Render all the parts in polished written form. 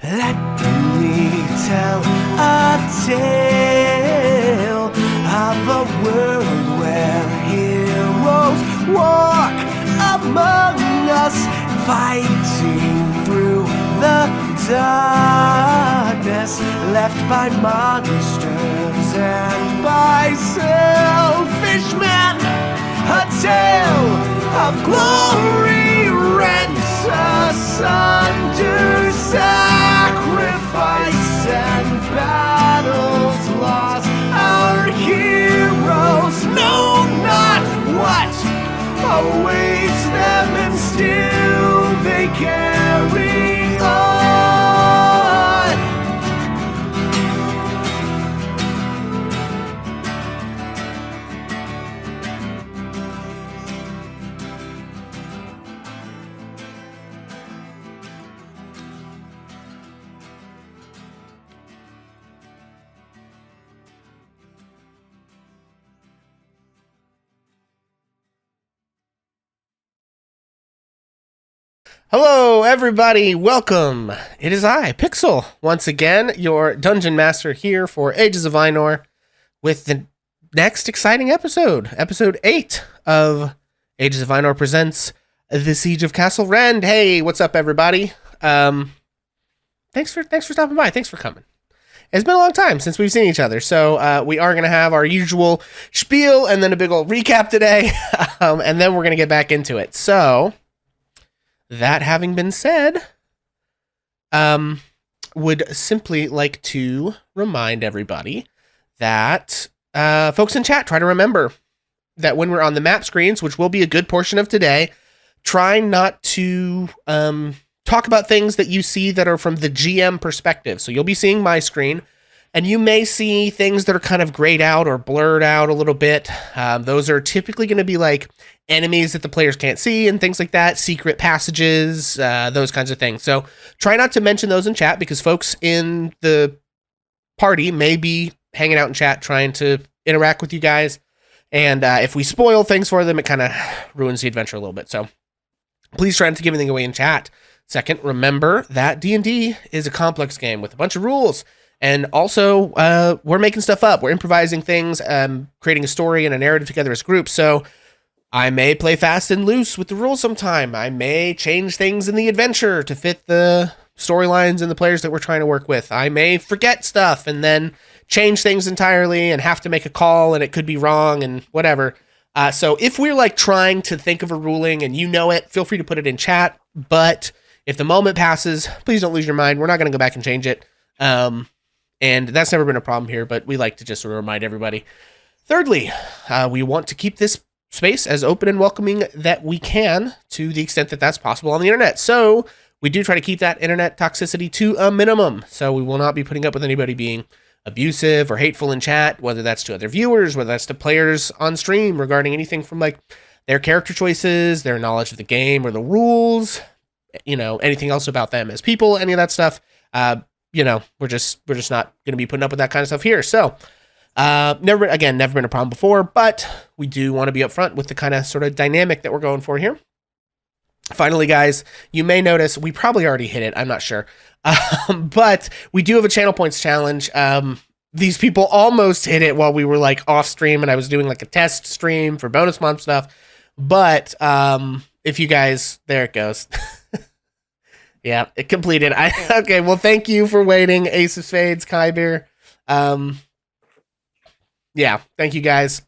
Let me tell a tale of a world where heroes walk among us, fighting through the darkness left by monsters and by selfish men. A tale of glory rent asunder, sacrifice and battles lost. Our heroes know not what awaits them, and still they carry on. Hello, everybody. Welcome. It is I, Pixel, once again, your Dungeon Master here for Ages of Ainor, with the next exciting episode, episode 8 of Ages of Ainor presents the Siege of Castle Rend. Hey, what's up, everybody? Thanks for stopping by. Thanks for coming. It's been a long time since we've seen each other, so we are going to have our usual spiel and then a big old recap today, and then we're going to get back into it. So, that having been said, would simply like to remind everybody that folks in chat, try to remember that when we're on the map screens, which will be a good portion of today, try not to talk about things that you see that are from the GM perspective. So you'll be seeing my screen, and you may see things that are kind of grayed out or blurred out a little bit. Those are typically going to be like enemies that the players can't see and things like that, secret passages, those kinds of things. So try not to mention those in chat, because folks in the party may be hanging out in chat trying to interact with you guys. And if we spoil things for them, it kind of ruins the adventure a little bit. So please try not to give anything away in chat. Second, remember that D&D is a complex game with a bunch of rules. And also, we're making stuff up. We're improvising things, creating a story and a narrative together as a group. So I may play fast and loose with the rules sometime. I may change things in the adventure to fit the storylines and the players that we're trying to work with. I may forget stuff and then change things entirely and have to make a call, and it could be wrong and whatever. So if we're like trying to think of a ruling and you know it, feel free to put it in chat. But if the moment passes, please don't lose your mind. We're not going to go back and change it. And that's never been a problem here, but we like to just sort of remind everybody. Thirdly, we want to keep this space as open and welcoming that we can, to the extent that that's possible on the internet. So we do try to keep that internet toxicity to a minimum. So we will not be putting up with anybody being abusive or hateful in chat, whether that's to other viewers, whether that's to players on stream, regarding anything from like their character choices, their knowledge of the game or the rules, anything else about them as people, any of that stuff. We're just not going to be putting up with that kind of stuff here. So never been a problem before, but we do want to be upfront with the kind of sort of dynamic that we're going for here. Finally, guys, you may notice we probably already hit it. I'm not sure. But we do have a channel points challenge. These people almost hit it while we were like off stream, and I was doing like a test stream for bonus month stuff. But if you guys, there it goes. Yeah, it completed. Okay, well, thank you for waiting, Ace of Spades, Kyber. Yeah, thank you guys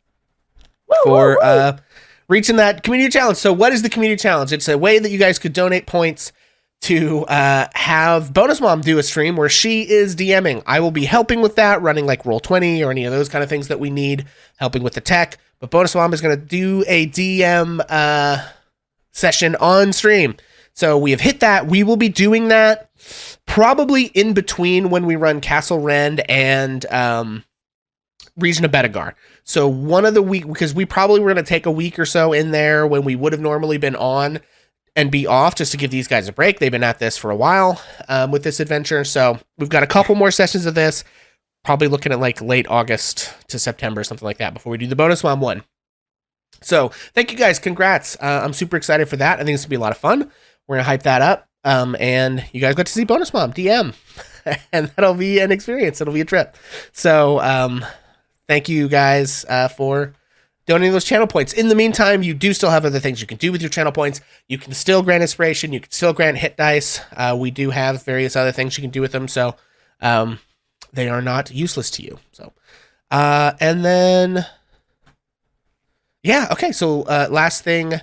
for reaching that community challenge. So what is the community challenge? It's a way that you guys could donate points to have Bonus Mom do a stream where she is DMing. I will be helping with that, running like Roll20 or any of those kind of things that we need, helping with the tech. But Bonus Mom is going to do a DM session on stream. So we have hit that. We will be doing that probably in between when we run Castle Rend and Region of Bedegar. So one of the week, because we probably were going to take a week or so in there when we would have normally been on and be off, just to give these guys a break. They've been at this for a while with this adventure. So we've got a couple more sessions of this, probably looking at like late August to September, something like that, before we do the Bonus Mom one. So thank you guys. Congrats. I'm super excited for that. I think it's going to be a lot of fun. We're going to hype that up. And you guys got to see Bonus Mom DM, and that'll be an experience. It'll be a trip. So thank you guys for donating those channel points. In the meantime, you do still have other things you can do with your channel points. You can still grant inspiration. You can still grant hit dice. We do have various other things you can do with them. So they are not useless to you. So, and then, yeah. Okay. So last thing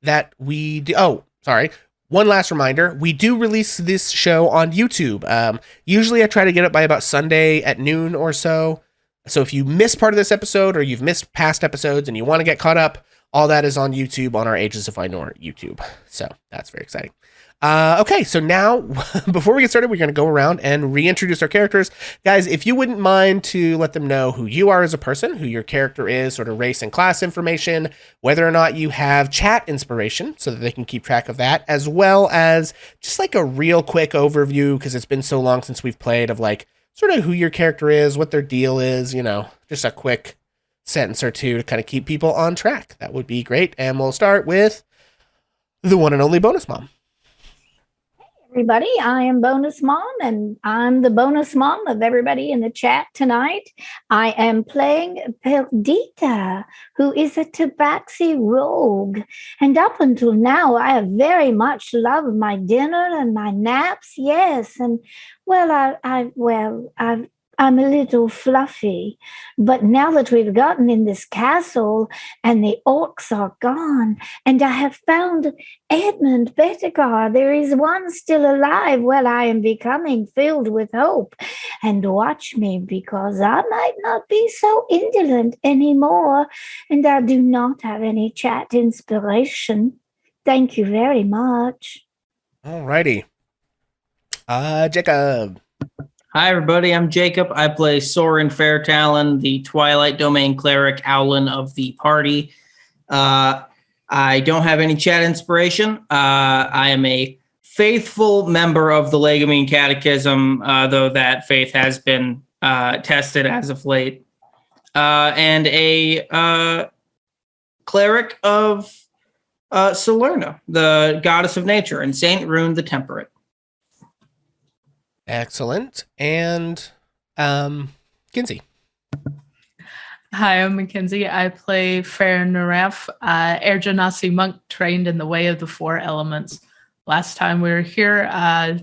that we do. Oh, sorry. One last reminder, we do release this show on YouTube. Usually I try to get it by about Sunday at noon or so. So if you missed part of this episode or you've missed past episodes and you want to get caught up, all that is on YouTube on our Ages of Ainor YouTube. So that's very exciting. Okay, so now, before we get started, we're going to go around and reintroduce our characters. Guys, if you wouldn't mind to let them know who you are as a person, who your character is, sort of race and class information, whether or not you have chat inspiration so that they can keep track of that, as well as just like a real quick overview, because it's been so long since we've played, of like sort of who your character is, what their deal is, you know, just a quick sentence or two to kind of keep people on track. That would be great. And we'll start with the one and only Bonus Mom. Everybody, I am Bonus Mom, and I'm the bonus mom of everybody in the chat tonight. I am playing Purrdita, who is a tabaxi rogue. And up until now, I have very much loved my dinner and my naps. Yes, and well, I'm a little fluffy, but now that we've gotten in this castle and the orcs are gone, and I have found Edmund Bettigar, there is one still alive. Well, I am becoming filled with hope. And watch me, because I might not be so indolent anymore, and I do not have any chat inspiration. Thank you very much. All righty. Jacob. Hi, everybody. I'm Jacob. I play Soren Fairtalon, the Twilight Domain cleric Owlin of the party. I don't have any chat inspiration. I am a faithful member of the Legamine Catechism, though that faith has been tested as of late, and a cleric of Salerna, the goddess of nature, and Saint Rune the Temperate. Excellent. And Kinsey. Hi, I'm Mackenzie. I play Fair Naref, Air Genasi monk trained in the way of the four elements. Last time we were here,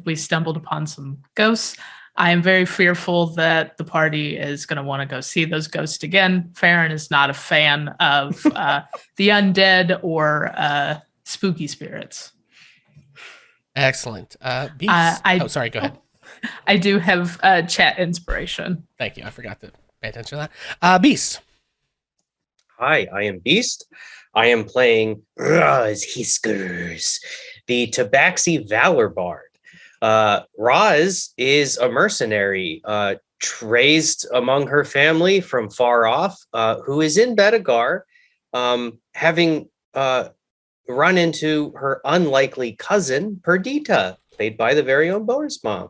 we stumbled upon some ghosts. I am very fearful that the party is going to want to go see those ghosts again. Farron is not a fan of the undead or spooky spirits. Excellent. Beast. Sorry, go ahead. I do have chat inspiration. Thank you. I forgot to pay attention to that. Beast. Hi, I am Beast. I am playing Raz Hiskers, the Tabaxi Valor Bard. Raz is a mercenary, raised among her family from far off, who is in Bettigar, having run into her unlikely cousin, Purrdita, played by the very own Bonus Mom.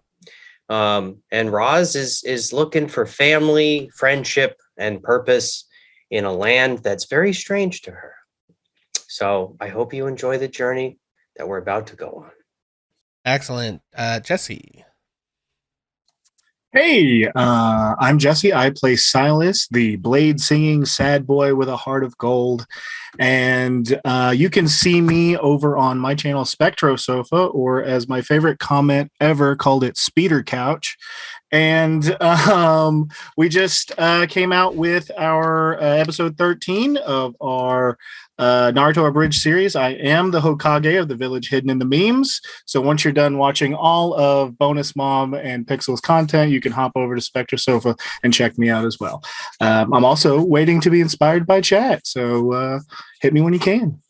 And Raz is looking for family, friendship, and purpose in a land that's very strange to her. So I hope you enjoy the journey that we're about to go on. Excellent. Jesse. Hey, I'm Jesse. I play Silas, the blade-singing sad boy with a heart of gold. And you can see me over on my channel, Spectro Sofa, or as my favorite comment ever called it, Speeder Couch. And we just came out with our episode 13 of our Naruto Abridged series. I am the Hokage of the village hidden in the memes. So once you're done watching all of Bonus Mom and Pixel's content, you can hop over to Spectre Sofa and check me out as well. I'm also waiting to be inspired by chat. So hit me when you can.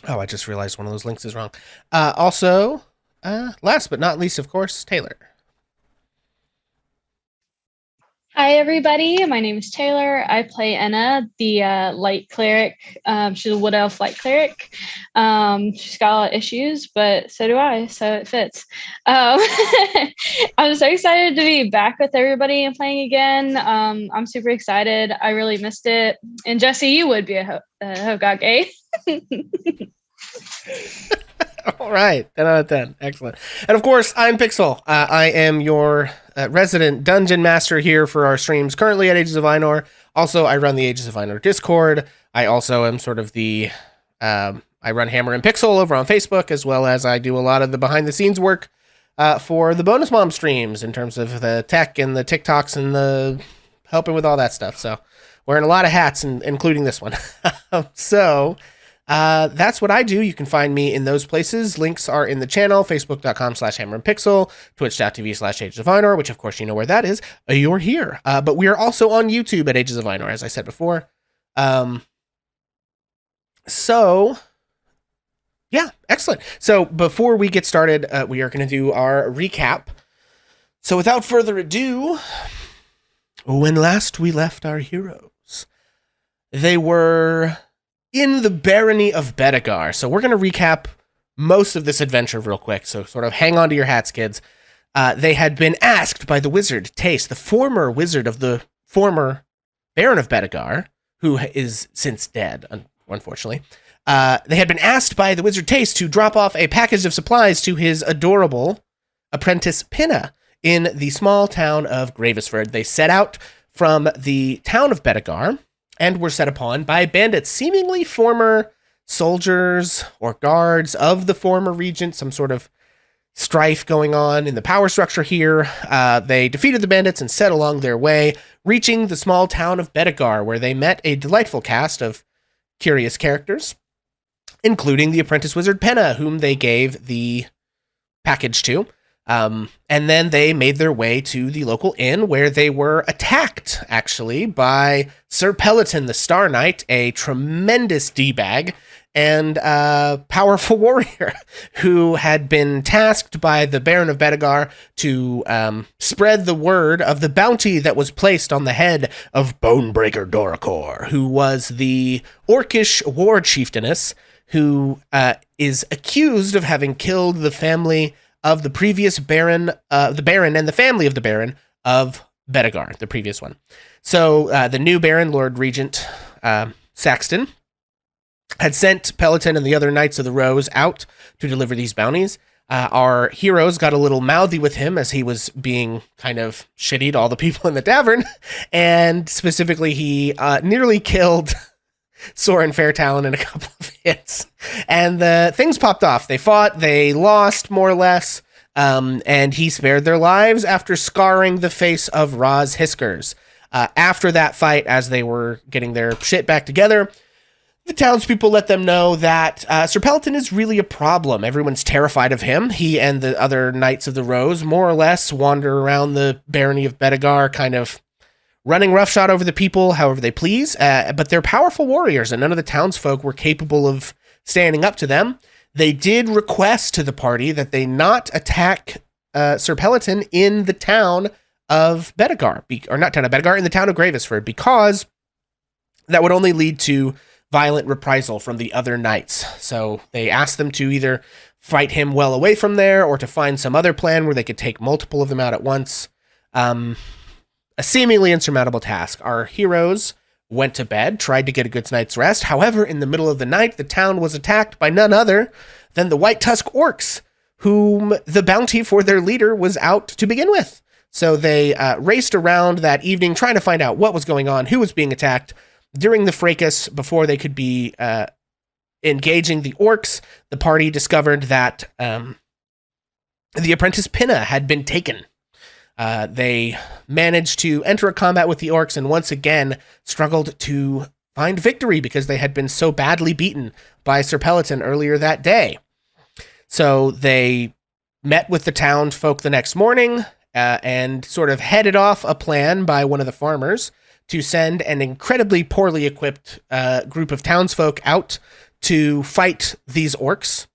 Oh, I just realized one of those links is wrong. Also, last but not least, of course, Taylor. Hi, everybody. My name is Taylor. I play Enna, the light cleric. She's a wood elf light cleric. She's got a lot of issues, but so do I, so it fits. I'm so excited to be back with everybody and playing again. I'm super excited. I really missed it. And Jesse, you would be a Hokage. All right, 10 out of 10. Excellent. And of course, I'm Pixel. I am your resident dungeon master here for our streams currently at Ages of Ainor. Also, I run the Ages of Ainor Discord. I also am sort of the... I run Hammer and Pixel over on Facebook, as well as I do a lot of the behind-the-scenes work for the Bonus Mom streams in terms of the tech and the TikToks and the helping with all that stuff. So wearing a lot of hats, including this one. So... that's what I do. You can find me in those places. Links are in the channel, facebook.com/hammerandpixel, twitch.tv/Ages of Ainor, which of course you know where that is. You're here. But we are also on YouTube at Ages of Ainor, as I said before. So, yeah, excellent. So before we get started, we are going to do our recap. So without further ado, when last we left our heroes, they were... in the barony of Bedegar. So we're going to recap most of this adventure real quick. So sort of hang on to your hats, kids. They had been asked by the wizard, Tace, the former wizard of the former Baron of Bedegar, who is since dead, unfortunately. They had been asked by the wizard Tace to drop off a package of supplies to his adorable apprentice Pinna in the small town of Gravesford. They set out from the town of Bedegar, and were set upon by bandits, seemingly former soldiers or guards of the former regent, some sort of strife going on in the power structure here. They defeated the bandits and set along their way, reaching the small town of Bedegar, where they met a delightful cast of curious characters, including the apprentice wizard Penna, whom they gave the package to. And then they made their way to the local inn, where they were attacked, actually, by Sir Peloton, the Star Knight, a tremendous D-bag and powerful warrior who had been tasked by the Baron of Bedegar to spread the word of the bounty that was placed on the head of Bonebreaker Doricor, who was the Orcish war chieftainess who is accused of having killed the family of the previous Baron, the Baron and the family of the Baron of Bedegar, the previous one. So the new Baron, Lord Regent Saxton, had sent Peloton and the other Knights of the Rose out to deliver these bounties. Our heroes got a little mouthy with him as he was being kind of shitty to all the people in the tavern, and specifically he nearly killed Soren Fairtalon in a couple of hits, and the things popped off. They fought, they lost more or less, and he spared their lives after scarring the face of Roz Hiskers. After that fight, as they were getting their shit back together, the townspeople let them know that Sir Peloton is really a problem. Everyone's terrified of him. He and the other Knights of the Rose more or less wander around the barony of Bedegar, kind of running roughshod over the people however they please, but they're powerful warriors, and none of the townsfolk were capable of standing up to them. They did request to the party that they not attack Sir Peloton in the town of Bedegar, or not town of Bedegar, in the town of Gravesford, because that would only lead to violent reprisal from the other knights. So they asked them to either fight him well away from there, or to find some other plan where they could take multiple of them out at once. A seemingly insurmountable task. Our heroes went to bed, tried to get a good night's rest. However, in the middle of the night, the town was attacked by none other than the White Tusk Orcs, whom the bounty for their leader was out to begin with. So they raced around that evening trying to find out what was going on, who was being attacked. During the fracas, before they could be engaging the orcs, the party discovered that the apprentice Pinna had been taken. They managed to enter a combat with the orcs and once again struggled to find victory because they had been so badly beaten by Sir Peloton earlier that day. So they met with the townsfolk the next morning and sort of headed off a plan by one of the farmers to send an incredibly poorly equipped group of townsfolk out to fight these orcs.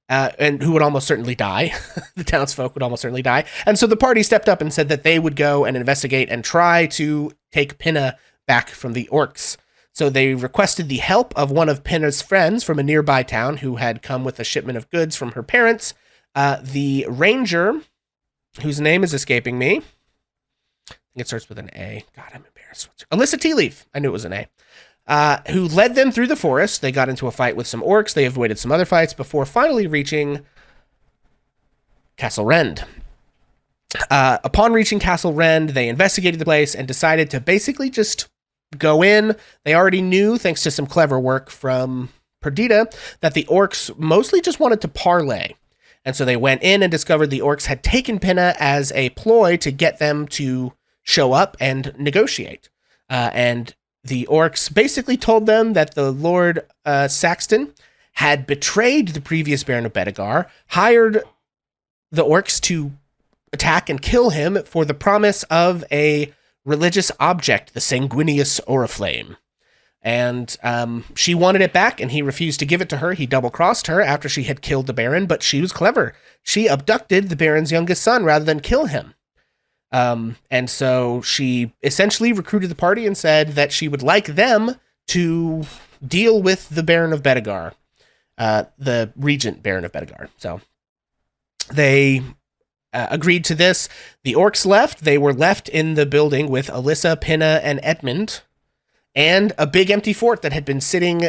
And who would almost certainly die. The townsfolk would almost certainly die. And so the party stepped up and said that they would go and investigate and try to take Pinna back from the orcs. So they requested the help of one of Pinna's friends from a nearby town who had come with a shipment of goods from her parents. The ranger, whose name is escaping me. I think it starts with an A. God, I'm embarrassed. Alyssa Tealeaf. I knew it was an A. who led them through the forest. They got into a fight with some orcs. They avoided some other fights before finally reaching Castle Rend. Upon reaching Castle Rend, they investigated the place and decided to basically just go in. They already knew, thanks to some clever work from Purrdita, that the orcs mostly just wanted to parley. And so they went in and discovered the orcs had taken Pinna as a ploy to get them to show up and negotiate. And the orcs basically told them that the Lord Saxton had betrayed the previous Baron of Bedegar, hired the orcs to attack and kill him for the promise of a religious object, the sanguineous oriflame. And she wanted it back, and he refused to give it to her. He double-crossed her after she had killed the Baron, but she was clever. She abducted the Baron's youngest son rather than kill him. And so she essentially recruited the party and said that she would like them to deal with the Baron of Bedegar, the Regent Baron of Bedegar. So they agreed to this. The orcs left. They were left in the building with Alyssa, Pinna, and Edmund, and a big empty fort that had been sitting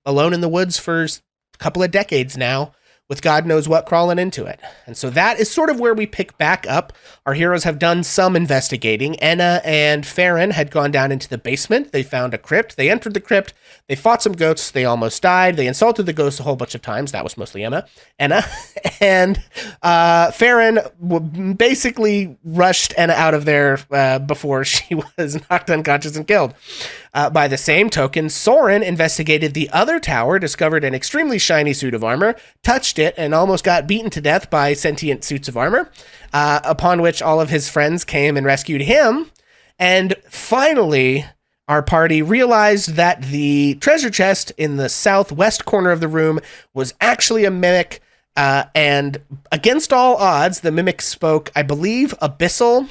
alone in the woods for a couple of decades now, with God knows what crawling into it. And so that is sort of where we pick back up. Our heroes have done some investigating. Enna and Farron had gone down into the basement. They found a crypt. They entered the crypt. They fought some goats. They almost died. They insulted the ghosts a whole bunch of times. That was mostly Enna. And Farron basically rushed Enna out of there before she was knocked unconscious and killed. By the same token, Soren investigated the other tower, discovered an extremely shiny suit of armor, touched it, and almost got beaten to death by sentient suits of armor, upon which all of his friends came and rescued him. And finally, our party realized that the treasure chest in the southwest corner of the room was actually a mimic, and against all odds, the mimic spoke, I believe, Abyssal,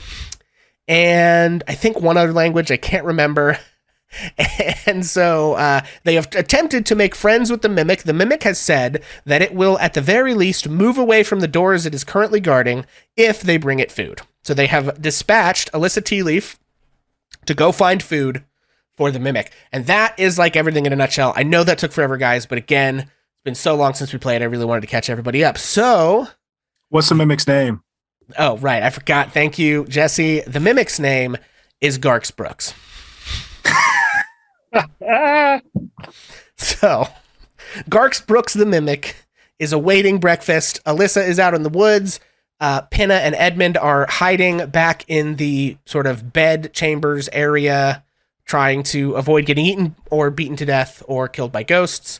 and I think one other language, I can't remember. And so they have attempted to make friends with the mimic. The mimic has said that it will, at the very least, move away from the doors it is currently guarding if they bring it food. So they have dispatched Alyssa Tealeaf to go find food for the mimic. And that is like everything in a nutshell. I know that took forever, guys, but again, it's been so long since we played, I really wanted to catch everybody up. So... what's the mimic's name? Oh, right. I forgot. Thank you, Jesse. The mimic's name is Garx Brooks. So, Garx Brooks the Mimic is awaiting breakfast. Alyssa is out in the woods. Pinna and Edmund are hiding back in the sort of bed chambers area, trying to avoid getting eaten or beaten to death or killed by ghosts.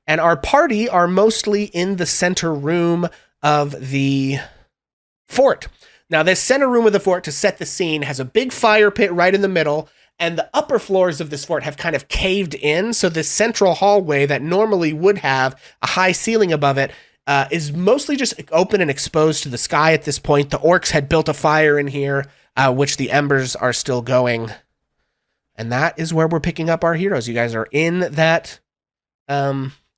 And our party are mostly in the center room of the fort. Now, this center room of the fort, to set the scene, has a big fire pit right in the middle, and the upper floors of this fort have kind of caved in, so this central hallway that normally would have a high ceiling above it is mostly just open and exposed to the sky at this point. The orcs had built a fire in here, which the embers are still going. And that is where we're picking up our heroes. You guys are in that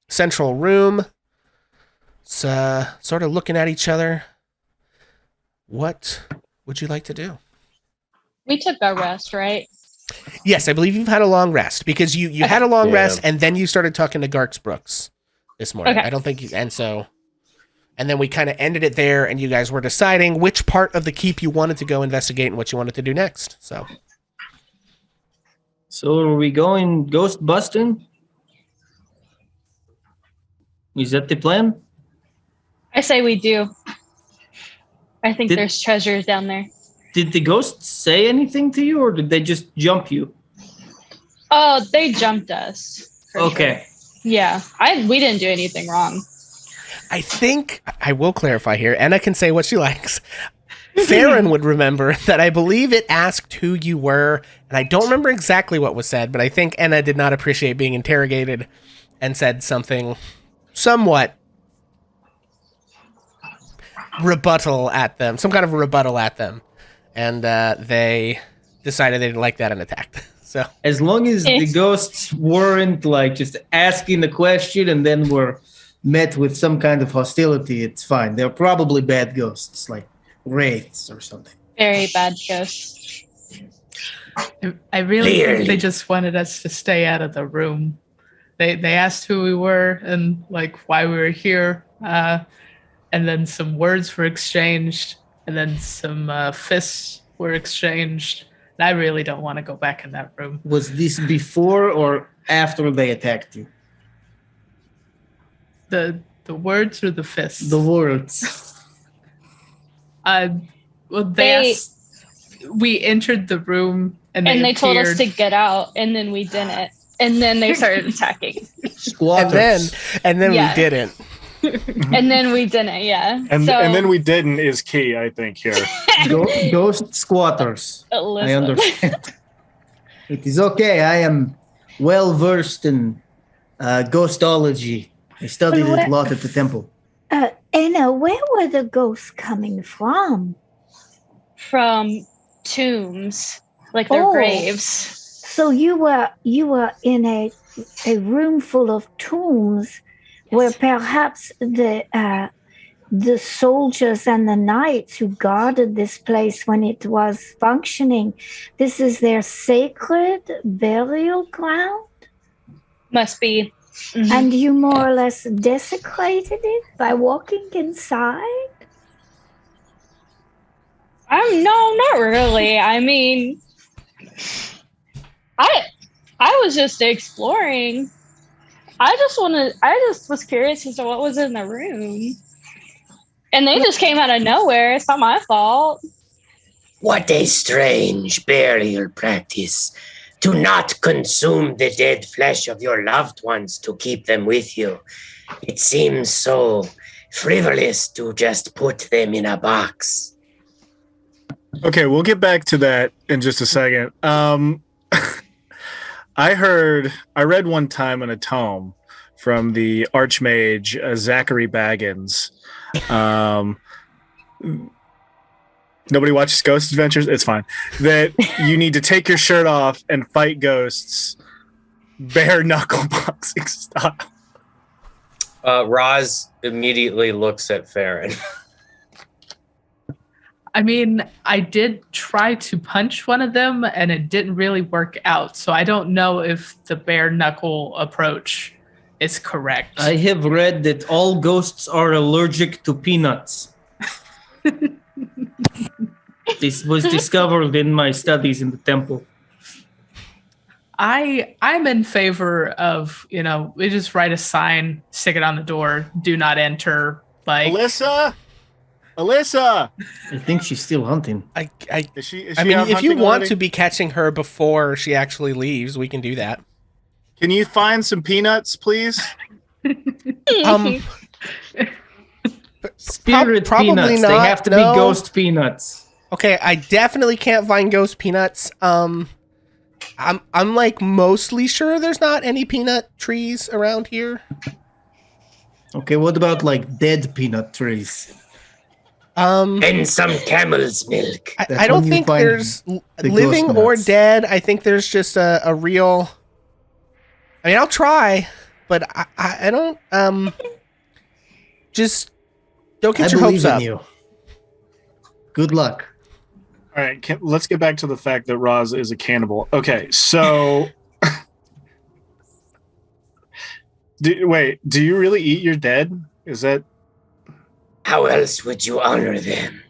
central room. It's sort of looking at each other. What would you like to do? We took our rest, right? Yes, I believe you've had a long rest, because you had a long rest and then you started talking to Garx Brooks this morning. Okay. I don't think you, and then we kind of ended it there, and you guys were deciding which part of the keep you wanted to go investigate and what you wanted to do next. So are we going ghost busting? Is that the plan? I say we do. I think Did- there's treasures down there. Did the ghosts say anything to you, or did they just jump you? Oh, they jumped us. for Okay. sure. Yeah. We didn't do anything wrong. I think I will clarify here. Enna can say what she likes. Farron would remember that I believe it asked who you were, and I don't remember exactly what was said, but I think Enna did not appreciate being interrogated and said something somewhat rebuttal at them, some kind of rebuttal at them. And they decided they didn't like that and attacked. So As long as the ghosts weren't like just asking the question and then were met with some kind of hostility, it's fine. They're probably bad ghosts, like wraiths or something. Very bad ghosts. I really think Clearly. they just wanted us to stay out of the room. They asked who we were and like why we were here, and then some words were exchanged, and then some fists were exchanged. And I really don't want to go back in that room. Was this before or after they attacked you? The words or the fists? The words. Well, they asked, we entered the room and they told us to appeared. get out, and then we didn't. And then they started attacking. Squatters. And then Yeah. we didn't. And then we didn't, yeah. And so, then we didn't is key, I think, here. Ghost squatters. I listen. understand. It is okay. I am well versed in ghostology. I studied But it a lot at the temple. Anna, where were the ghosts coming from? From tombs, like their Oh. graves. So you were in a room full of tombs, where perhaps the soldiers and the knights who guarded this place when it was functioning, this is their sacred burial ground, Must be. Mhm. and you more or less desecrated it by walking inside. No, not really. I mean, I was just exploring. I just was curious as to what was in the room. And they just came out of nowhere. It's not my fault. What a strange burial practice. Do not consume the dead flesh of your loved ones to keep them with you. It seems so frivolous to just put them in a box. Okay, we'll get back to that in just a second. I read one time in a tome from the Archmage Zachary Baggins. Nobody watches Ghost Adventures? It's fine. That you need to take your shirt off and fight ghosts bare knuckle boxing style. Roz immediately looks at Farron. I mean, I did try to punch one of them and it didn't really work out. So I don't know if the bare knuckle approach is correct. I have read that all ghosts are allergic to peanuts. This was discovered in my studies in the temple. I'm in favor of, we just write a sign, stick it on the door, do not enter. Like Alyssa! I think she's still hunting. Is she I mean, out if you hunting want already? to be catching her before she actually leaves, we can do that. Can you find some peanuts, please? Spirit probably peanuts. not, They have to no. be ghost peanuts. Okay, I definitely can't find ghost peanuts. I'm like mostly sure there's not any peanut trees around here. Okay, what about like dead peanut trees? And some camel's milk. That's I don't when you think find there's the living ghost or nuts. dead. I think there's just a real. I mean, I'll try, but I don't. Just don't get your hopes up. You. Good luck. All right, let's get back to the fact that Roz is a cannibal. Okay, so do you really eat your dead? Is that? How else would you honor them?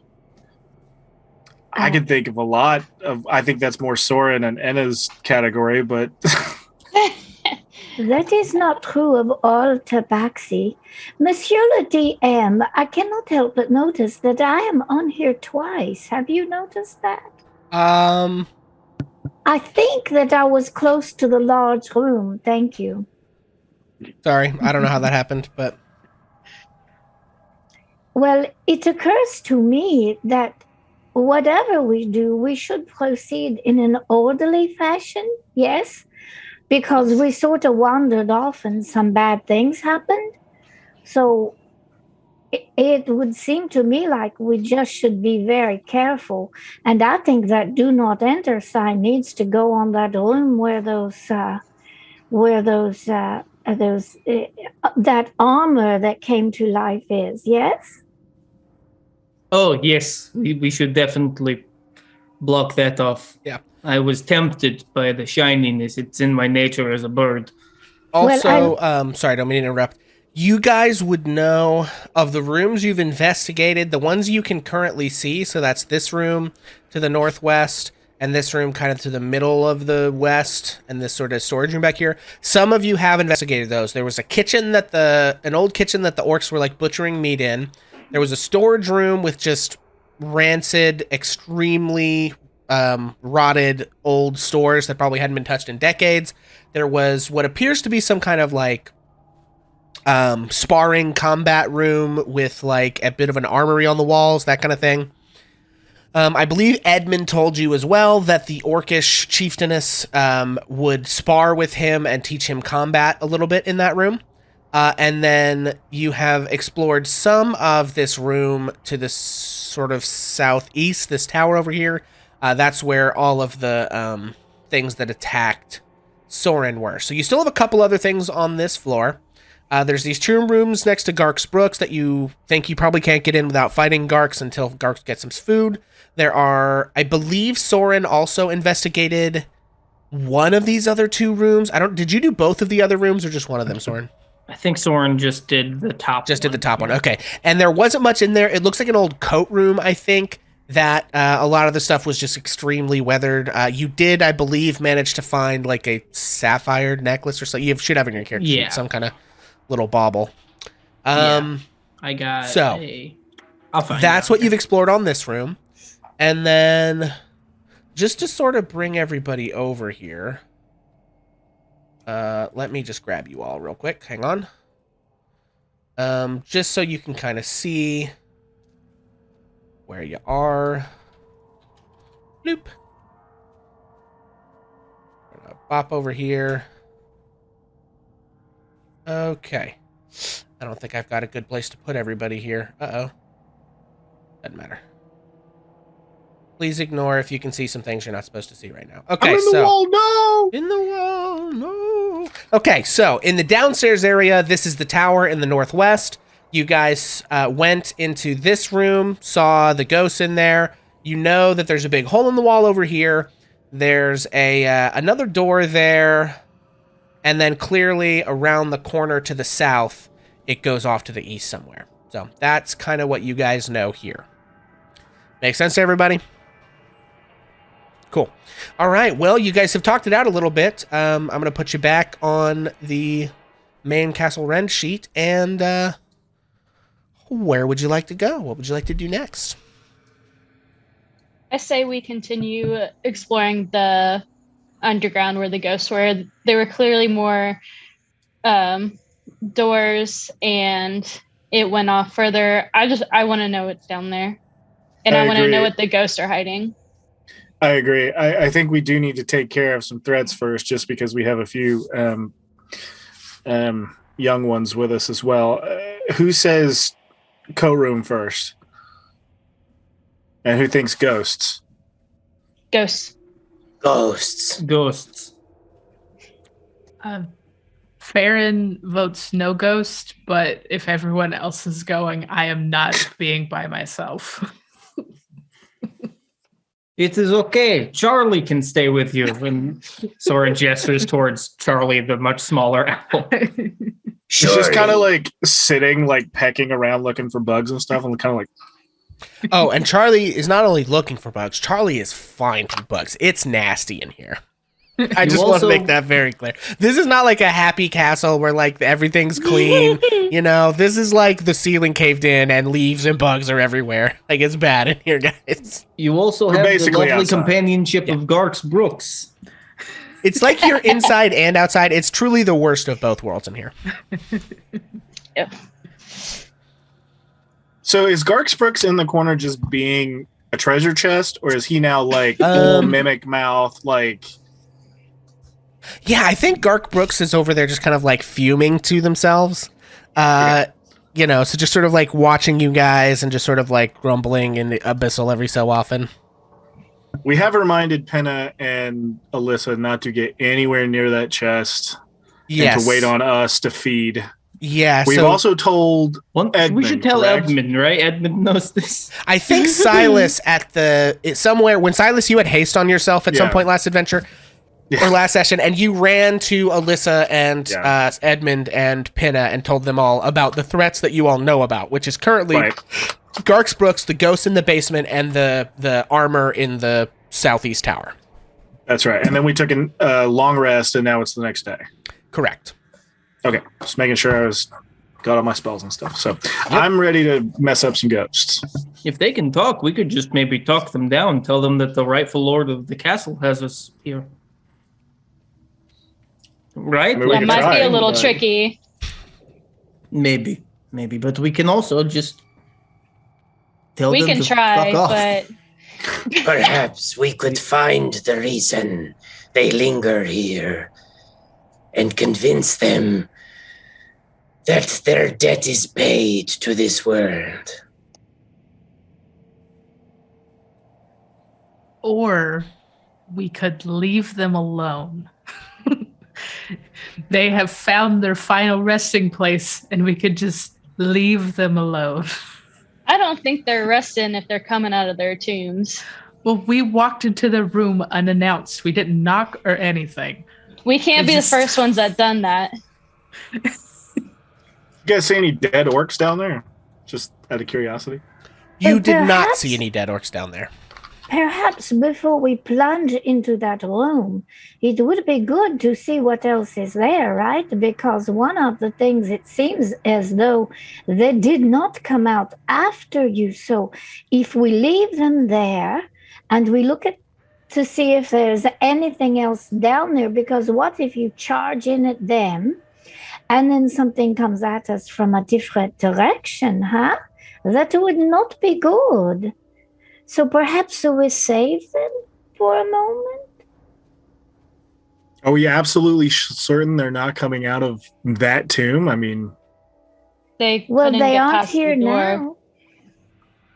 I can think of a lot of. I think that's more Soren and Enna's category, but That is not true of all tabaxi. Monsieur le DM, I cannot help but notice that I am on here twice. Have you noticed that? I think that I was close to the large room. Thank you. Sorry, I don't know how that happened, but Well, it occurs to me that whatever we do, we should proceed in an orderly fashion, yes? Because we sort of wandered off and some bad things happened. So it would seem to me like we just should be very careful. And I think that do not enter sign needs to go on that room where that armor that came to life is, yes? Oh, yes. We should definitely block that off. Yeah. I was tempted by the shininess. It's in my nature as a bird. Also, sorry, I don't mean to interrupt. You guys would know of the rooms you've investigated, the ones you can currently see. So that's this room to the northwest, and this room kind of to the middle of the west, and this sort of storage room back here. Some of you have investigated those. There was a kitchen an old kitchen that the orcs were like butchering meat in. There was a storage room with just rancid, extremely rotted old stores that probably hadn't been touched in decades. There was what appears to be some kind of like sparring combat room with like a bit of an armory on the walls, that kind of thing. I believe Edmund told you as well that the orcish chieftainess would spar with him and teach him combat a little bit in that room. And then you have explored some of this room to the sort of southeast, this tower over here. That's where all of the things that attacked Soren were. So you still have a couple other things on this floor. There's these tomb rooms next to Gark's Brooks that you think you probably can't get in without fighting Gark's until Gark gets some food. There are, I believe Soren also investigated one of these other two rooms. Did you do both of the other rooms or just one of them, Soren? I think Soren just did the top did the top one. Okay. And there wasn't much in there. It looks like an old coat room, I think, that a lot of the stuff was just extremely weathered. You did, I believe, manage to find like a sapphire necklace or something. You should have in your character sheet some kind of little bauble. I got I'll find that's what you've explored on this room. And then just to sort of bring everybody over here, let me just grab you all real quick. Hang on. Just so you can kind of see where you are. Bloop. I'm gonna bop over here. Okay. I don't think I've got a good place to put everybody here. Uh-oh. Doesn't matter. Please ignore if you can see some things you're not supposed to see right now. Okay, I'm in the wall, no! In the wall, no! Okay, so in the downstairs area, this is the tower in the northwest. You guys went into this room, saw the ghosts in there. You know that there's a big hole in the wall over here. There's another door there. And then clearly around the corner to the south, it goes off to the east somewhere. So that's kind of what you guys know here. Make sense to everybody? Cool. All right. Well, you guys have talked it out a little bit. I'm going to put you back on the main Castle Rend sheet. And where would you like to go? What would you like to do next? I say we continue exploring the underground where the ghosts were. There were clearly more doors, and it went off further. I want to know what's down there, and I want to know what the ghosts are hiding. I agree. I think we do need to take care of some threats first, just because we have a few young ones with us as well. Who says co-room first? And who thinks ghosts? Ghosts. Ghosts. Farron votes no ghost, but if everyone else is going, I am not being by myself. It is okay. Charlie can stay with you. When Soren gestures towards Charlie, the much smaller owl. She's just kind of like sitting, like pecking around, looking for bugs and stuff, and kind of like. Oh, and Charlie is not only looking for bugs. Charlie is finding bugs. It's nasty in here. I just want to make that very clear. This is not like a happy castle where like everything's clean. You know, this is like the ceiling caved in and leaves and bugs are everywhere. Like it's bad in here, guys. You also have the lovely companionship of Gark's Brooks. It's like you're inside and outside. It's truly the worst of both worlds in here. Yep. So is Gark's Brooks in the corner just being a treasure chest, or is he now like full mimic mouth, like... Yeah, I think Gark Brooks is over there just kind of like fuming to themselves. You know, so just sort of like watching you guys and just sort of like grumbling in the abyssal every so often. We have reminded Penna and Alyssa not to get anywhere near that chest. Yes. And to wait on us to feed Yeah, We've so also told We Edmund, should tell correct? Edmund, right? Edmund knows this. I think Silas somewhere when Silas, you had haste on yourself at some Yeah. point last adventure Yeah. or last session, and you ran to Alyssa and Yeah. Edmund and Pinna and told them all about the threats that you all know about, which is currently Right. Garx Brooks, the ghost in the basement, and the armor in the southeast tower. That's right. And then we took a long rest, and now it's the next day. Correct. Okay, just making sure I got all my spells and stuff. So I'm ready to mess up some ghosts. If they can talk, we could just maybe talk them down, tell them that the rightful lord of the castle has us here. Right? I mean, we That could might be try, a little but- tricky. Maybe. But we can also just tell We them can to try, fuck off. but Perhaps we could find the reason they linger here and convince them that their debt is paid to this world. Or we could leave them alone. They have found their final resting place, and we could just leave them alone. I don't think they're resting if they're coming out of their tombs. Well, we walked into the room unannounced. We didn't knock or anything. We can't I be just- the first ones that done that. You guys see any dead orcs down there? Just out of curiosity. You But did not perhaps- see any dead orcs down there. Perhaps before we plunge into that room, it would be good to see what else is there, right? Because one of the things it seems as though they did not come out after you. So if we leave them there and we look at to see if there's anything else down there, because what if you charge in at them and then something comes at us from a different direction, huh? That would not be good. So perhaps we save them for a moment? Are we absolutely certain they're not coming out of that tomb? I mean, They Well, couldn't they get aren't past the here door. now.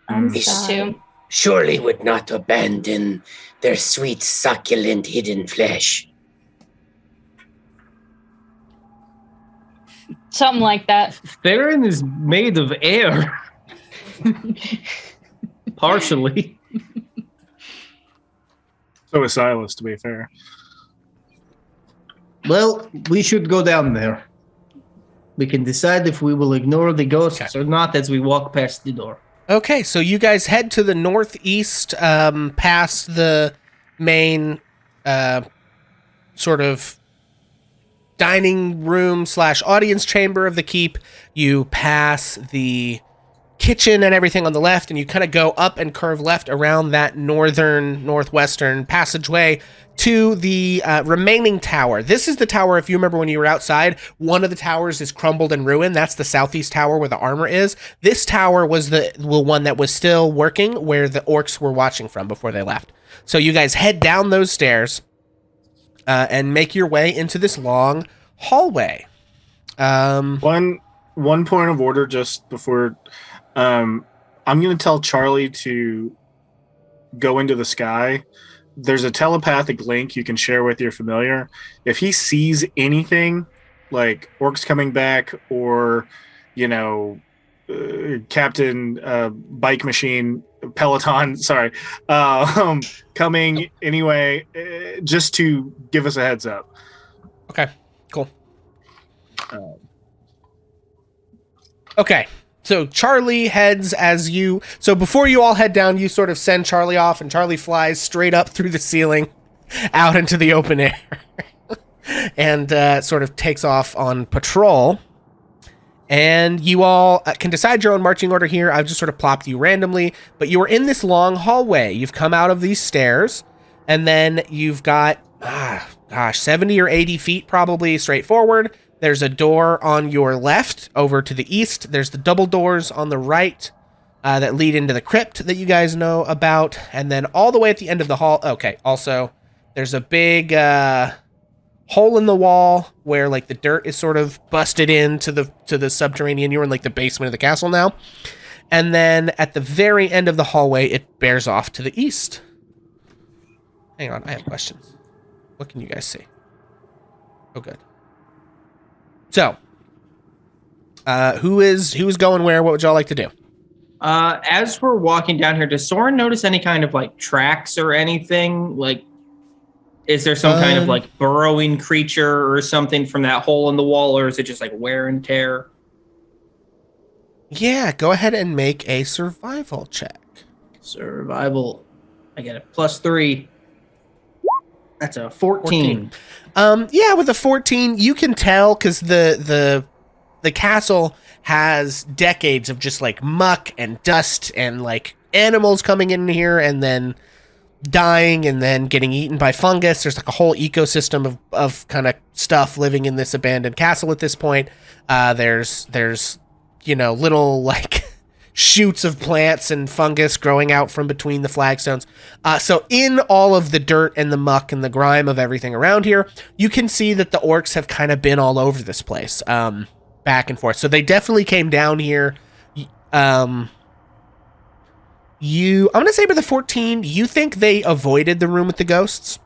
I'm Mm. These sorry. two. Surely would not abandon their sweet, succulent, hidden flesh. Something like that. Theron is made of air. Partially. so is Silas, to be fair. Well, we should go down there. We can decide if we will ignore the ghosts or not as we walk past the door. Okay, so you guys head to the northeast, past the main sort of dining room / audience chamber of the keep. You pass the kitchen and everything on the left, and you kind of go up and curve left around that northwestern passageway to the remaining tower. This is the tower, if you remember when you were outside, one of the towers is crumbled and ruined. That's the southeast tower where the armor is. This tower was the one that was still working, where the orcs were watching from before they left. So you guys head down those stairs and make your way into this long hallway. One point of order just before. I'm going to tell Charlie to go into the sky. There's a telepathic link you can share with your familiar. If he sees anything like orcs coming back or, Captain Bike Machine Peloton, sorry, coming anyway, just to give us a heads up. Okay, cool. Okay, so Charlie heads so before you all head down, you sort of send Charlie off, and Charlie flies straight up through the ceiling out into the open air and sort of takes off on patrol. And you all can decide your own marching order here. I've just sort of plopped you randomly, but you are in this long hallway. You've come out of these stairs, and then you've got, 70 or 80 feet probably straight forward. There's a door on your left over to the east. There's the double doors on the right that lead into the crypt that you guys know about. And then all the way at the end of the hall. Okay, also, there's a big hole in the wall where like the dirt is sort of busted into the subterranean. You're in like the basement of the castle now. And then at the very end of the hallway, it bears off to the east. Hang on, I have questions. What can you guys see? Oh, good. So, Who's going where? What would y'all like to do? As we're walking down here, does Soren notice any kind of like tracks or anything? Like, is there some kind of like burrowing creature or something from that hole in the wall, or is it just like wear and tear? Yeah, go ahead and make a survival check. Survival. I get a +3. That's a 14. Yeah, with a 14, you can tell because the castle has decades of just like muck and dust and like animals coming in here and then dying and then getting eaten by fungus. There's like a whole ecosystem of kind of stuff living in this abandoned castle at this point. There's little like shoots of plants and fungus growing out from between the flagstones. So in all of the dirt and the muck and the grime of everything around here, you can see that the orcs have kind of been all over this place, back and forth. So they definitely came down here. I'm going to say by the 14, you think they avoided the room with the ghosts.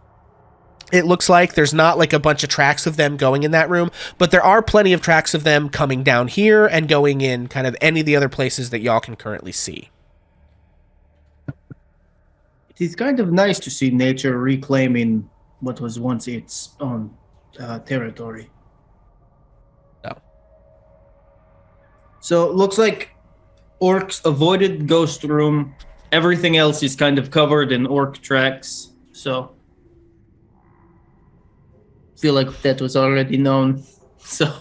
It looks like there's not like a bunch of tracks of them going in that room, but there are plenty of tracks of them coming down here and going in kind of any of the other places that y'all can currently see. It is kind of nice to see nature reclaiming what was once its own territory. Oh. So it looks like orcs avoided the ghost room. Everything else is kind of covered in orc tracks. So feel like that was already known. So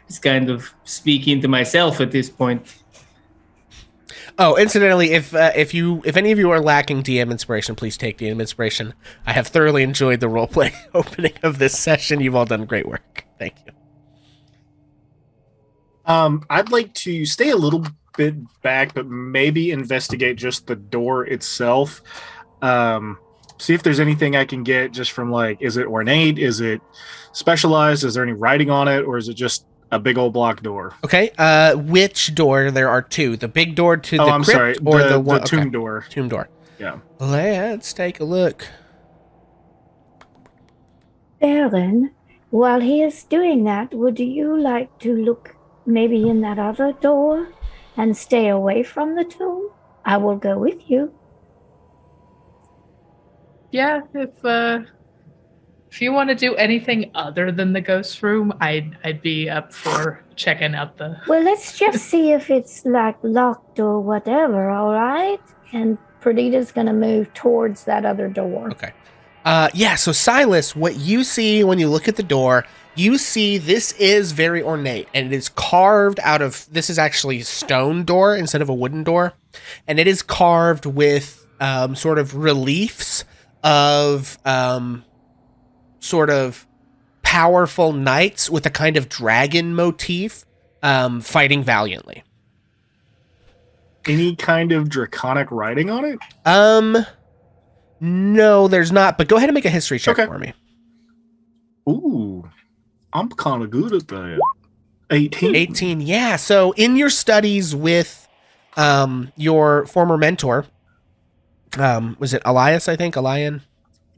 it's kind of speaking to myself at this point. Oh, incidentally, if any of you are lacking DM inspiration, please take DM inspiration. I have thoroughly enjoyed the roleplay opening of this session. You've all done great work. Thank you. I'd like to stay a little bit back, but maybe investigate just the door itself. See if there's anything I can get just from like, is it ornate? Is it specialized? Is there any writing on it? Or is it just a big old block door? Okay. Which door? There are two. The big door to the I'm crypt sorry. or the tomb okay. door. Tomb door. Yeah. Let's take a look. Baron, while he is doing that, would you like to look maybe in that other door and stay away from the tomb? I will go with you. Yeah, if you want to do anything other than the ghost room, I'd be up for checking out the. Well, let's just see if it's like locked or whatever, all right? And Purrdita's going to move towards that other door. Okay. Yeah, so Silas, what you see when you look at the door, you see this is very ornate, and it is carved out of, this is actually a stone door instead of a wooden door, and it is carved with sort of reliefs of sort of powerful knights with a kind of dragon motif fighting valiantly. Any kind of draconic writing on it? No, there's not, but go ahead and make a history check for me. Ooh, I'm kind of good at that. 18. 18, yeah. So in your studies with your former mentor, was it Elias, I think? Elian?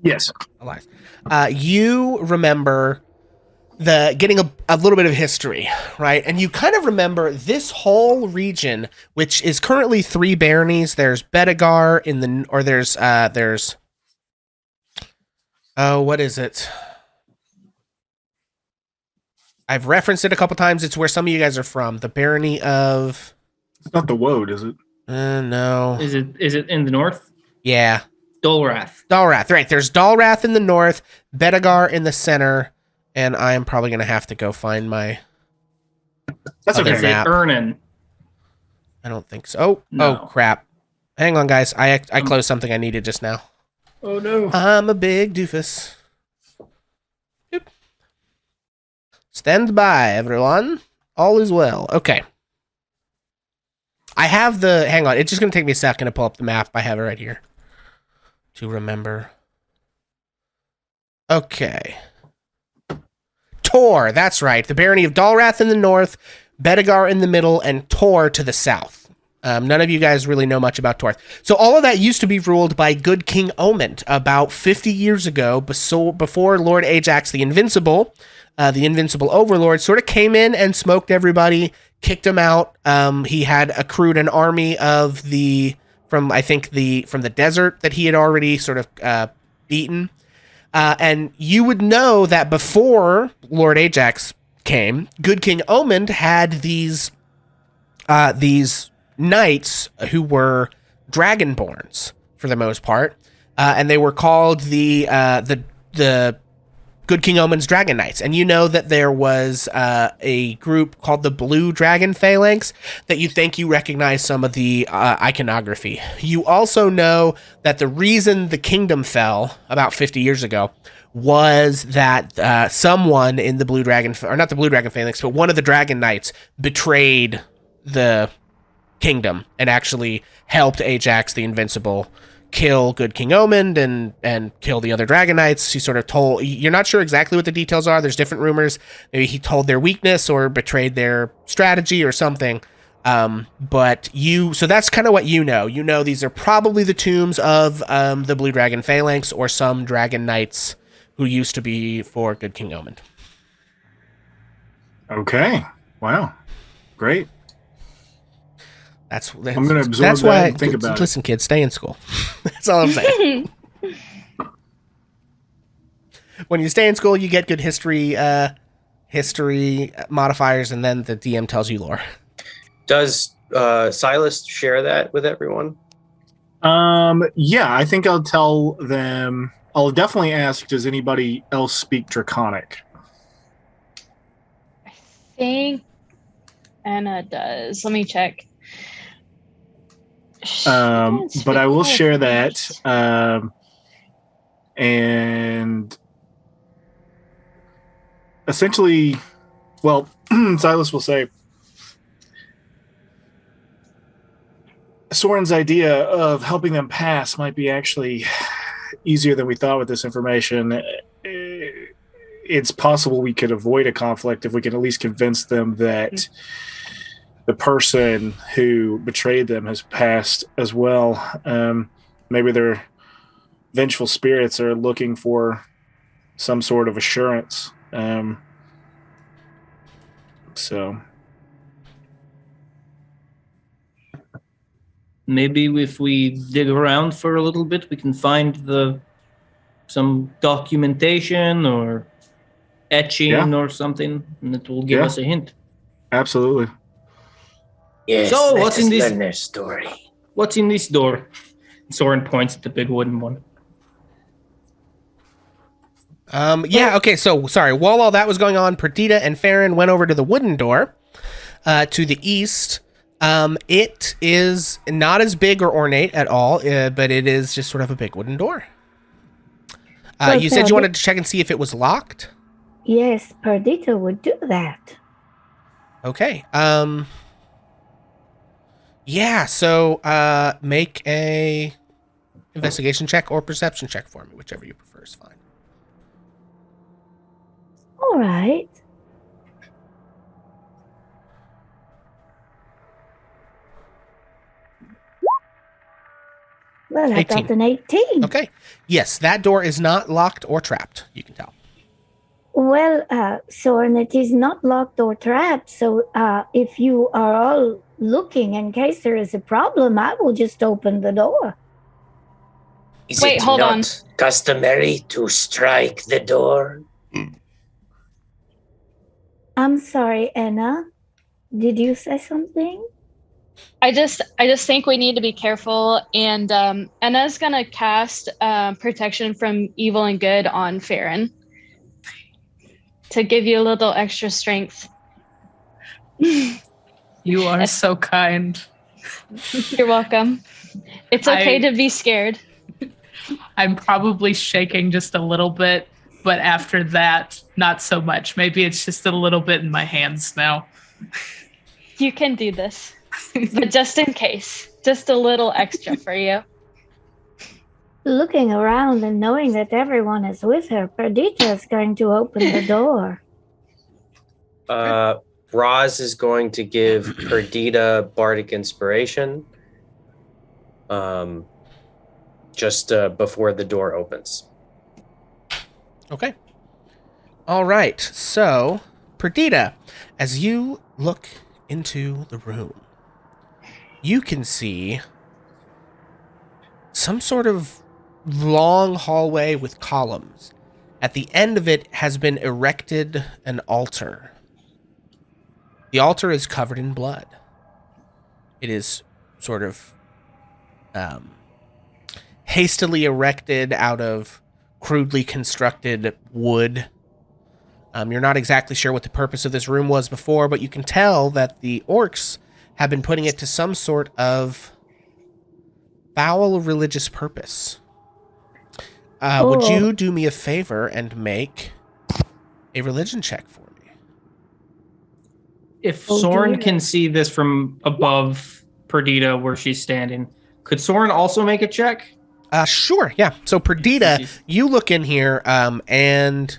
Yes. Elias. You remember getting a little bit of history, right? And you kind of remember this whole region, which is currently 3 baronies. There's Bedegar there's what is it? I've referenced it a couple times. It's where some of you guys are from. The barony of... It's not the Woad, is it? No. Is it in the north? Yeah. Dalrath, right. There's Dalrath in the north, Bedegar in the center, and I'm probably going to have to go find my... That's okay. Is it Ernan? I don't think so. Oh, crap. Hang on, guys. I closed something I needed just now. Oh, no. I'm a big doofus. Yep. Stand by, everyone. All is well. Okay. I have the... Hang on. It's just going to take me a second to pull up the map. I have it right here to remember. Okay. Tor, that's right. The barony of Dalrath in the north, Bedegar in the middle, and Tor to the south. None of you guys really know much about Tor. So all of that used to be ruled by good King Omint about 50 years ago, before Lord Ajax the Invincible overlord, sort of came in and smoked everybody, kicked him out. He had accrued an army of from the desert that he had already sort of beaten. And you would know that before Lord Ajax came, Good King Omund had these knights who were dragonborns for the most part, and they were called the Good King Omund's Dragon Knights. And you know that there was a group called the Blue Dragon Phalanx that you recognize some of the iconography. You also know that the reason the kingdom fell about 50 years ago was that someone in the Blue Dragon, or not the Blue Dragon Phalanx, but one of the Dragon Knights betrayed the kingdom and actually helped Ajax the Invincible kill Good King Omund and kill the other Dragon Knights. He sort of told, you're not sure exactly what the details are. There's different rumors. Maybe he told their weakness or betrayed their strategy or something. So that's kind of what you know. You know, these are probably the tombs of the Blue Dragon Phalanx or some Dragon Knights who used to be for Good King Omund. Okay. Wow. Great. I'm going to absorb that and think about it. Listen, kids, stay in school. That's all I'm saying. When you stay in school, you get good history modifiers, and then the DM tells you lore. Does Silas share that with everyone? Yeah, I think I'll tell them. I'll definitely ask, does anybody else speak Draconic? I think Anna does. Let me check. But I will share that. And essentially, well, Silas will say, Soren's idea of helping them pass might be actually easier than we thought with this information. It's possible we could avoid a conflict if we can at least convince them that the person who betrayed them has passed as well. Maybe their vengeful spirits are looking for some sort of assurance. So maybe if we dig around for a little bit, we can find some documentation or etching or something, and it will give us a hint. Absolutely. Yes. So what's in this? Learn their story. What's in this door? Soren points at the big wooden one. Okay, so sorry. While all that was going on, Purrdita and Farron went over to the wooden door to the east. It is not as big or ornate at all, but it is just sort of a big wooden door. You said you wanted to check and see if it was locked? Yes, Purrdita would do that. Okay. Yeah, so make a investigation check or perception check for me, whichever you prefer is fine. All right. Well, I 18. got an 18. Okay. Yes, that door is not locked or trapped, you can tell. Well, Soren, it is not locked or trapped, so if you are all looking in case there is a problem, I will just open the door. Wait, hold on. Customary to strike the door? I'm sorry, Anna. Did you say something? I just think we need to be careful, and Anna's gonna cast protection from evil and good on Farron to give you a little extra strength. You are so kind. You're welcome. It's okay to be scared. I'm probably shaking just a little bit, but after that, not so much. Maybe it's just a little bit in my hands now. You can do this. But just in case, just a little extra for you. Looking around and knowing that everyone is with her, Purrdita is going to open the door. Roz is going to give Purrdita Bardic Inspiration just before the door opens. Okay. All right. So, Purrdita, as you look into the room, you can see some sort of long hallway with columns. At the end of it has been erected an altar. The altar is covered in blood. It is sort of hastily erected out of crudely constructed wood. You're not exactly sure what the purpose of this room was before, but you can tell that the orcs have been putting it to some sort of foul religious purpose. Would you do me a favor and make a religion check for me? If Soren can see this from above Purrdita where she's standing, could Soren also make a check? Sure, yeah. So Purrdita, you look in here, and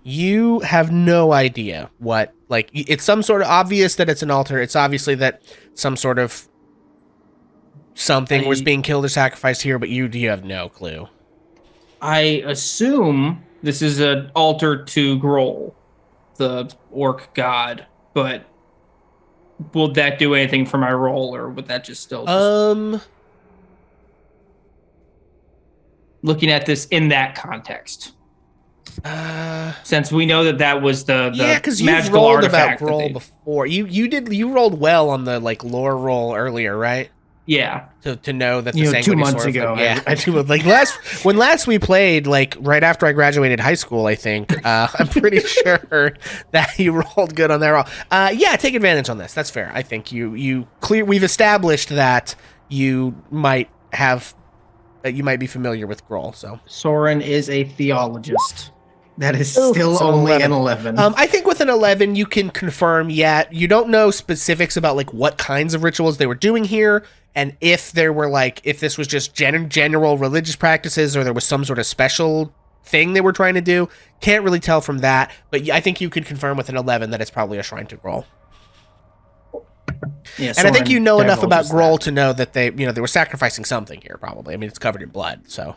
you have no idea what, like, it's some sort of obvious that it's an altar. It's obviously that some sort of something was being killed or sacrificed here, but you have no clue. I assume this is an altar to Groll, the orc god, but will that do anything for my roll, or would that just still... Looking at this in that context. Since we know that was the because you've magical rolled about artifact Groll before. You rolled well on the like lore roll earlier, right? Yeah. To know that the 2 months ago. When last we played, like right after I graduated high school, I think. I'm pretty sure that you rolled good on that roll. Yeah, take advantage on this. That's fair. I think we've established that you might be familiar with Groll. So Soren is a theologist. That is still only an 11. I think with an 11, you can confirm, you don't know specifics about like what kinds of rituals they were doing here, and if this was just general religious practices or there was some sort of special thing they were trying to do. Can't really tell from that, but I think you could confirm with an 11 that it's probably a shrine to Groll. Yeah, and I think you know enough about Groll to know that they were sacrificing something here, probably. I mean, it's covered in blood, so...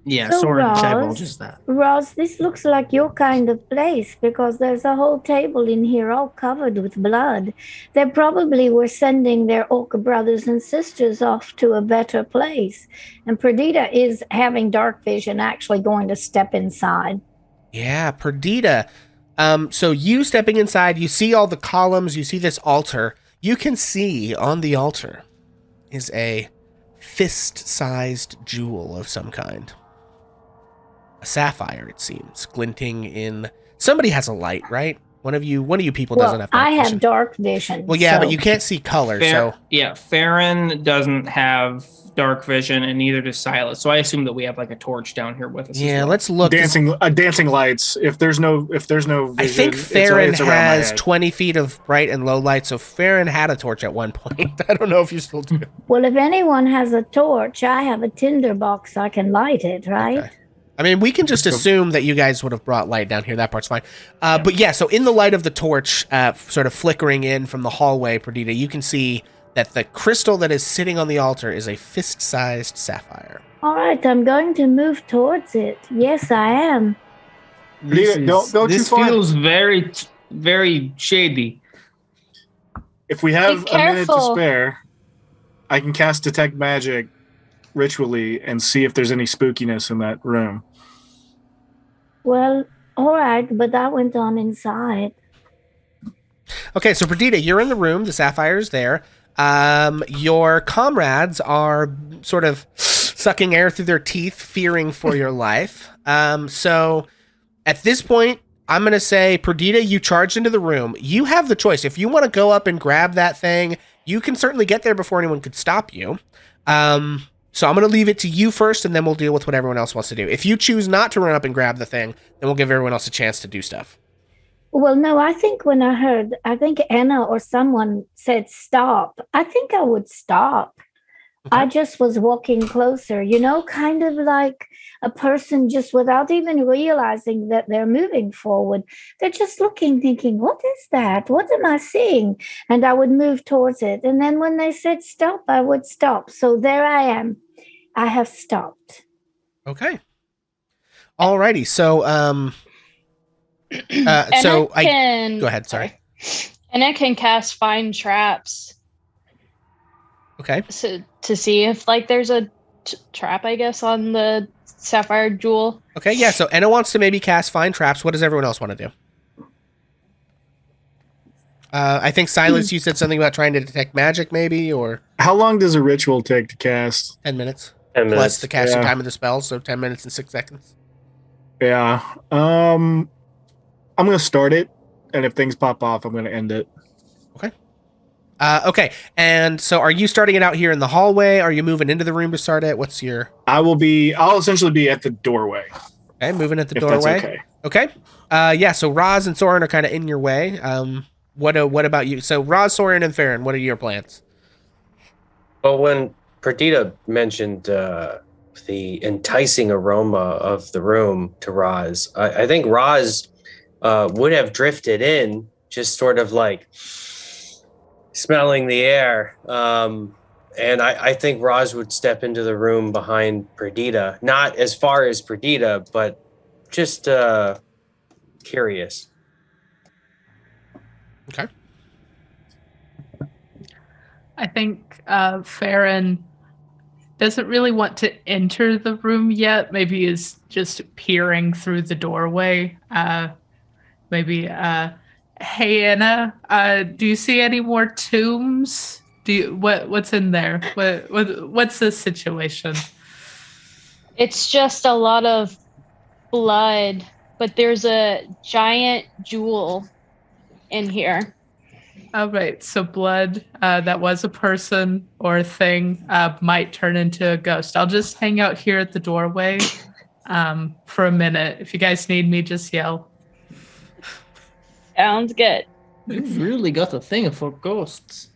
Yeah, So Soren Roz- divulges that. Ross, this looks like your kind of place because there's a whole table in here all covered with blood. They probably were sending their orc brothers and sisters off to a better place. And Purrdita is having dark vision, actually going to step inside. Yeah, Purrdita. So you stepping inside, you see all the columns, you see this altar. You can see on the altar is a fist-sized jewel of some kind. A sapphire, it seems, glinting in... Somebody has a light, right? One of you people doesn't have dark vision. I have dark vision. Well, yeah, but you can't see color, so... Yeah, Farron doesn't have dark vision, and neither does Silas. So I assume that we have like a torch down here with us. Yeah, as well. let's look. Dancing lights. If there's no vision, I think Farron has 20 feet of bright and low light, so Farron had a torch at one point. I don't know if you still do. Well, if anyone has a torch, I have a tinder box. I can light it, right? Okay. I mean, we can just assume that you guys would have brought light down here. That part's fine. But yeah, so in the light of the torch, sort of flickering in from the hallway, Purrdita, you can see that the crystal that is sitting on the altar is a fist-sized sapphire. All right, I'm going to move towards it. Yes, I am. Don't too This far. feels very, very shady. If we have Be a minute to careful. spare, I can cast Detect Magic ritually and see if there's any spookiness in that room. Well, all right, but I went on inside. Okay, so Purrdita, you're in the room. The sapphire's there. Your comrades are sort of sucking air through their teeth, fearing for your life. So at this point, I'm going to say, Purrdita, you charged into the room. You have the choice. If you want to go up and grab that thing, you can certainly get there before anyone could stop you. So I'm going to leave it to you first, and then we'll deal with what everyone else wants to do. If you choose not to run up and grab the thing, then we'll give everyone else a chance to do stuff. Well, no, I think Anna or someone said stop. I think I would stop. Okay. I just was walking closer, kind of like a person just without even realizing that they're moving forward. They're just looking, thinking, what is that? What am I seeing? And I would move towards it. And then when they said stop, I would stop. So there I am. I have stopped. Okay. Alrighty. So, Anna go can, ahead. Sorry. And I can cast Find Traps Okay. to see if like there's a trap, I guess, on the Sapphire Jewel. Okay, yeah, so Enna wants to maybe cast Find Traps. What does everyone else want to do? I think Silas, you said something about trying to detect magic, maybe, or How long does a ritual take to cast? 10 minutes. 10 minutes. Plus the casting Yeah. time of the spell, so 10 minutes and 6 seconds. Yeah. I'm gonna start it, and if things pop off, I'm gonna end it. Okay, and so are you starting it out here in the hallway? Are you moving into the room to start it? What's your... I'll essentially be at the doorway. Okay, moving at the If doorway. that's okay. Okay. Yeah, so Roz and Soren are kind of in your way. What about you? So Roz, Soren, and Farron, what are your plans? Well, when Purrdita mentioned the enticing aroma of the room to Roz, I think Roz would have drifted in, just sort of like smelling the air. And I think Roz would step into the room behind Purrdita, not as far as Purrdita, but just curious. Okay. I think Farron doesn't really want to enter the room yet. Maybe is just peering through the doorway. Maybe, hey Anna, do you see any more tombs? What's in there? What's the situation? It's just a lot of blood, but there's a giant jewel in here. All right, so blood that was a person or a thing might turn into a ghost. I'll just hang out here at the doorway for a minute. If you guys need me, just yell. Sounds good. You've really got a thing for ghosts.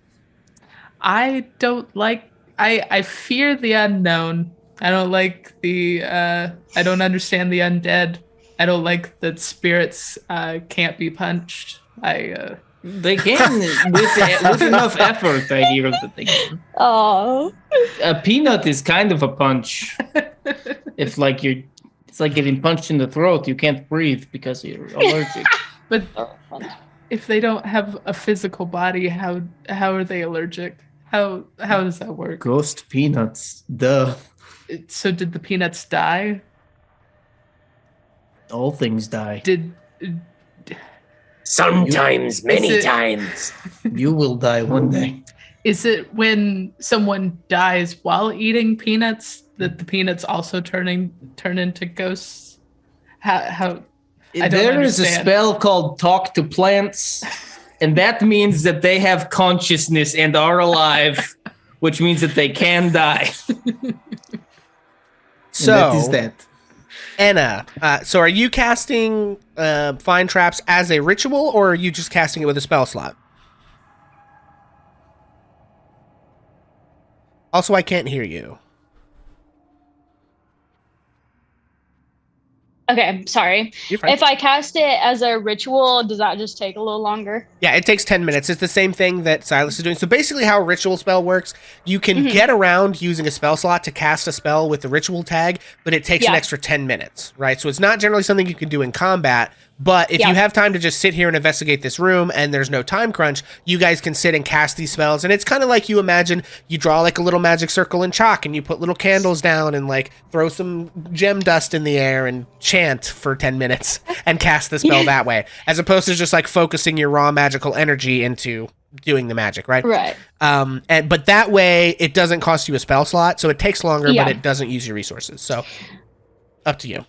I don't like. I fear the unknown. I don't like the. I don't understand the undead. I don't like that spirits can't be punched. They can with enough effort. I hear that they can. Oh, A peanut is kind of a punch. It's like getting punched in the throat. You can't breathe because you're allergic. But if they don't have a physical body, how are they allergic? How does that work? Ghost peanuts. Duh. So did the peanuts die? All things die. Sometimes, many times. You will die one day. Is it when someone dies while eating peanuts that the peanuts also turn into ghosts? How I don't There is a understand. spell called Talk to Plants, and that means that they have consciousness and are alive, which means that they can die. So, and that is that. Enna, so are you casting Find Traps as a ritual, or are you just casting it with a spell slot? Also, I can't hear you. okay. Sorry. You're fine. If I cast it as a ritual, does that just take a little longer? Yeah, it takes 10 minutes. It's the same thing that Silas is doing. So basically how a ritual spell works, you can get around using a spell slot to cast a spell with the ritual tag, but it takes an extra 10 minutes, right? So it's not generally something you can do in combat, but if you have time to just sit here and investigate this room and there's no time crunch, you guys can sit and cast these spells. And it's kind of like you imagine you draw like a little magic circle in chalk and you put little candles down and like throw some gem dust in the air and chant for 10 minutes and cast the spell that way, as opposed to just like focusing your raw magical energy into doing the magic, right? Right. But that way it doesn't cost you a spell slot, so it takes longer, but it doesn't use your resources. So up to you.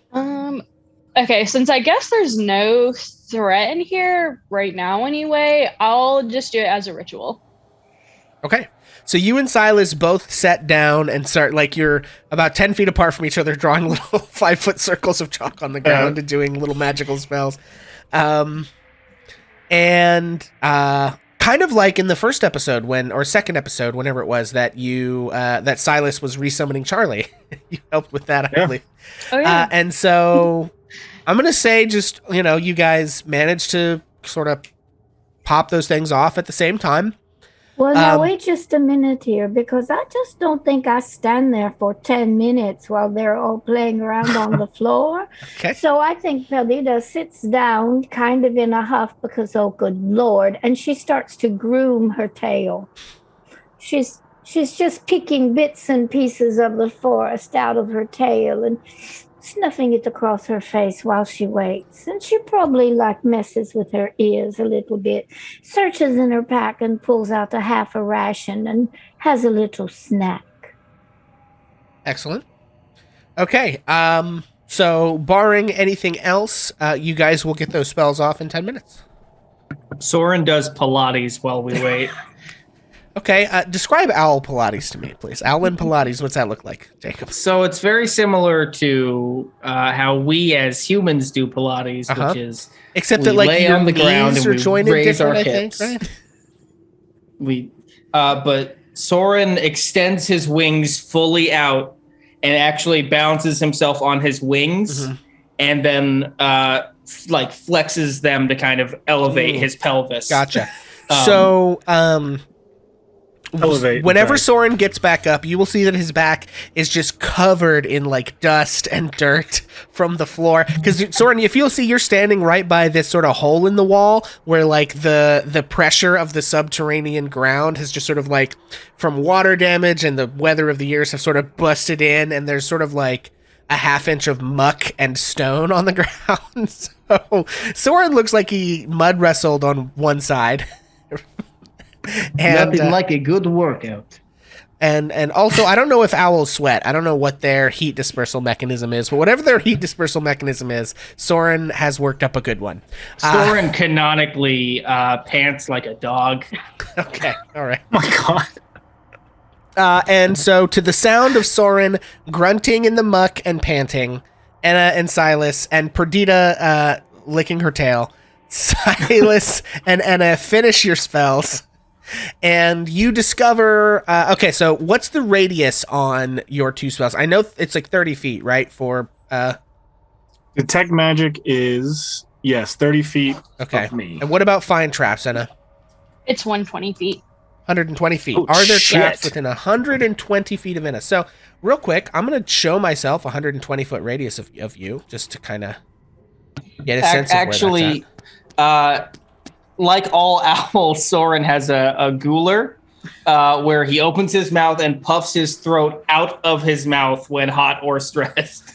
Okay, since I guess there's no threat in here right now anyway, I'll just do it as a ritual. Okay. So you and Silas both sat down and start, like, you're about 10 feet apart from each other, drawing little 5-foot circles of chalk on the ground and doing little magical spells. Kind of like in the first episode or second episode, whenever it was that that Silas was resummoning Charlie. You helped with that, I believe. Oh, yeah. And so I'm going to say just, you guys managed to sort of pop those things off at the same time. Well, now wait just a minute here, because I just don't think I stand there for 10 minutes while they're all playing around on the floor. Okay. So I think Purrdita sits down kind of in a huff because, oh, good Lord, and she starts to groom her tail. She's just picking bits and pieces of the forest out of her tail and snuffing it across her face while she waits. And she probably messes with her ears a little bit, searches in her pack and pulls out half a ration and has a little snack. Excellent. Okay. So barring anything else, you guys will get those spells off in 10 minutes. Soren does Pilates while we wait. Okay, describe owl Pilates to me, please. Owlin Pilates, what's that look like, Jacob? So it's very similar to how we as humans do Pilates, which is except we that lay your on the ground knees and are we jointed raise our different, I hips. think, right? But Soren extends his wings fully out and actually balances himself on his wings, and then flexes them to kind of elevate his pelvis. Gotcha. Elevate. Whenever Soren gets back up, you will see that his back is just covered in dust and dirt from the floor. Because Soren, if you'll see, you're standing right by this sort of hole in the wall where the pressure of the subterranean ground has just sort of from water damage and the weather of the years have sort of busted in, and there's sort of a half inch of muck and stone on the ground. So Soren looks like he mud wrestled on one side. And, nothing like a good workout. And also, I don't know if owls sweat. I don't know what their heat dispersal mechanism is, but whatever their heat dispersal mechanism is, Soren has worked up a good one. Soren canonically pants like a dog. Okay, all right. Oh my God. And so, to the sound of Soren grunting in the muck and panting, Anna and Silas and Purrdita licking her tail, Silas and Anna finish your spells. And you discover, okay, so what's the radius on your two spells? I know it's 30 feet, right? For Detect magic is, 30 feet of me. And what about find traps, Anna? It's 120 feet. 120 feet. Oh, Are there shit. traps within 120 feet of Anna? So, real quick, I'm going to show myself 120-foot radius of you, just to kind of get a sense of where that's at. Like all owls, Soren has a gooler where he opens his mouth and puffs his throat out of his mouth when hot or stressed.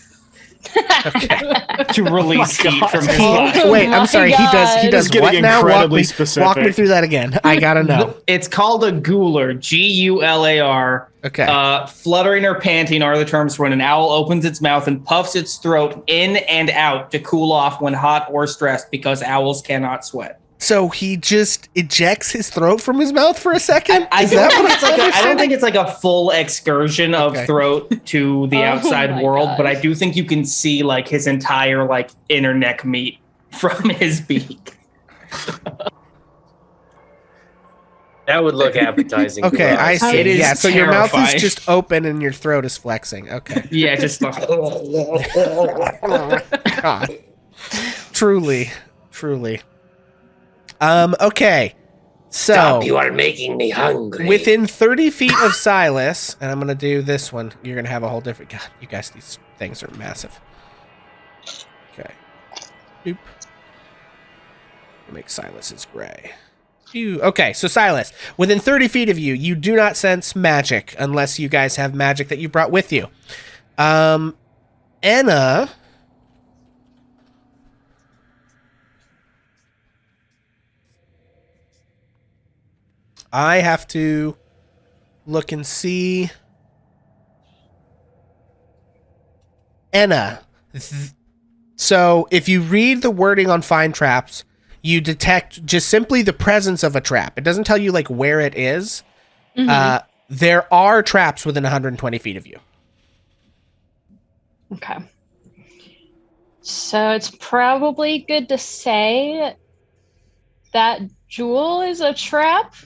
To release heat from his body. Wait, I'm sorry. He does It's what getting now? incredibly specific. Walk me through that again. I gotta know. It's called a gooler, Gular. Okay. Fluttering or panting are the terms for when an owl opens its mouth and puffs its throat in and out to cool off when hot or stressed, because owls cannot sweat. So he just ejects his throat from his mouth for a second? I don't think it's a full excursion of throat to the outside world, but I do think you can see his entire inner neck meat from his beak. That would look appetizing. Okay, to us. I see. It is so your mouth terrifying. is just open and your throat is flexing. Okay. Yeah, just God. Truly. Okay. So Stop, you are making me hungry. within 30 feet of Silas, and I'm gonna do this one. You're gonna have a whole different. God, you guys, these things are massive. Okay. Boop. Make Silas's gray. Okay, so Silas, within 30 feet of you, you do not sense magic unless you guys have magic that you brought with you. Anna. I have to look and see. Anna. So if you read the wording on find traps, you detect just simply the presence of a trap. It doesn't tell you where it is. Mm-hmm. There are traps within 120 feet of you. Okay. So it's probably good to say that Jewel is a trap.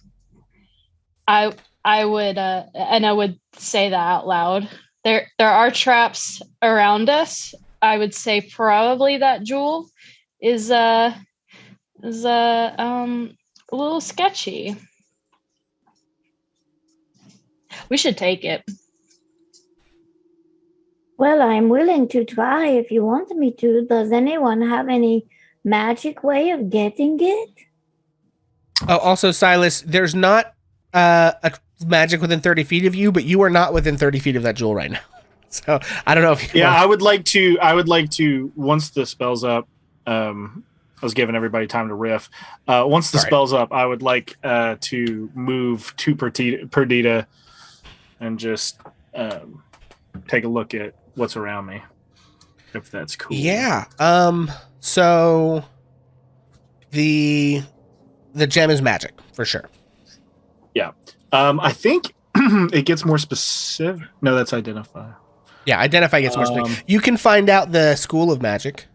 I would say that out loud. There are traps around us. I would say probably that Jewel is a little sketchy. We should take it. Well, I'm willing to try if you want me to. Does anyone have any magic way of getting it? Oh, also, Silas, there's not a magic within 30 feet of you, but you are not within 30 feet of that jewel right now. So I don't know if you. Yeah, I would like to. Once the spell's up, I was giving everybody time to riff. Once the spell's up, I would like to move to Purrdita and just take a look at what's around me, if that's cool. Yeah. So the gem is magic for sure. Yeah. I think it gets more specific. No, that's identify. Yeah, identify gets more specific. You can find out the school of magic,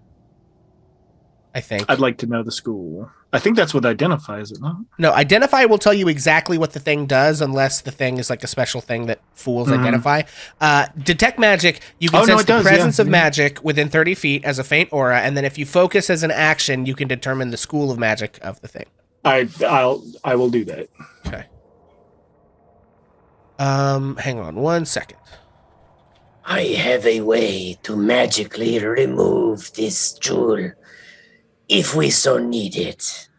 I think. I'd like to know the school. I think that's what identify, is it not? No, identify will tell you exactly what the thing does, unless the thing is like a special thing that fools identify. Detect magic, you can sense the presence of magic within 30 feet as a faint aura, and then if you focus as an action, you can determine the school of magic of the thing. I will do that. Okay. Hang on 1 second. I have a way to magically remove this jewel, if we so need it.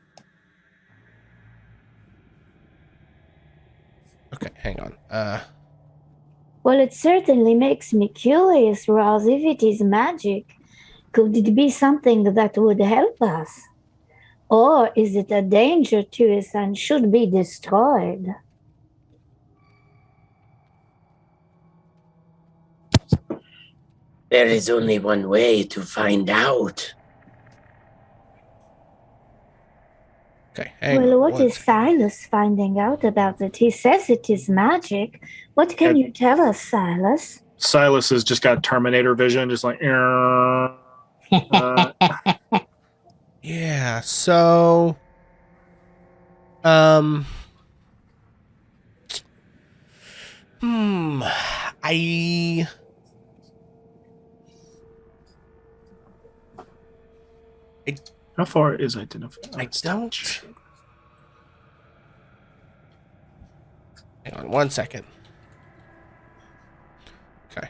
Okay, hang on. Well, it certainly makes me curious, Roz, if it is magic. Could it be something that would help us? Or is it a danger to us and should be destroyed? There is only one way to find out. Okay. Well, what is Silas finding out about it? He says it is magic. What can you tell us, Silas? Silas has just got Terminator vision, just like. Yeah. So. How far is identified? I don't. Hang on 1 second. Okay.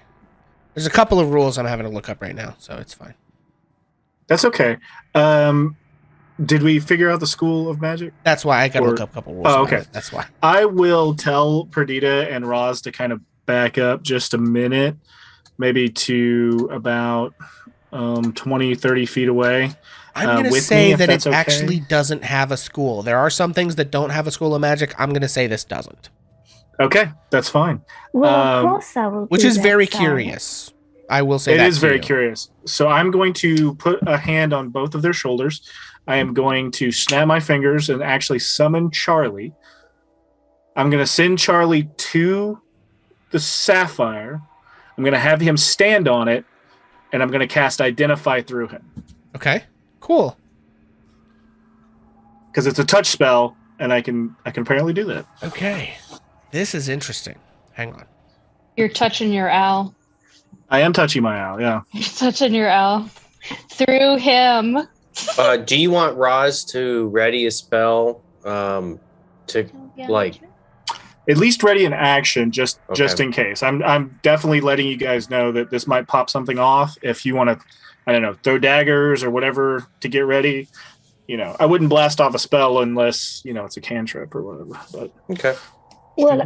There's a couple of rules I'm having to look up right now, so it's fine. That's okay. Did we figure out the school of magic? That's why I got to look up a couple rules. Oh, okay. That's why. I will tell Purrdita and Roz to kind of back up just a minute, maybe to about 20, 30 feet away. I'm going to say that it actually doesn't have a school. There are some things that don't have a school of magic. I'm going to say this doesn't. Okay, that's fine. Well, of course I will. Which is very curious. I will say it that is very curious. So I'm going to put a hand on both of their shoulders. I am going to snap my fingers and actually summon Charlie. I'm going to send Charlie to the sapphire. I'm going to have him stand on it, and I'm going to cast Identify through him. Okay. Cool. Because it's a touch spell, and I can apparently do that. Okay. This is interesting. Hang on. You're touching your owl. I am touching my owl, yeah. You're touching your owl. Through him. Do you want Roz to ready a spell to like at least ready an action just in case. I'm definitely letting you guys know that this might pop something off. If you want to, I don't know, throw daggers or whatever to get ready. You know, I wouldn't blast off a spell unless, you know, it's a cantrip or whatever. But okay. Well,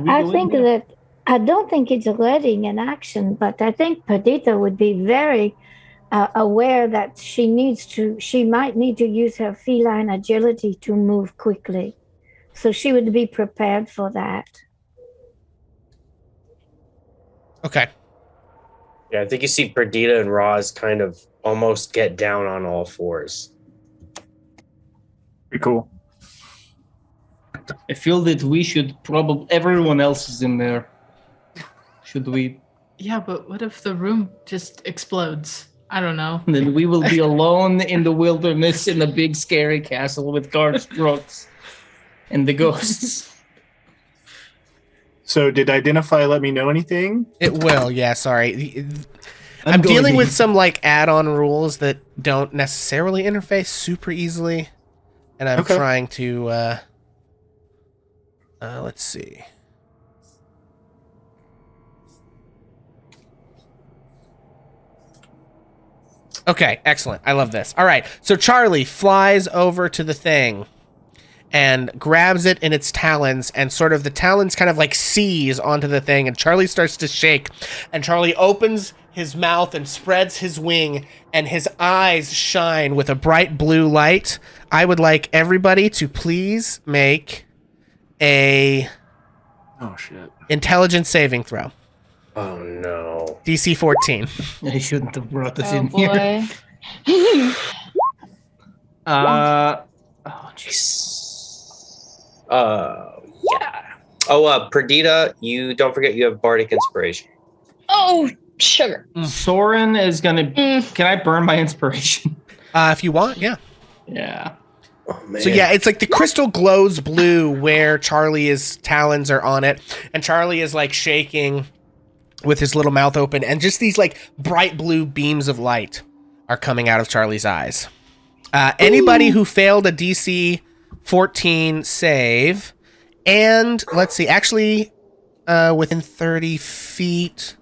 I don't think it's readying an action, but I think Purrdita would be very aware that she might need to use her feline agility to move quickly. So she would be prepared for that. Okay. Yeah, I think you see Purrdita and Roz kind of almost get down on all fours. Pretty cool. I feel that we should probably... Everyone else is in there. Should we? Yeah, but what if the room just explodes? I don't know. And then we will be alone in the wilderness in a big scary castle with guards, drunks, and the ghosts. So did Identify let me know anything? It will, yeah, sorry. I'm dealing with some like add-on rules that don't necessarily interface super easily. And I'm trying to let's see. Okay, excellent. I love this. All right, so Charlie flies over to the thing and grabs it in its talons, and sort of the talons kind of like seize onto the thing, and Charlie starts to shake, and Charlie opens his mouth and spreads his wing, and his eyes shine with a bright blue light. I would like everybody to please make a intelligence saving throw. Oh no. DC 14. I shouldn't have brought this Oh in here. boy. Oh jeez. Yeah. Oh, Purrdita, you don't forget you have bardic inspiration. Oh, sugar. Soren is gonna. Can I burn my inspiration? If you want, yeah. Yeah. Oh man. So yeah, it's like the crystal glows blue where Charlie's talons are on it, and Charlie is like shaking with his little mouth open, and just these like bright blue beams of light are coming out of Charlie's eyes. Anybody who failed a DC 14 save, and let's see, actually within 30 feet.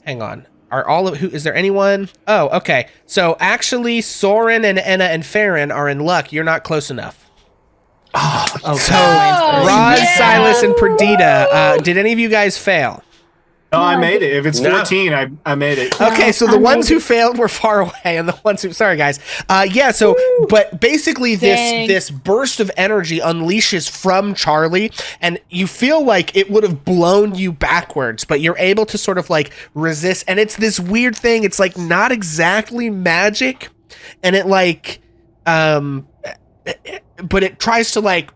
Hang on. Are all of is there anyone? Oh, okay. So actually Soren and Enna and Farron are in luck. You're not close enough. Oh, So Oh, Roz, yeah. Silas, and Purrdita, did any of you guys fail? No, I made it. If it's No. 14, I made it. Okay, so the I ones made who failed were far away, and the ones who, sorry guys. Yeah, so, but basically Dang. this burst of energy unleashes from Charlie, and you feel like it would have blown you backwards, but you're able to sort of like resist, and it's this weird thing. It's like not exactly magic, and it like, but it tries to like,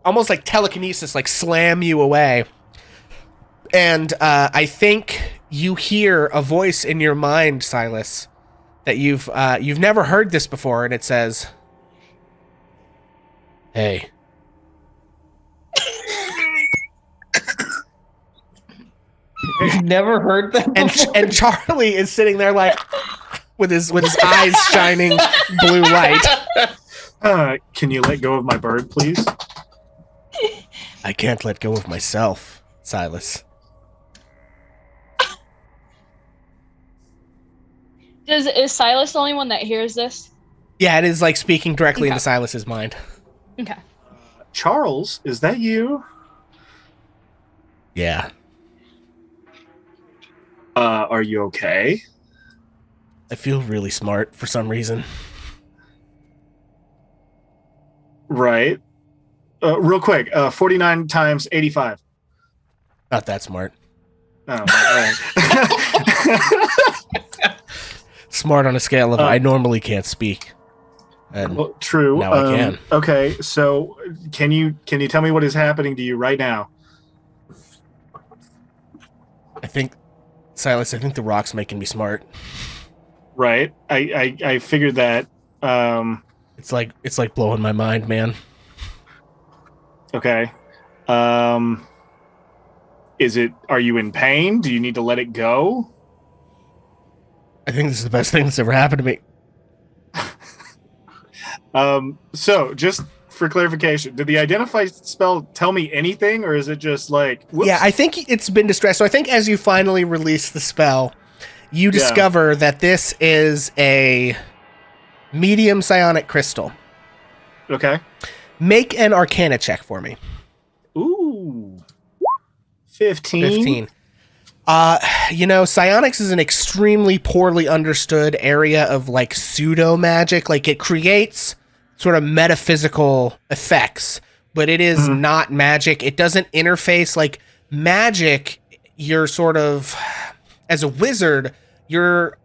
almost like telekinesis, like slam you away. And I think you hear a voice in your mind, Silas, that you've never heard this before, and it says, "Hey." You've never heard that before? And Charlie is sitting there like with his eyes shining blue light. Can you let go of my bird, please? I can't let go of myself, Silas. Is Silas the only one that hears this? Yeah, it is like speaking directly Okay. into Silas's mind. Okay. Charles, is that you? Yeah. Are you okay? I feel really smart for some reason. Right. Real quick, 49 times 85. Not that smart. Oh, all right. Smart on a scale of I normally can't speak. And Well, true. Now I can. Okay, so can you tell me what is happening to you right now? I think, Silas, I think the rock's making me smart. Right. I figured that. It's like blowing my mind, man. Okay. Are you in pain? Do you need to let it go? I think this is the best thing that's ever happened to me. So just for clarification, did the identify spell tell me anything, or is it just like, whoops? Yeah, I think it's been distressed. So I think as you finally release the spell, you discover that this is a medium psionic crystal. Okay. Make an Arcana check for me. Ooh. 15. 15. Psionics is an extremely poorly understood area of like pseudo magic. Like it creates sort of metaphysical effects, but it is not magic. It doesn't interface like magic. You're sort of, as a wizard, you're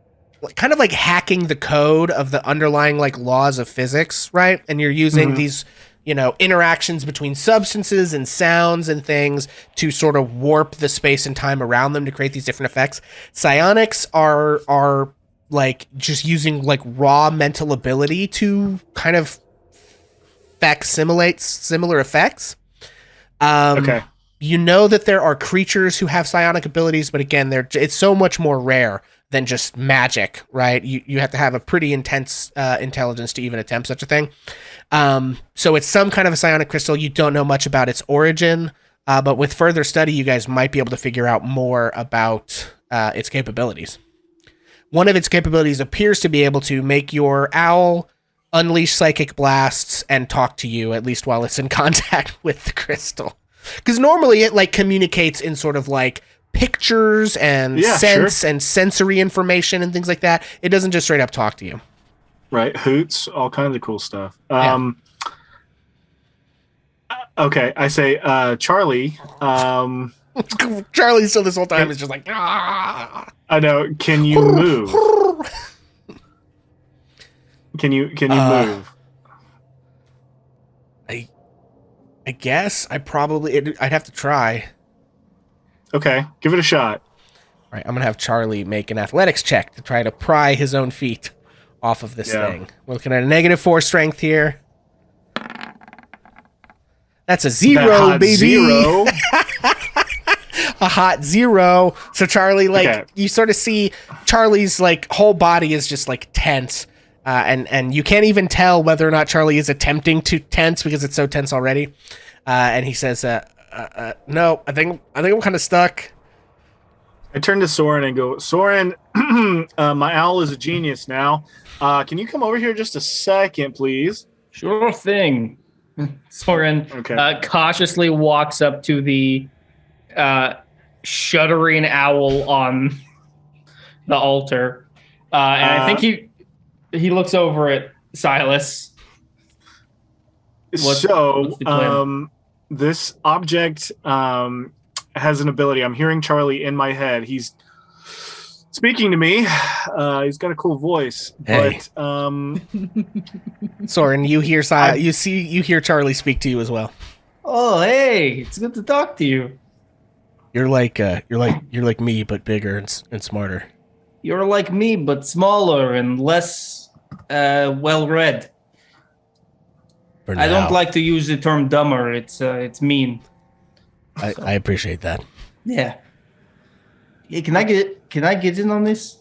kind of like hacking the code of the underlying like laws of physics, right? And you're using these, interactions between substances and sounds and things to sort of warp the space and time around them to create these different effects. Psionics are like just using like raw mental ability to kind of facsimilate similar effects. Okay. You know that there are creatures who have psionic abilities, but again, it's so much more rare than just magic, right? You have to have a pretty intense intelligence to even attempt such a thing. So it's some kind of a psionic crystal. You don't know much about its origin, but with further study, you guys might be able to figure out more about its capabilities. one of its capabilities appears to be able to make your owl unleash psychic blasts and talk to you, at least while it's in contact with the crystal. Because normally it like communicates in sort of like pictures and sense and sensory information and things like that. It doesn't just straight up talk to you. Right. Hoots, all kinds of cool stuff. Okay, I say, Charlie. Charlie still this whole time is just like, ah. I know. Can you move? Can you move? I guess I'd have to try. Okay, give it a shot. All right, I'm gonna have Charlie make an athletics check to try to pry his own feet off of this thing. We're looking at a -4 strength here. That's a 0, baby. 0. A hot 0. So Charlie, like, you sort of see Charlie's like whole body is just like tense, and you can't even tell whether or not Charlie is attempting to tense because it's so tense already. And he says, "No, I think I'm kind of stuck." I turn to Soren and go, Soren, my owl is a genius now. Can you come over here just a second, please? Sure thing. Soren cautiously walks up to the shuddering owl on the altar, and I think he looks over at Silas. What's the plan? This object has an ability. I'm hearing Charlie in my head. He's speaking to me. He's got a cool voice. Hey. But Soren, you hear you hear Charlie speak to you as well. Oh, hey, it's good to talk to you. You're like me, but bigger and smarter. You're like me, but smaller and less well-read. I don't like to use the term dumber. It's mean. I appreciate that. Yeah. Hey, can I get in on this?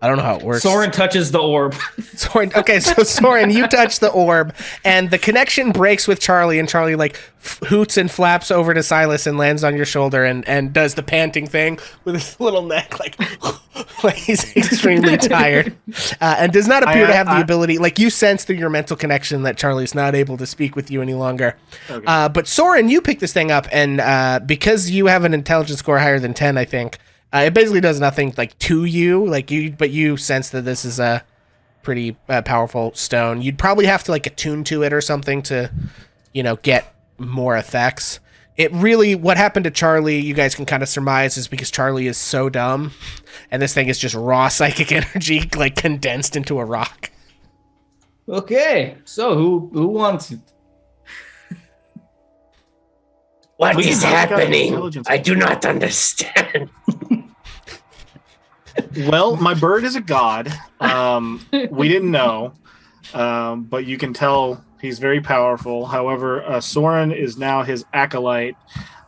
I don't know how it works. Soren touches the orb. Soren, okay, so Soren, you touch the orb, and the connection breaks with Charlie, and Charlie like hoots and flaps over to Silas and lands on your shoulder and does the panting thing with his little neck, like he's extremely tired, and does not appear to have the ability. Like you sense through your mental connection that Charlie's not able to speak with you any longer. Okay. But Soren, you pick this thing up, and because you have an intelligence score higher than 10, I think. It basically does nothing like to you, but you sense that this is a pretty powerful stone. You'd probably have to like attune to it or something to, get more effects. What happened to Charlie, you guys can kind of surmise, is because Charlie is so dumb, and this thing is just raw psychic energy, like condensed into a rock. Okay, so who wants it? What is happening? I do not understand. Well, my bird is a god. We didn't know, but you can tell he's very powerful. However, Soren is now his acolyte,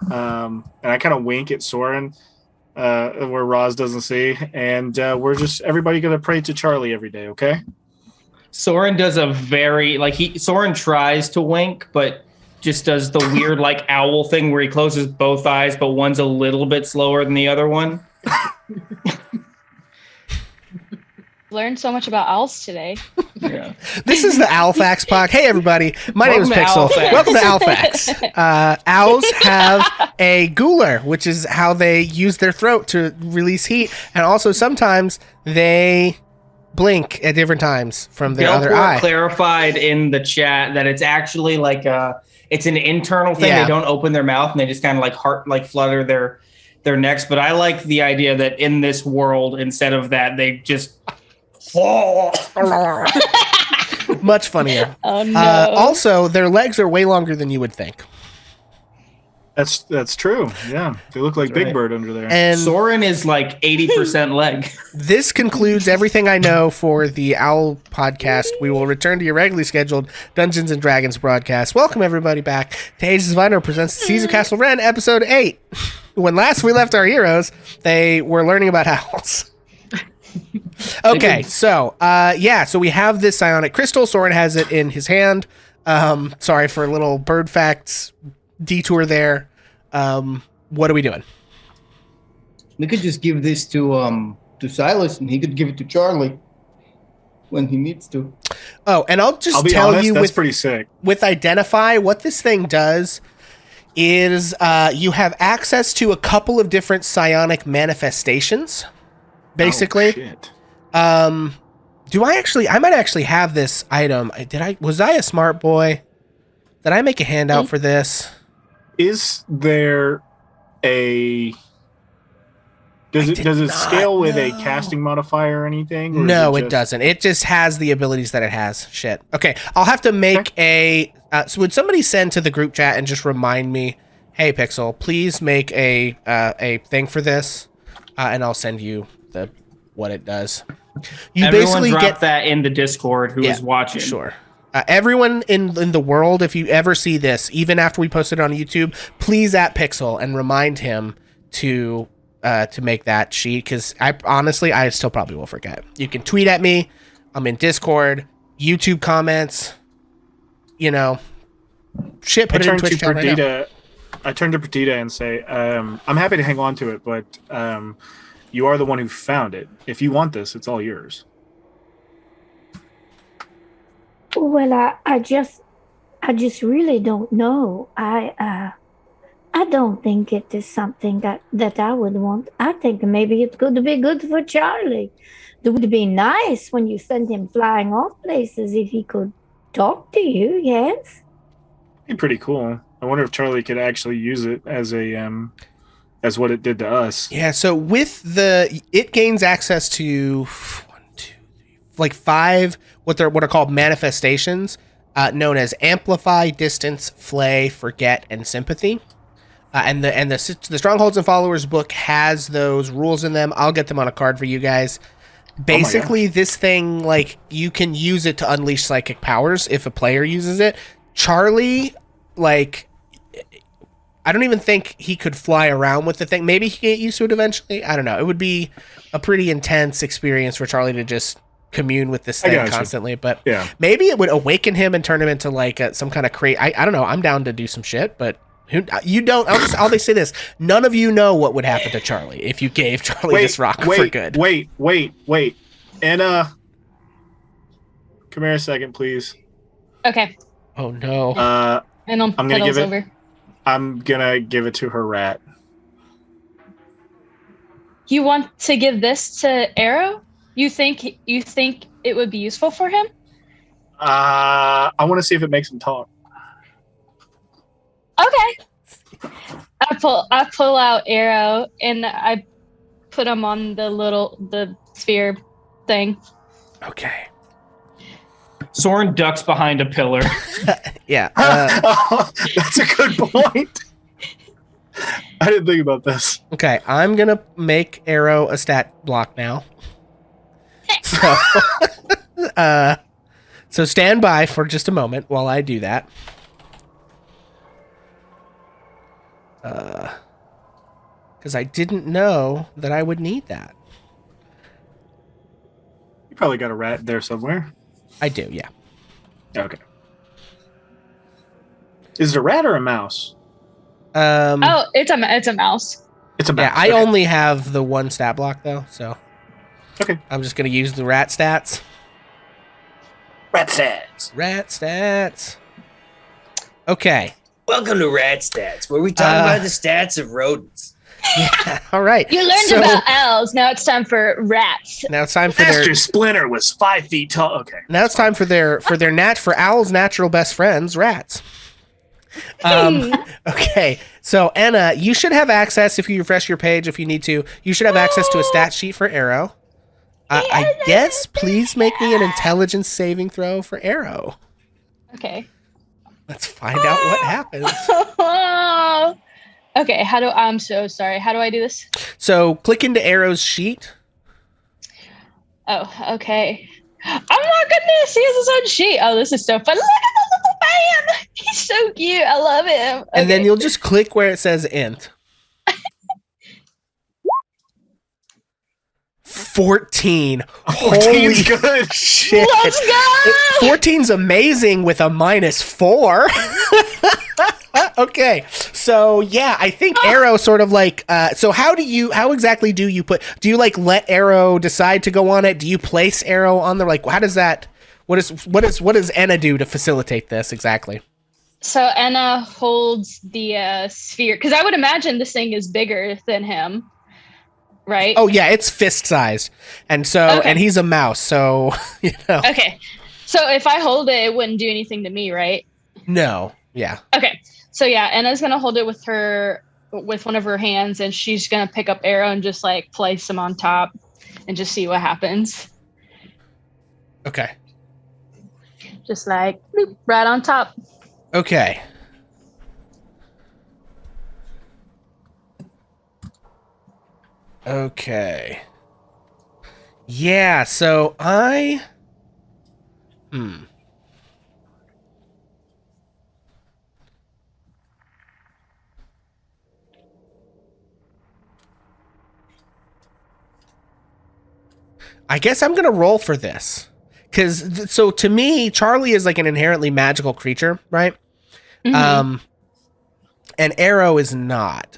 and I kind of wink at Soren where Roz doesn't see, and we're just everybody gonna pray to Charlie every day. Okay? Soren does a very Soren tries to wink, but just does the weird like owl thing where he closes both eyes, but one's a little bit slower than the other one. Learned so much about owls today. Yeah. This is the Owlfax Pod. Hey, everybody. My name is Pixel. Welcome to Owlfax. Owls have a gular, which is how they use their throat to release heat. And also sometimes they blink at different times from their other eye. Clarified in the chat that it's actually like it's an internal thing. Yeah. They don't open their mouth and they just kind of flutter their necks. But I like the idea that in this world, instead of that, they just much funnier. Oh no. Also, their legs are way longer than you would think. That's true. Yeah, they look like Big Bird under there. And Soren is like 80% leg. This concludes everything I know for the Owl podcast. We will return to your regularly scheduled Dungeons and Dragons broadcast. Welcome everybody back to Ages of Ainor presents Siege of Castle Rend, episode 8. When last we left our heroes, they were learning about owls. Okay, so so we have this psionic crystal. Soren has it in his hand. Sorry for a little bird facts detour there. What are we doing? We could just give this to Silas, and he could give it to Charlie when he needs to. Oh, and I'll be tell honest, you that's with pretty sick. With Identify, what this thing does is you have access to a couple of different psionic manifestations. Basically, Oh, shit. I might actually have this item. Was I a smart boy? Did I make a handout for this? Is there a does it scale with a casting modifier or anything? Or No, is it doesn't. It just has the abilities that it has. Shit. Okay, I'll have to make so would somebody send to the group chat and just remind me, hey Pixel, please make a thing for this, and I'll send you what it does. You Everyone basically drop that in the Discord who is watching. Sure. Everyone in the world, if you ever see this, even after we post it on YouTube, please at Pixel and remind him to make that sheet, because I still probably will forget. You can tweet at me. I'm in Discord, YouTube comments. Shit. Put it in Twitch chat right now. I turn to Purrdita and say, I'm happy to hang on to it, but you are the one who found it. If you want this, it's all yours. Well, I just really don't know. I don't think it is something that I would want. I think maybe it could be good for Charlie. It would be nice when you send him flying off places if he could talk to you. Yes. It'd be pretty cool. I wonder if Charlie could actually use it as as what it did to us. Yeah. So with it gains access to 5 what are called manifestations, known as Amplify, Distance, Flay, Forget, and Sympathy. And the Strongholds and Followers book has those rules in them. I'll get them on a card for you guys. Basically, this thing, you can use it to unleash psychic powers if a player uses it. Charlie, I don't even think he could fly around with the thing. Maybe he can get used to it eventually. I don't know. It would be a pretty intense experience for Charlie to just commune with this thing constantly. But maybe it would awaken him and turn him into some kind of I don't know. I'm down to do some shit, but you don't. I'll just say this: none of you know what would happen to Charlie if you gave Charlie this rock for good. Wait. Anna, come here a second, please. Okay. Oh no. And I'm gonna give it. Over. I'm gonna give it to her rat. You want to give this to Arrow? You think it would be useful for him? I want to see if it makes him talk. Okay. I pull out Arrow and I put him on the sphere thing. Okay. Soren ducks behind a pillar. Yeah. That's a good point. I didn't think about this. Okay, I'm gonna make Arrow a stat block now. So stand by for just a moment while I do that. Because I didn't know that I would need that. You probably got a rat there somewhere. I do, yeah. Okay. Is it a rat or a mouse? It's a mouse. It's a mouse. Yeah, I only have the one stat block though, so okay. I'm just gonna use the rat stats. Rat stats. Okay. Welcome to Rat Stats, where we talk about the stats of rodents. Yeah. All right. You learned about owls. Now it's time for rats. Now it's time for Master Splinter was 5 feet tall. Okay. Now it's time for for owls' natural best friends, rats. Okay. So Anna, you should have access if you refresh your page if you need to. You should have access to a stat sheet for Arrow. I guess please make me an intelligence saving throw for Arrow. Okay. Let's find out what happens. Okay, I'm so sorry. How do I do this? So click into Arrow's sheet. Oh, okay. Oh my goodness, he has his own sheet. Oh, this is so fun. Look at the little man. He's so cute. I love him. Okay. And then you'll just click where it says int. 14. 14's good. Shit. Let's go. 14's amazing with a -4. Okay, so yeah, I think Arrow sort of like. So how exactly do you do you like let Arrow decide to go on it? Do you place Arrow on there? Like, how does that? What does Enna do to facilitate this exactly? So Enna holds the sphere because I would imagine this thing is bigger than him, right? Oh yeah, it's fist sized, and and he's a mouse, so you know. Okay, so if I hold it, it wouldn't do anything to me, right? No. Yeah. Okay. So yeah, Enna's gonna hold it with one of her hands, and she's gonna pick up Arrow and just like place him on top, and just see what happens. Okay. Just like bloop, right on top. Okay. Okay. Yeah. So I. I guess I'm gonna roll for this, because so to me, Charlie is like an inherently magical creature, right? Mm-hmm. And Arrow is not.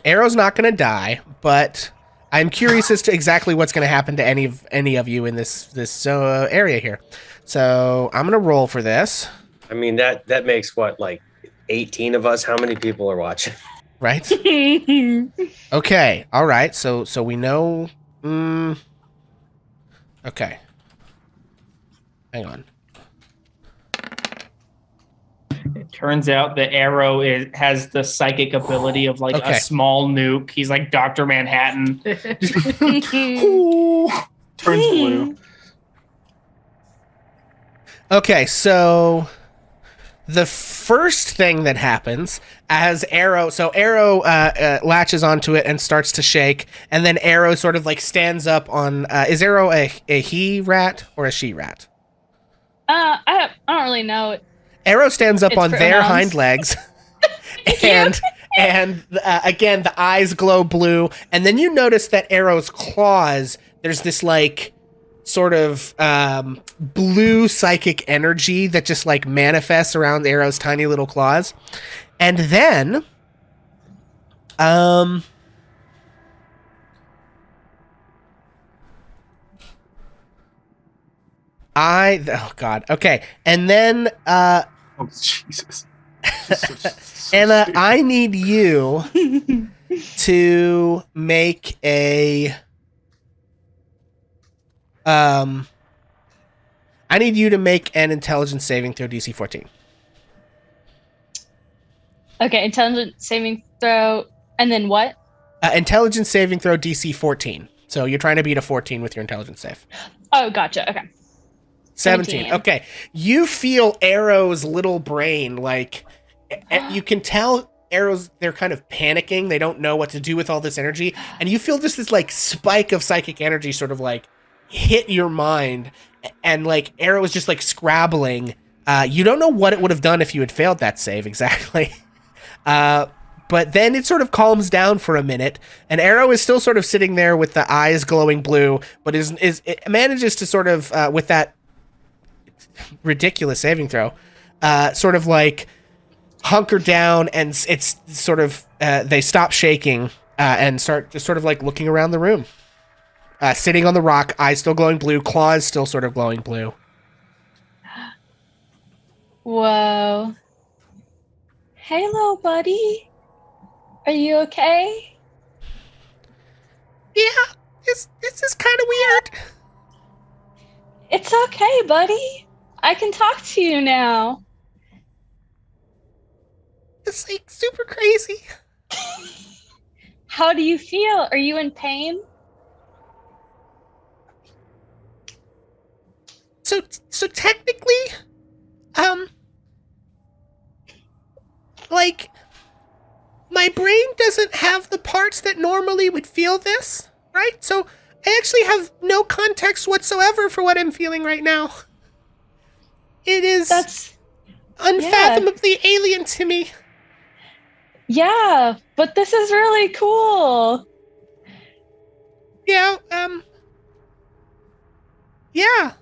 Arrow's not gonna die, but I'm curious as to exactly what's gonna happen to any of you in this area here. So I'm gonna roll for this. I mean that makes what, like 18 of us? How many people are watching? Right. Okay. All right. So we know. Okay. Hang on. It turns out the Arrow has the psychic ability of like a small nuke. He's like Dr. Manhattan. Ooh, turns blue. Okay, so the first thing that happens as Arrow latches onto it and starts to shake, and then Arrow sort of like stands up on. Is Arrow a he rat or a she rat? I don't really know. Arrow stands up It's on their pronouns. hind legs, and again the eyes glow blue, and then you notice that Arrow's claws. There's this like sort of blue psychic energy that just like manifests around Arrow's tiny little claws. And then oh god. Okay. And then Oh Jesus. Anna, I need you to make a I need you to make an intelligence saving throw DC 14. Okay, intelligence saving throw, and then what? Intelligence saving throw DC 14. So you're trying to beat a 14 with your intelligence save. Oh, gotcha. Okay. 17. Okay. You feel Arrow's little brain, like, you can tell Arrow's, they're kind of panicking. They don't know what to do with all this energy. And you feel just this, like, spike of psychic energy sort of, like, hit your mind. And, like, Arrow is just, like, scrabbling. You don't know what it would have done if you had failed that save exactly. But then it sort of calms down for a minute, and Arrow is still sort of sitting there with the eyes glowing blue, but it manages to sort of, with that ridiculous saving throw, sort of like hunker down, and it's sort of, they stop shaking, and start just sort of like looking around the room. Sitting on the rock, eyes still glowing blue, claws still sort of glowing blue. Whoa. Hey, little buddy. Are you okay? Yeah, this is kind of weird. It's okay, buddy. I can talk to you now. It's like super crazy. How do you feel? Are you in pain? So technically, like, my brain doesn't have the parts that normally would feel this, right? So I actually have no context whatsoever for what I'm feeling right now. It is unfathomably alien to me. Yeah, but this is really cool. Yeah, yeah.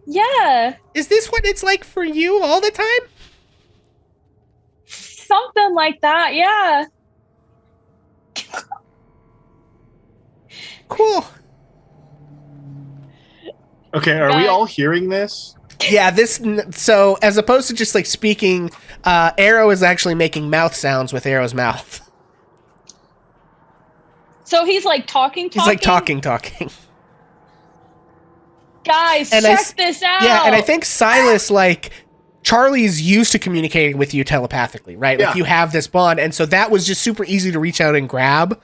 Yeah. Is this what it's like for you all the time? something like that. Yeah. Cool. Okay, are we all hearing this? Yeah, so as opposed to just like speaking, Arrow is actually making mouth sounds with Arrow's mouth. So he's like talking. He's like talking. Guys, check this out. Yeah, and I think Silas, like, Charlie's used to communicating with you telepathically, right? Yeah. Like, you have this bond, and so that was just super easy to reach out and grab,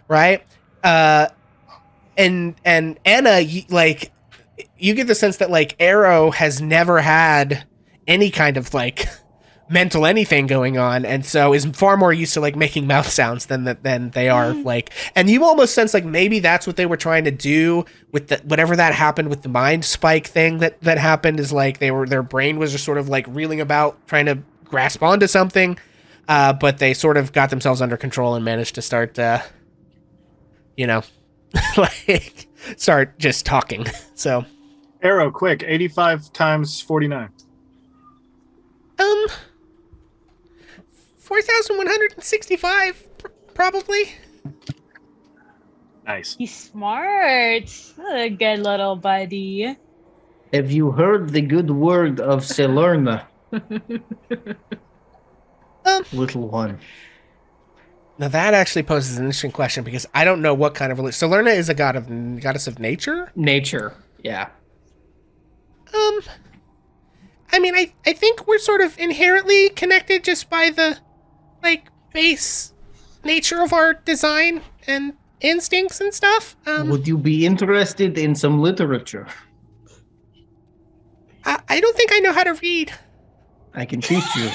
right? And Anna, you get the sense that, like, Arrow has never had any kind of, like, mental anything going on, and so is far more used to, like, making mouth sounds than they are, like, and you almost sense, like, maybe that's what they were trying to do with whatever that happened with the mind spike thing that happened, is, like, their brain was just sort of, like, reeling about, trying to grasp onto something, but they sort of got themselves under control and managed to start, like, start just talking, so... Arrow, quick, 85 times 49. 4,165, probably. Nice. He's smart. A good little buddy. Have you heard the good word of Selerna? Little one. Now that actually poses an interesting question, because I don't know what kind of religion. Selerna is a goddess of nature? Nature, yeah. I mean, I think we're sort of inherently connected just by the, like, base nature of our design and instincts and stuff. Would you be interested in some literature? I don't think I know how to read. I can teach you.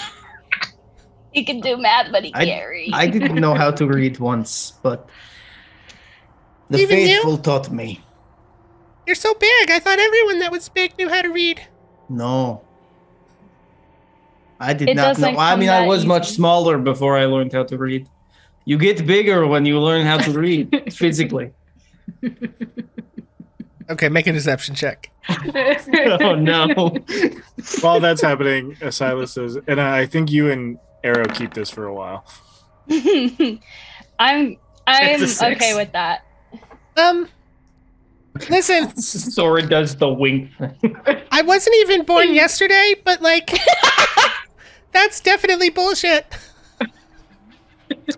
He can do math, but he can't read. I didn't know how to read once, but the Even you? faithful taught me. You're so big. I thought everyone that was big knew how to read. No. I did It not know. doesn't I come mean, I that was much easy. smaller before I learned how to read. You get bigger when you learn how to read physically. Okay, make a deception check. Oh, no. While that's happening, Silas says, and I think you and Arrow keep this for a while. I'm That's a six. okay with that. Listen, Sora does the wink thing. I wasn't even born yesterday, but, like, that's definitely bullshit.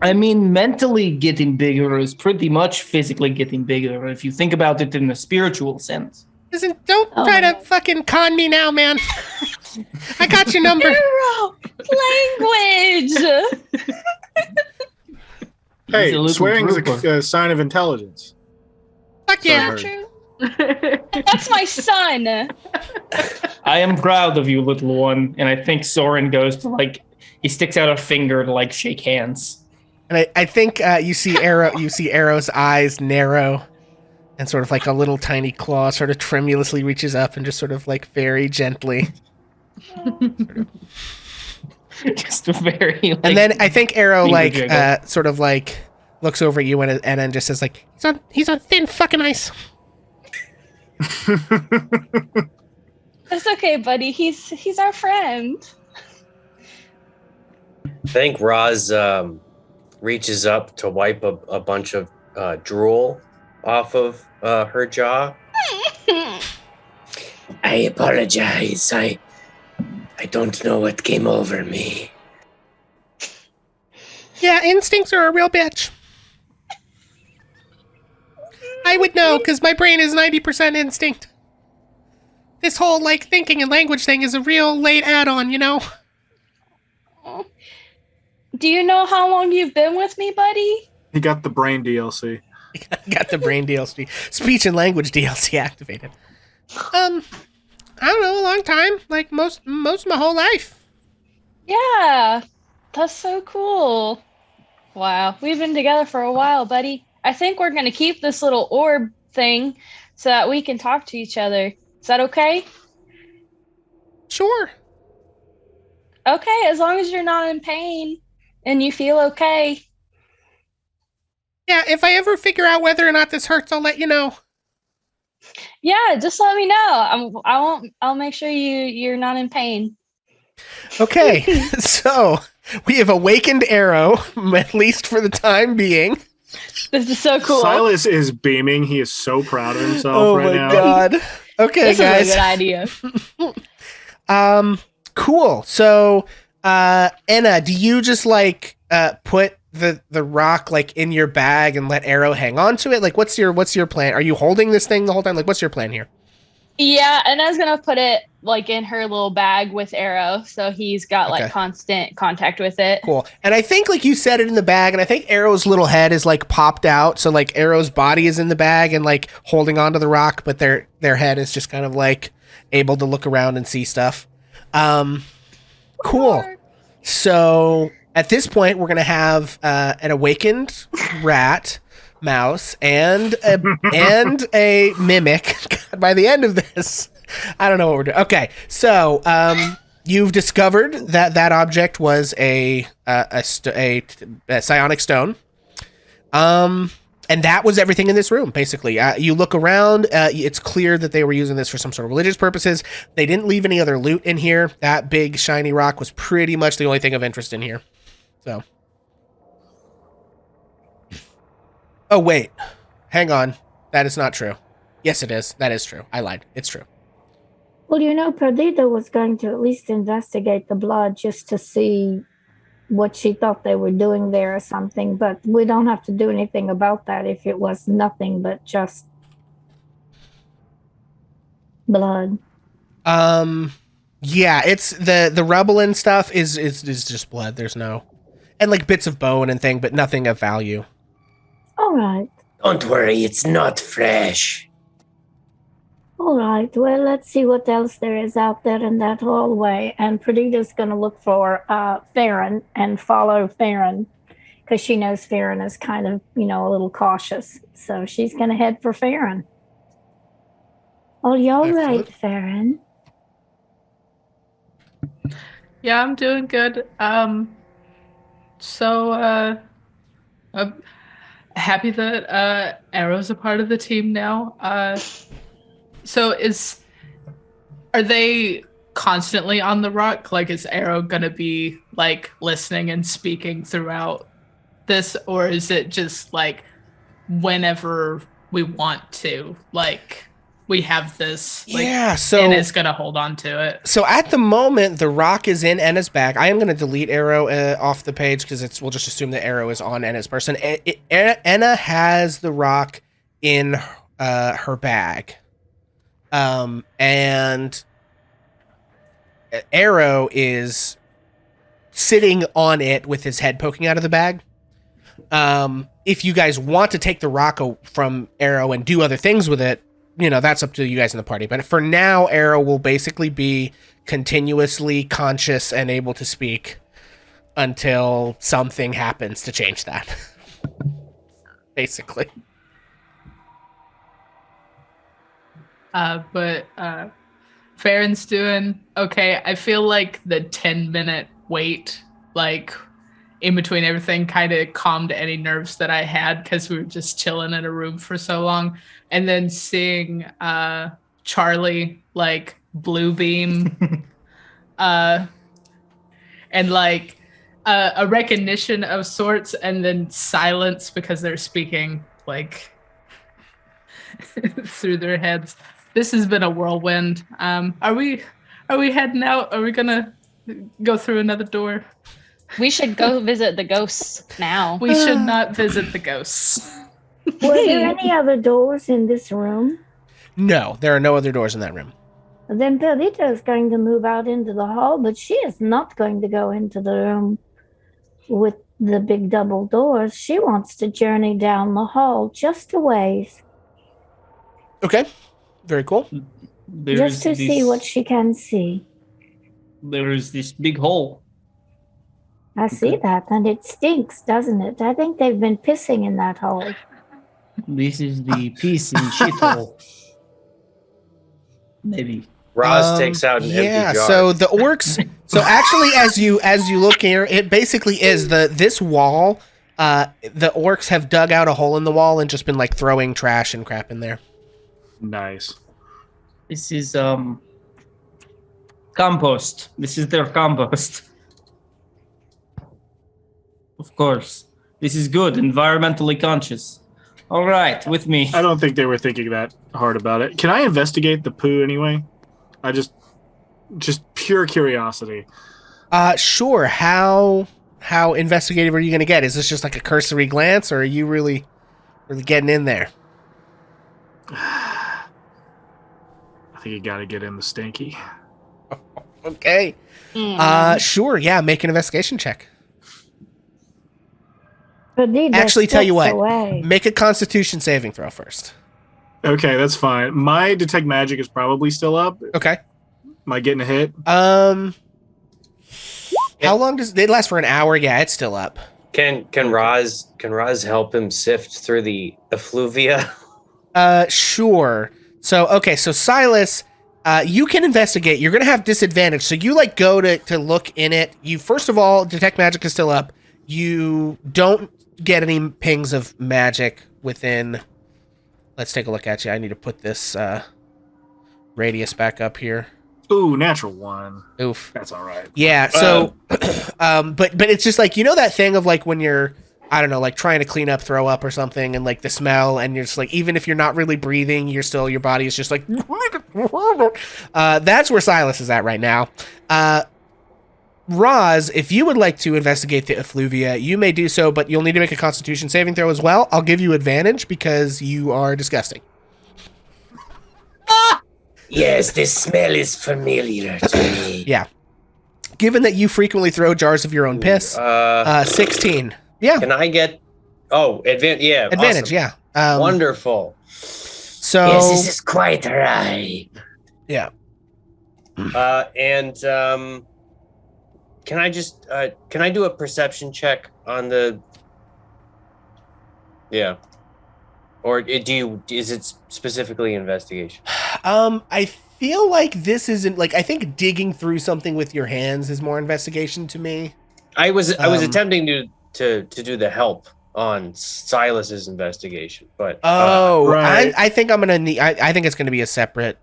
I mean, mentally getting bigger is pretty much physically getting bigger if you think about it in a spiritual sense. Listen, don't try to fucking con me now, man. I got your number. Arrow! Language! He's a Hey, little swearing is trooper. a sign of intelligence. Fuck So I yeah. heard. True. That's my son. I am proud of you, little one. And I think Soren goes to, like, he sticks out a finger to, like, shake hands. And I think you see Arrow's eyes narrow, and sort of like a little tiny claw sort of tremulously reaches up and just sort of, like, very gently. Just a very, like, And then I think Arrow, finger like, jiggle. sort of, like, looks over at you and then just says, like, he's on thin fucking ice. That's okay, buddy. He's our friend. I think Roz reaches up to wipe a bunch of drool off of her jaw. I apologize. I don't know what came over me. Yeah, instincts are a real bitch. I would know, because my brain is 90% instinct. This whole, like, thinking and language thing is a real late add-on, you know? Do you know how long you've been with me, buddy? He got the brain DLC. Got the brain DLC. Speech and language DLC activated. I don't know, a long time. Like, most of my whole life. Yeah. That's so cool. Wow. We've been together for a while, buddy. I think we're going to keep this little orb thing so that we can talk to each other. Is that okay? Sure. Okay, as long as you're not in pain and you feel okay. Yeah, if I ever figure out whether or not this hurts, I'll let you know. Yeah, just let me know. I'll make sure you're not in pain. Okay, so We have awakened Arrow, at least for the time being. This is so cool. Silas is beaming. He is so proud of himself right now. Oh my god. Okay, this guys. is a good idea. Cool. So, Anna, do you just like put the rock like in your bag and let Arrow hang on to it? Like, what's your plan? Are you holding this thing the whole time? Like, what's your plan here? Yeah, and I was gonna put it like in her little bag with Arrow, so he's got like constant contact with it. Cool. And I think like you set it in the bag, and I think Arrow's little head is like popped out, so like Arrow's body is in the bag and like holding onto the rock, but their head is just kind of like able to look around and see stuff. Cool. So at this point, we're gonna have an awakened rat, mouse, and a mimic. God, by the end of this, I don't know what we're doing. Okay, so you've discovered that object was a psionic stone. And that was everything in this room, basically. You look around, it's clear that they were using this for some sort of religious purposes. They didn't leave any other loot in here. That big shiny rock was pretty much the only thing of interest in here. So. Oh, wait. Hang on. That is not true. Yes, it is. That is true. I lied. It's true. Well, Purrdita was going to at least investigate the blood just to see what she thought they were doing there or something, but we don't have to do anything about that if it was nothing but just blood. Yeah, it's the rubble and stuff is just blood. There's no, and like bits of bone and thing, but nothing of value. All right. Don't worry, it's not fresh. All right. Well, let's see what else there is out there in that hallway. And Purrdita's going to look for Farron and follow Farron because she knows Farron is kind of, a little cautious. So she's going to head for Farron. Oh, you're right, Farron. Yeah, I'm doing good. So I'm happy that Arrow's a part of the team now. So are they constantly on the rock? Like, is Arrow gonna be like listening and speaking throughout this, or is it just like whenever we want to, like we have this, like, and it's gonna hold on to it? So at the moment, the rock is in Enna's bag. I am gonna delete Arrow off the page because we'll just assume that Arrow is on Enna's person. Enna has the rock in her bag. And Arrow is sitting on it with his head poking out of the bag. If you guys want to take the rock from Arrow and do other things with it, that's up to you guys in the party. But for now, Arrow will basically be continuously conscious and able to speak until something happens to change that. Basically. But Farron's doing okay. I feel like the 10-minute wait, like in between everything, kind of calmed any nerves that I had because we were just chilling in a room for so long. And then seeing Charlie like blue beam, and like a recognition of sorts, and then silence because they're speaking like through their heads. This has been a whirlwind. Are we heading out? Are we gonna go through another door? We should go visit the ghosts now. We should not visit the ghosts. Were there any other doors in this room? No, there are no other doors in that room. Then Purrdita is going to move out into the hall, but she is not going to go into the room with the big double doors. She wants to journey down the hall just a ways. Okay. Very cool. Just to see what she can see. There is this big hole. I see that, and it stinks, doesn't it? I think they've been pissing in that hole. This is the piece in shit hole. Maybe. Roz takes out an empty jar. So the orcs. So actually, as you look here, it basically is this wall. The orcs have dug out a hole in the wall and just been like throwing trash and crap in there. Nice. This is compost. This is their compost. Of course. This is good. Environmentally conscious. All right, with me. I don't think they were thinking that hard about it. Can I investigate the poo anyway? I just pure curiosity. Sure. How investigative are you going to get? Is this just like a cursory glance, or are you really getting in there? I think you got to get in the stinky. Okay. Sure. Yeah. Make an investigation check. Purrdita Actually, tell you steps what. away. Make a Constitution saving throw first. Okay, that's fine. My detect magic is probably still up. Okay. Am I getting a hit? How long does they last for? An hour? Yeah, it's still up. Can Roz help him sift through the effluvia? Sure. So Silas, you can investigate. You're gonna have disadvantage. So you go to look in it. You first of all, detect magic is still up. You don't get any pings of magic within. Let's take a look at you. I need to put this radius back up here. Ooh, natural 1. Oof. That's all right. Yeah. So, but it's just that thing of when you're, I don't know, trying to clean up, throw up or something, and the smell, and you're just even if you're not really breathing, your body is just that's where Silas is at right now. Roz, if you would like to investigate the effluvia, you may do so, but you'll need to make a Constitution saving throw as well. I'll give you advantage because you are disgusting. Yes, this smell is familiar to me. Yeah. Given that you frequently throw jars of your own piss, 16. Yeah. Can I get? Oh, yeah, advantage. awesome. Yeah. Wonderful. So Yes, this is quite right. Yeah. Can I just can I do a perception check on the? Yeah. Or is it specifically investigation? I feel like this isn't I think digging through something with your hands is more investigation to me. I was attempting to do the help on Silas's investigation, but right. I think I'm gonna need. I think it's gonna be a separate.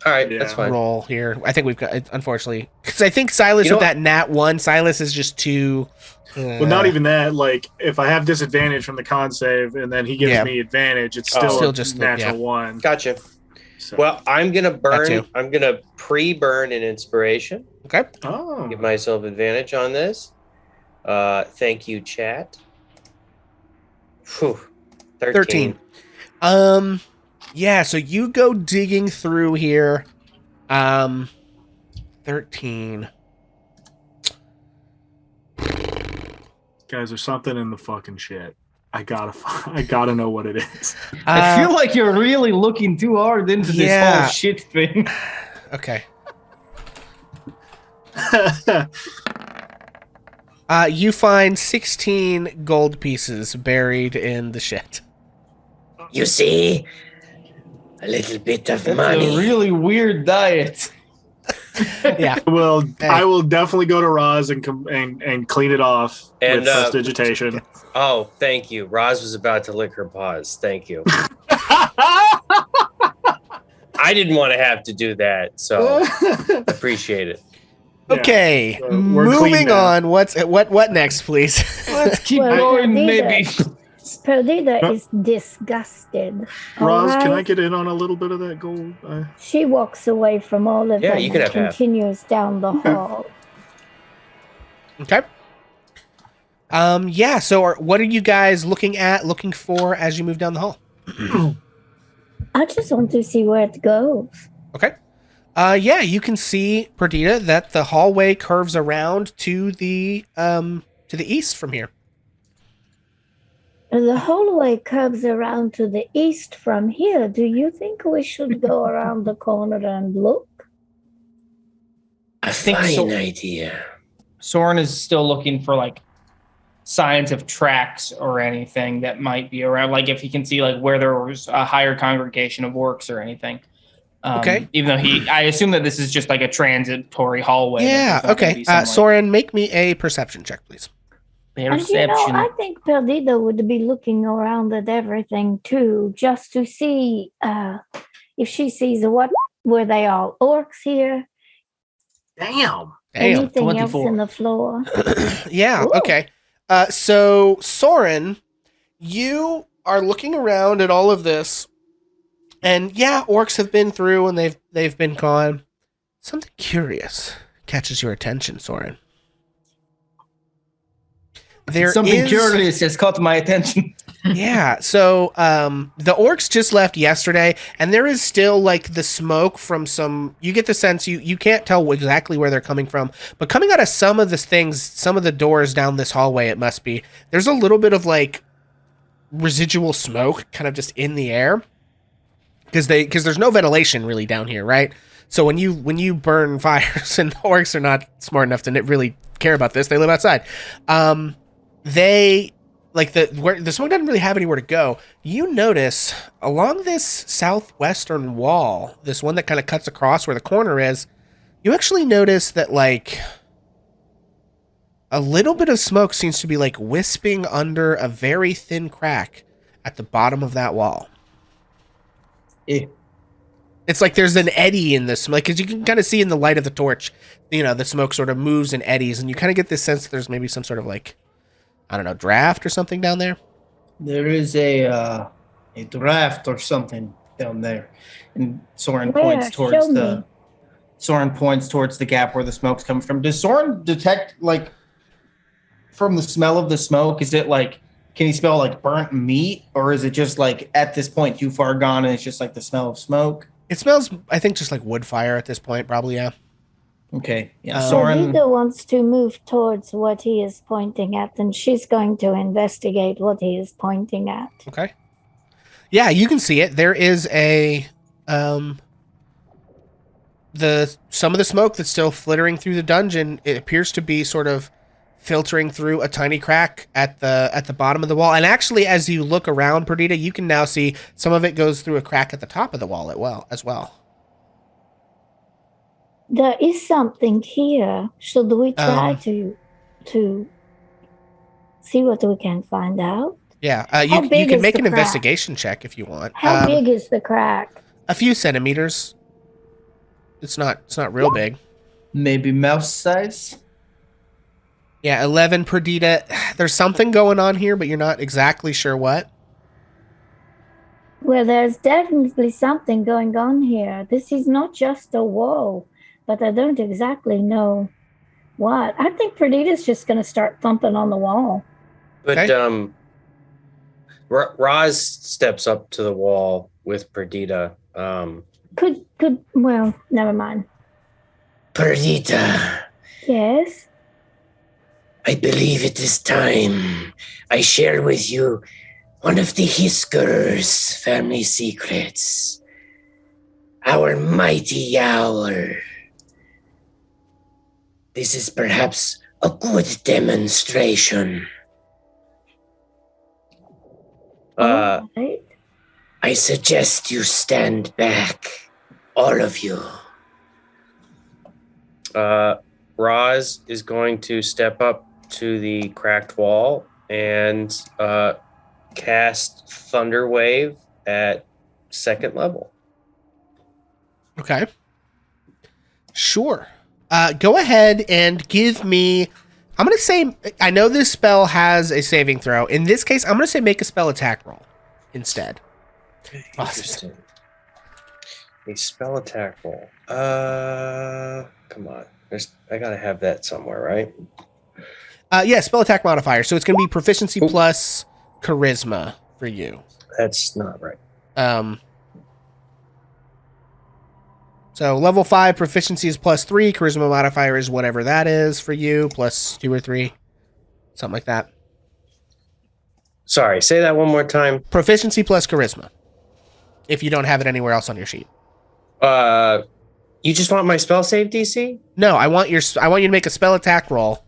All right, that's fine. Roll here. I think we've got, unfortunately, because I think Silas with that nat 1, Silas is just too. Well, not even that. If I have disadvantage from the con save and then he gives me advantage, it's still just natural 1. Gotcha. So. Well, I'm gonna burn. I'm gonna pre-burn an inspiration. Okay. Oh. Give myself advantage on this. Thank you, chat. Whew. 13. Yeah, so you go digging through here. 13. Guys, there's something in the fucking shit. I gotta know what it is. I feel like you're really looking too hard into this whole shit thing. Okay. You find 16 gold pieces buried in the shit. You see? A little bit of money. It's a really weird diet. Yeah. Well, I will definitely go to Roz and clean it off with prestidigitation. Oh, thank you. Roz was about to lick her paws. Thank you. I didn't want to have to do that, so appreciate it. Okay, moving on. What next, please? Let's keep going, maybe. Purrdita is disgusted. Roz, can I get in on a little bit of that gold? She walks away from all of them you can and have continues down the hall. Okay. Yeah, so what are you guys looking for as you move down the hall? I just want to see where it goes. Okay. Yeah, you can see, Purrdita, that the hallway curves around to the east from here. The hallway curves around to the east from here. Do you think we should go around the corner and look? I think fine idea. Soren is still looking for signs of tracks or anything that might be around. If he can see where there was a higher congregation of orcs or anything. Okay. Even though I assume that this is just a transitory hallway. Yeah. Okay. Soren, make me a perception check, please. Perception. I think Purrdita would be looking around at everything too, just to see if she sees were they all orcs here? Damn. Anything 24. else in the floor? Yeah. Ooh. Okay. So Soren, you are looking around at all of this, and yeah, orcs have been through and they've been gone. Something curious catches your attention, Soren. Something curious has caught my attention. Yeah, so the orcs just left yesterday, and there is still like the smoke from some. You get the sense you can't tell exactly where they're coming from, but coming out of some of the things, some of the doors down this hallway, it must be. There's a little bit of like residual smoke, kind of just in the air, because there's no ventilation really down here, right? So when you burn fires, and the orcs are not smart enough to really care about this, they live outside. They. Like where the smoke doesn't really have anywhere to go. You notice along this southwestern wall, this one that kind of cuts across where the corner is, you actually notice that like a little bit of smoke seems to be like wisping under a very thin crack at the bottom of that wall. It's like there's an eddy in this, like, because you can kind of see in the light of the torch, the smoke sort of moves and eddies, and you kind of get this sense that there's maybe some sort of like, I don't know, draft or something down there? There is a draft or something down there. And Soren points towards the gap where the smoke's coming from. Does Soren detect, like, from the smell of the smoke, is it like, can he smell like burnt meat? Or is it just like at this point too far gone and it's just like the smell of smoke? It smells, I think, just like wood fire at this point, probably, yeah. Okay. Yeah. Soren wants to move towards what he is pointing at, and she's going to investigate what he is pointing at. Okay. Yeah, you can see it. There is some of the smoke that's still flittering through the dungeon. It appears to be sort of filtering through a tiny crack at the bottom of the wall. And actually, as you look around, Purrdita, you can now see some of it goes through a crack at the top of the wall as well. There is something here. Should we try to see what we can find out? Yeah, you can make an investigation check if you want. How big is the crack? A few centimeters. It's not real big. Maybe mouse size? Yeah, 11 Purrdita. There's something going on here, but you're not exactly sure what. Well, there's definitely something going on here. This is not just a wall, but I don't exactly know what. I think Purrdita's just going to start thumping on the wall. But Roz steps up to the wall with Purrdita. Well, never mind. Purrdita. Yes? I believe it is time I share with you one of the Hisker's family secrets. Our mighty Yowler. This is perhaps a good demonstration. Right. I suggest you stand back, all of you. Roz is going to step up to the cracked wall and cast Thunder Wave at 2nd level. Okay. Sure. Go ahead and give me... I'm going to say... I know this spell has a saving throw. In this case, I'm going to say make a spell attack roll instead. Interesting. A spell attack roll. Come on. I got to have that somewhere, right? Yeah, spell attack modifier. So it's going to be proficiency plus charisma for you. That's not right. So level 5 proficiency is +3. Charisma modifier is whatever that is for you, +2 or 3. Something like that. Sorry, say that one more time. Proficiency plus charisma. If you don't have it anywhere else on your sheet. You just want my spell save DC? No, I want you to make a spell attack roll.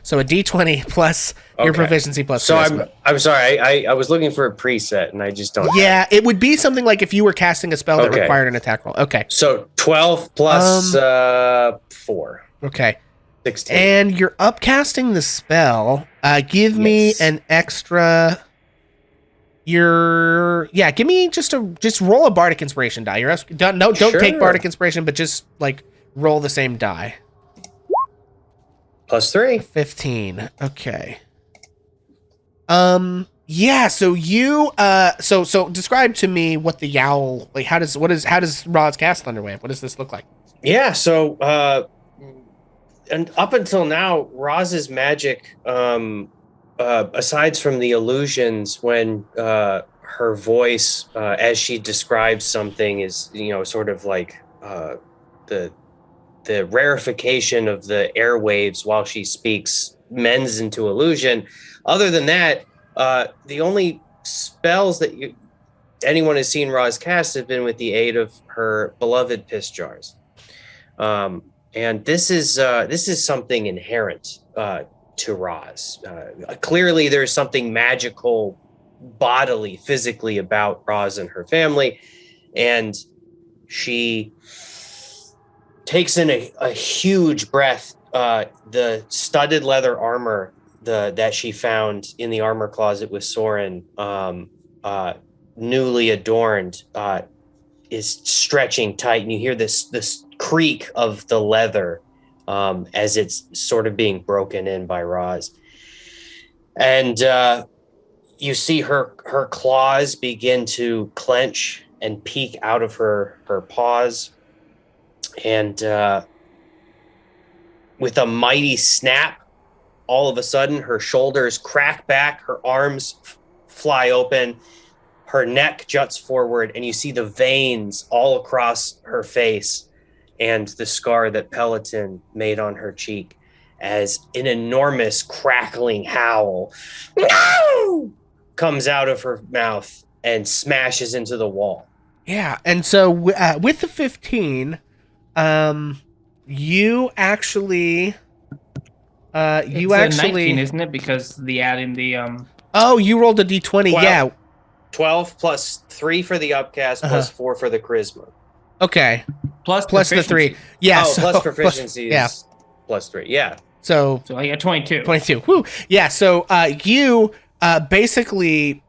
So a D20 plus your proficiency plus charisma. So I'm sorry, I was looking for a preset and I just don't. Yeah, it would be something like if you were casting a spell that required an attack roll. Okay. So 12 plus 4. Okay. 16. And you're upcasting the spell. Give me an extra. Give me just roll a bardic inspiration die. Don't take bardic inspiration, but just like roll the same die. +3. 15. Okay. Yeah, so you so describe to me what the Yowl, like how does Rod's cast Thunderwave? What does this look like? Yeah, so and up until now, Roz's magic, aside from the illusions when her voice, as she describes something, is sort of like the rarefication of the airwaves while she speaks mends into illusion. Other than that, the only spells that anyone has seen Roz cast have been with the aid of her beloved piss jars. And this is something inherent to Roz. Clearly, there's something magical, bodily, physically about Roz and her family, and she takes in a huge breath. The studded leather armor that she found in the armor closet with Soren, newly adorned, is stretching tight, and you hear this creak of the leather as it's sort of being broken in by Roz. And you see her claws begin to clench and peek out of her paws. And with a mighty snap, all of a sudden, her shoulders crack back, her arms fly open, her neck juts forward, and you see the veins all across her face and the scar that Peloton made on her cheek as an enormous crackling howl comes out of her mouth and smashes into the wall. Yeah, and so with the 15, you actually, It's a 19, isn't it? Because the adding the Oh, you rolled a d20. 12. Yeah. 12 plus 3 for the upcast plus 4 for the charisma. Okay. plus the 3. Yeah. Oh, so, plus proficiency yeah. is plus 3. Yeah. So I got 22. 22. Woo. Yeah. So you basically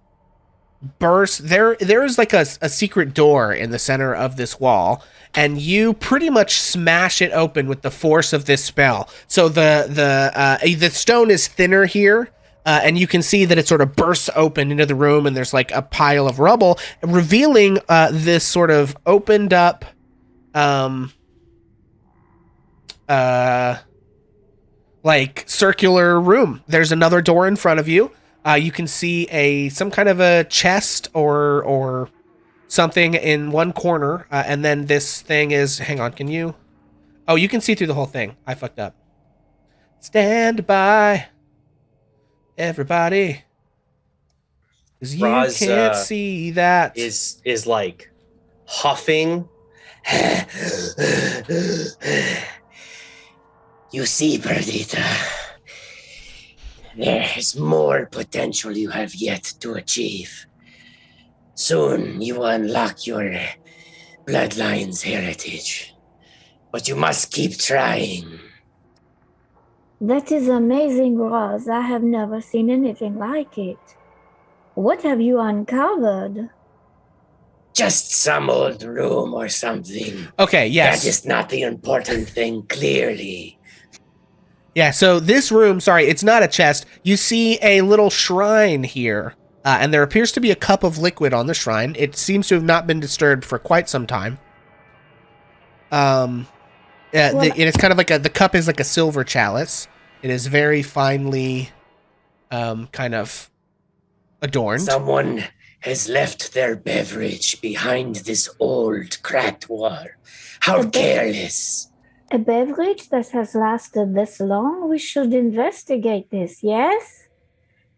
burst. There is like a secret door in the center of this wall, and you pretty much smash it open with the force of this spell. So the stone is thinner here. And you can see that it sort of bursts open into the room, and there's like a pile of rubble, revealing this sort of opened up, like circular room. There's another door in front of you. You can see some kind of a chest or something in one corner, and then this thing is. Hang on, can you? Oh, you can see through the whole thing. I fucked up. Stand by. Everybody, because you Roz, can't see that. Is like huffing. You see, Purrdita, there is more potential you have yet to achieve. Soon you will unlock your bloodline's heritage, but you must keep trying. That is amazing, Roz. I have never seen anything like it. What have you uncovered? Just some old room or something. Okay, yes. That is not the important thing, clearly. Yeah, so this room, sorry, it's not a chest. You see a little shrine here, and there appears to be a cup of liquid on the shrine. It seems to have not been disturbed for quite some time. It's kind of like the cup is like a silver chalice. It is very finely, kind of adorned. Someone has left their beverage behind this old cracked wall. How careless. A beverage that has lasted this long? We should investigate this, yes?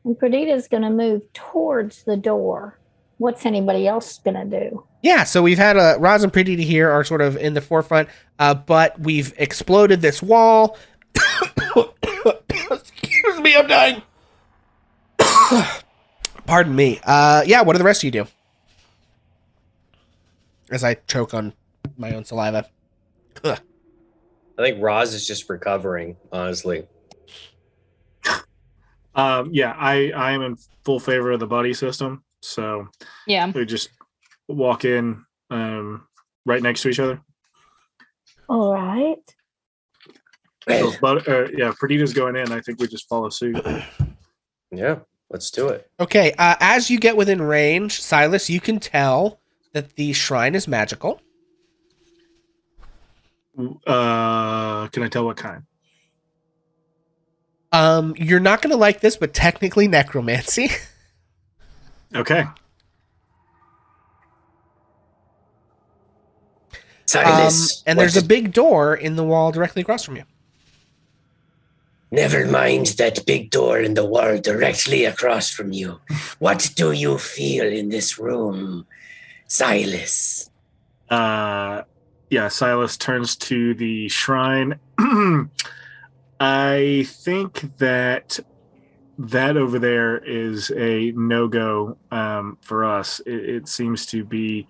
And Purrdita's going to move towards the door. What's anybody else going to do? Yeah, so we've had Roz and Purrdita here are sort of in the forefront, but we've exploded this wall. Excuse me, I'm dying. Pardon me. Yeah, what do the rest of you do? As I choke on my own saliva. Ugh. I think Roz is just recovering, honestly. Yeah, I am in full favor of the buddy system. So Yeah. we just walk in right next to each other. All right. Well, But Perdita's going in. I think we just follow suit. Yeah. Let's do it. Okay, as you get within range, Silas, you can tell that the shrine is magical. Can I tell what kind? You're not going to like this, but technically necromancy. Okay. Silas. And there's a big door in the wall directly across from you. Never mind that big door in the wall directly across from you. What do you feel in this room, Silas? Silas turns to the shrine. I think that over there is a no-go for us. It seems to be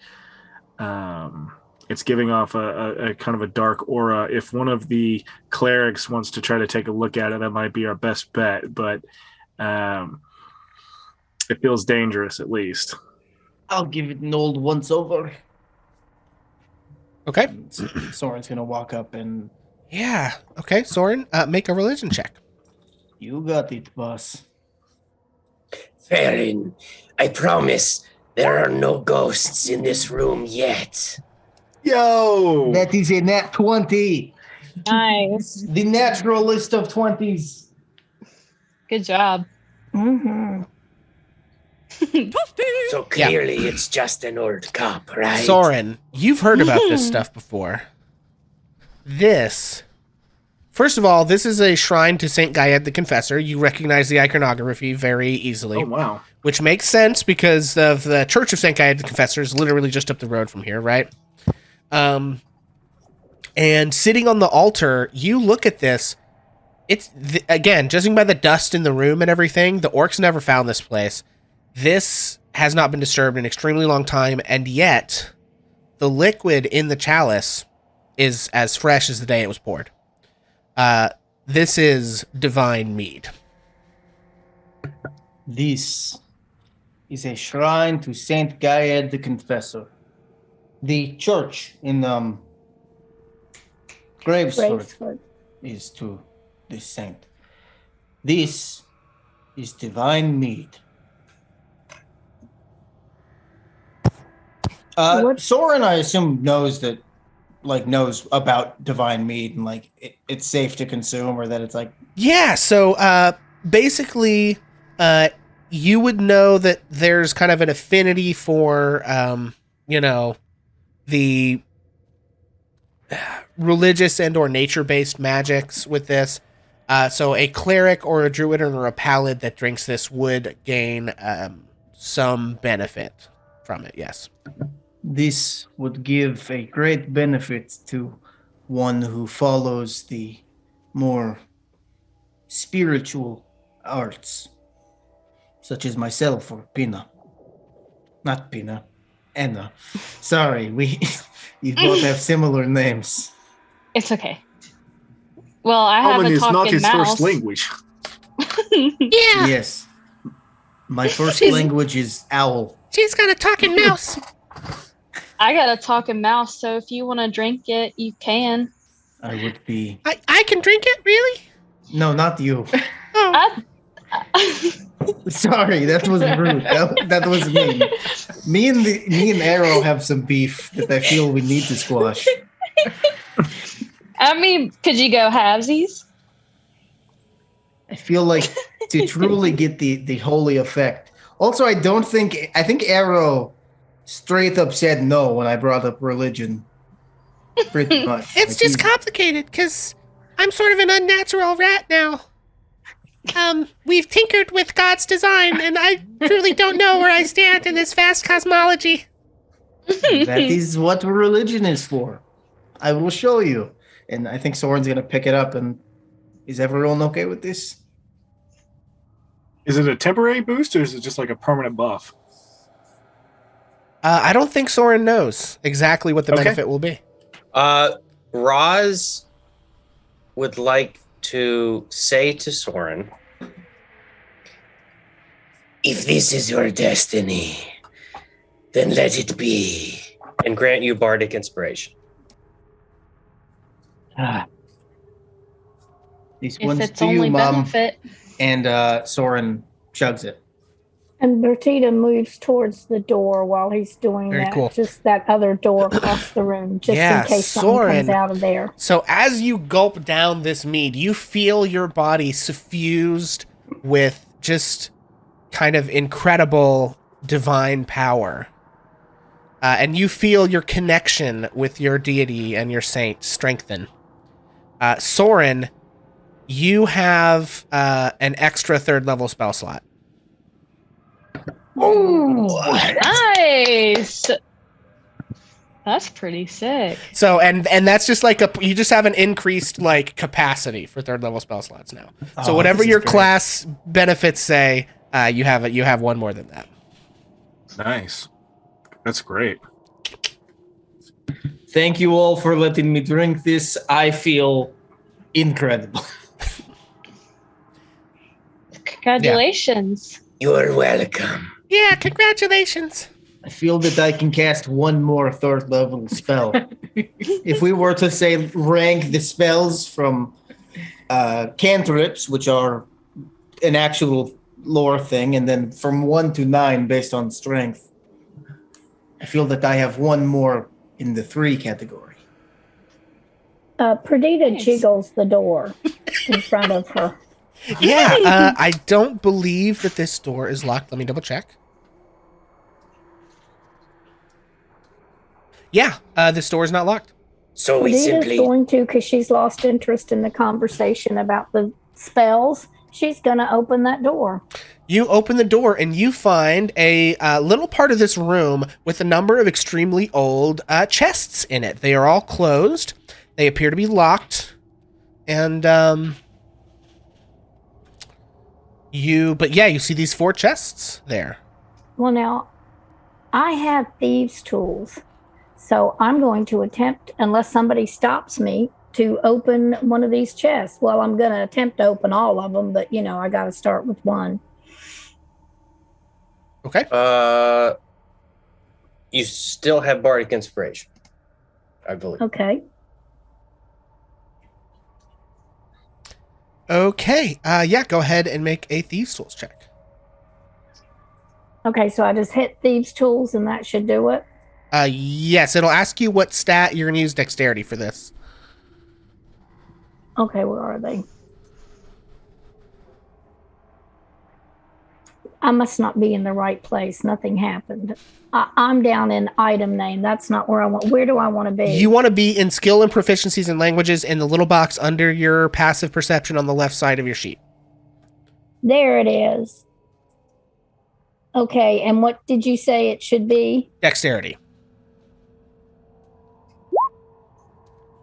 it's giving off a kind of a dark aura. If one of the clerics wants to try to take a look at it, that might be our best bet, but it feels dangerous at least. I'll give it an old once over. Okay. Soren's gonna walk up and Yeah. Okay, Soren, make a religion check. you got it, boss. Farron, I promise there are no ghosts in this room yet. Yo! That is a nat 20. Nice. The naturalist of 20s. Good job. Mm-hmm. So clearly it's just an old cop, right? Soren, you've heard about this stuff before. First of all, this is a shrine to Saint Gaead the Confessor. You recognize the iconography very easily. Oh, wow. Which makes sense because of the Church of Saint Gaead the Confessor is literally just up the road from here, right? And sitting on the altar, you look at this. It's, again, judging by the dust in the room and everything, the orcs never found this place. This has not been disturbed in an extremely long time, and yet the liquid in the chalice is as fresh as the day it was poured. This is divine mead. This is a shrine to Saint Gaead the Confessor. The church in Gravesford is to this saint. This is divine mead. Soren, I assume, knows about divine mead and it's safe to consume, or that it's like. Yeah, so basically, you would know that there's kind of an affinity for, the religious and or nature-based magics with this. So a cleric or a druid or a paladin that drinks this would gain some benefit from it, yes. This would give a great benefit to one who follows the more spiritual arts, such as myself or Pina. Not Pina, Anna. Sorry, you both have similar names. It's okay. Well, I have Common a is talking not his mouse. first language. Yeah, Yes. My first language is owl. she's got a talking mouse. I got a talking mouse, so if you want to drink it, you can. I would be. I can drink it, really? No, not you. Oh, Sorry, that was rude. That was mean. Me and Arrow have some beef that I feel we need to squash. I mean, could you go halvesies? I feel like to truly get the holy effect. Also, I think Arrow straight up said no when I brought up religion. Pretty much. it's just complicated because I'm sort of an unnatural rat now. We've tinkered with God's design, and I truly don't know where I stand in this vast cosmology. That is what religion is for. I will show you. And I think Soren's going to pick it up. And is everyone okay with this? Is it a temporary boost or is it just like a permanent buff? I don't think Soren knows exactly what the benefit will be. Roz would like to say to Soren, If this is your destiny, then let it be. and grant you bardic inspiration. This If one's it's to you, only Mom. benefit. And Soren chugs it. And Bertita moves towards the door while he's doing Very that. cool. Just that other door across the room, just Yeah, in case something comes Soren. out of there. So as you gulp down this mead, you feel your body suffused with just kind of incredible divine power. And you feel your connection with your deity and your saint strengthen. Soren, you have an extra 3rd level spell slot. Ooh. Nice. That's pretty sick. So and that's just like you just have an increased like capacity for 3rd level spell slots now. So whatever this is your great. class benefits say, you have one more than that. Nice. That's great. Thank you all for letting me drink this. I feel incredible. Congratulations. You're welcome. Yeah, congratulations. I feel that I can cast one more 3rd level spell. If we were to say rank the spells from cantrips, which are an actual lore thing, and then from 1 to 9 based on strength, I feel that I have one more in the 3 category. Perdita Nice. jiggles the door in front of her. Yeah, I don't believe that this door is locked. Let me double check. Yeah, this door is not locked. So we Perdita's simply going to, because she's lost interest in the conversation about the spells, she's going to open that door. You open the door and you find a little part of this room with a number of extremely old chests in it. They are all closed. They appear to be locked. And you see these 4 chests there. Well, now, I have thieves' tools, so I'm going to attempt, unless somebody stops me, to open one of these chests. Well, I'm going to attempt to open all of them, but, I got to start with one. Okay. You still have bardic inspiration, I believe. Okay. Okay. Go ahead and make a thieves' tools check. Okay, so I just hit thieves' tools, and that should do it. Yes, it'll ask you what stat you're going to use dexterity for this. Okay, where are they? I must not be in the right place. Nothing happened. I'm down in item name. That's not where I want. Where do I want to be? You want to be in skill and proficiencies in languages in the little box under your passive perception on the left side of your sheet. There it is. Okay, and what did you say it should be? Dexterity.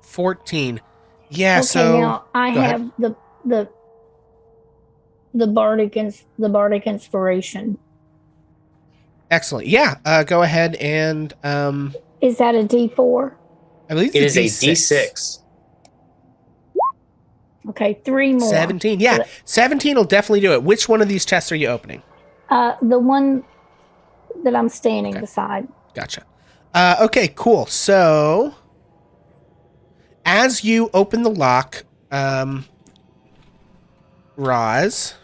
14. Yeah, Okay, so now I go have the bardic inspiration. excellent. Yeah, go ahead and Is that a D4? I believe It it's is a D6. Okay, 3 more. 17. Yeah, 17 will definitely do it. Which one of these chests are you opening? The one that I'm standing beside. Gotcha. Okay, cool. So as you open the lock, Roz,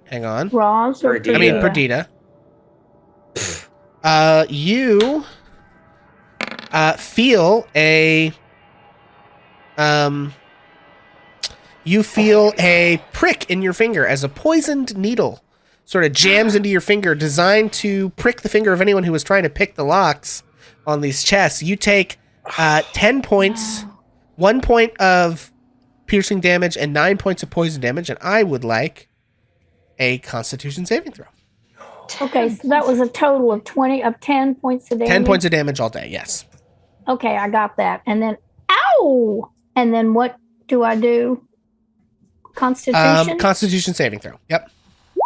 hang on. Roz or Perdita. I mean, Perdita? Perdita. You feel a prick in your finger as a poisoned needle sort of jams into your finger, designed to prick the finger of anyone who was trying to pick the locks on these chests. You take 10 points, 1 point of piercing damage, and 9 points of poison damage, and I would like a Constitution saving throw. Okay, so that was a total of 10 points of damage. 10 points of damage all day, yes. Okay, I got that. And then, ow! And then what do I do? Constitution? Constitution saving throw. Yep.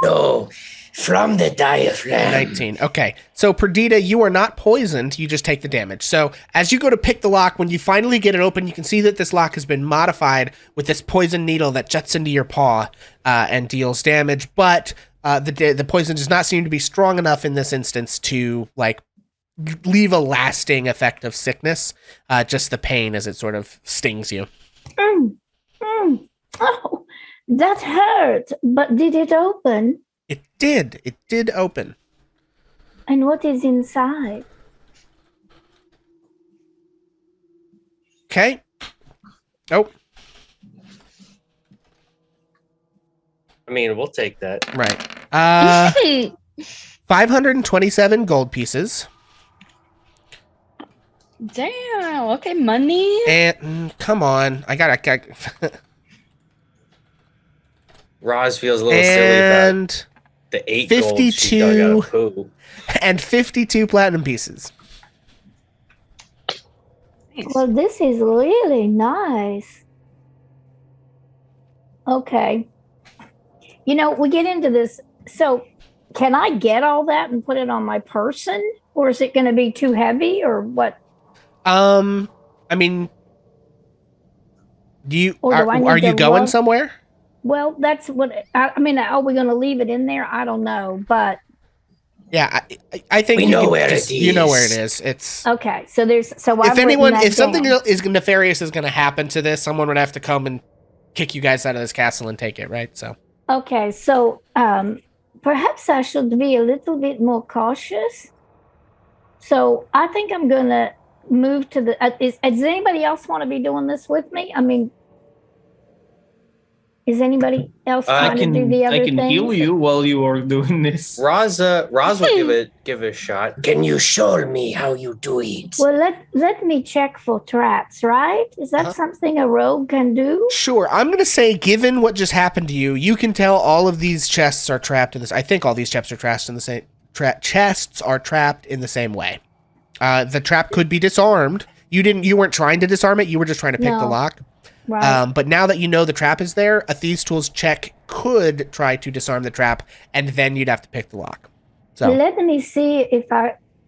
No, from the diaphragm. 19. Okay. So, Perdita, you are not poisoned. You just take the damage. So, as you go to pick the lock, when you finally get it open, you can see that this lock has been modified with this poison needle that juts into your paw and deals damage. But the poison does not seem to be strong enough in this instance to, leave a lasting effect of sickness. Just the pain as it sort of stings you. Oh, that hurt. But did it open? It did. It did open. And what is inside? Okay. Oh, I mean, we'll take that. right. 527 gold pieces. Damn. Okay, money. And come on, I got Roz feels a little silly about and the 8 gold she dug out of 52 poo. and 52 platinum pieces. Well, this is really nice. Okay. You know, we get into this. So, can I get all that and put it on my person? Or is it going to be too heavy or what? I mean, Or do I are need you to going look? somewhere? Well, that's what I mean. Are we going to leave it in there? I don't know. But Yeah, I think We you know can where just, it you know where it is. is. It's okay. So there's, so if I've written anyone, that if something down. is nefarious is going to happen to this, someone would have to come and kick you guys out of this castle and take it, right? So Okay. So, perhaps I should be a little bit more cautious. So I think I'm going to move to the, does anybody else want to be doing this with me? I mean, is anybody else trying to do the other I can things? heal you while you are doing this. Roz will give it a shot. Can you show me how you do it? Well, let me check for traps, right? Is that something a rogue can do? sure, I'm going to say, given what just happened to you, you can tell all of these chests are trapped in this. I think all these chests are trapped in the same. Chests are trapped in the same way. The trap could be disarmed. You weren't trying to disarm it. You were just trying to pick the No. lock. Right. But now that you know the trap is there, a Thieves' Tools check could try to disarm the trap, and then you'd have to pick the lock. So Let me see if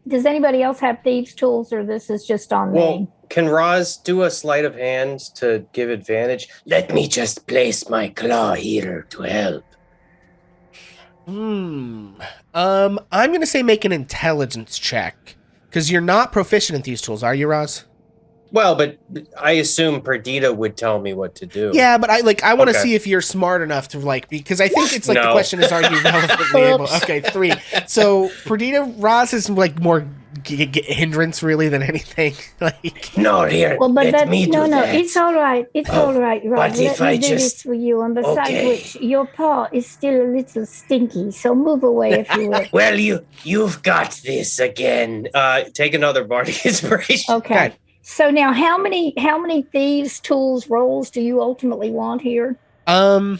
does anybody else have thieves' tools, or this is just on me? Well, can Roz do a sleight of hand to give advantage? Let me just place my claw here to help. I'm going to say make an intelligence check, because you're not proficient in Thieves' Tools, are you, Roz? Well, but I assume Purrdita would tell me what to do. Yeah, but I want to Okay. see if you're smart enough to because I think it's the No. question is, are you relevantly able? Oops. Okay, 3. So Purrdita, Roz is more hindrance really than anything. No, here. Well, but let me do no, that. it's all right. It's all right, Rob. but Let if me I do just- this for you. And besides Okay. which, your paw is still a little stinky, so move away if you will. Well, you've got this again. Take another bardic inspiration. Okay. Okay. So now, how many thieves' tools rolls do you ultimately want here? 2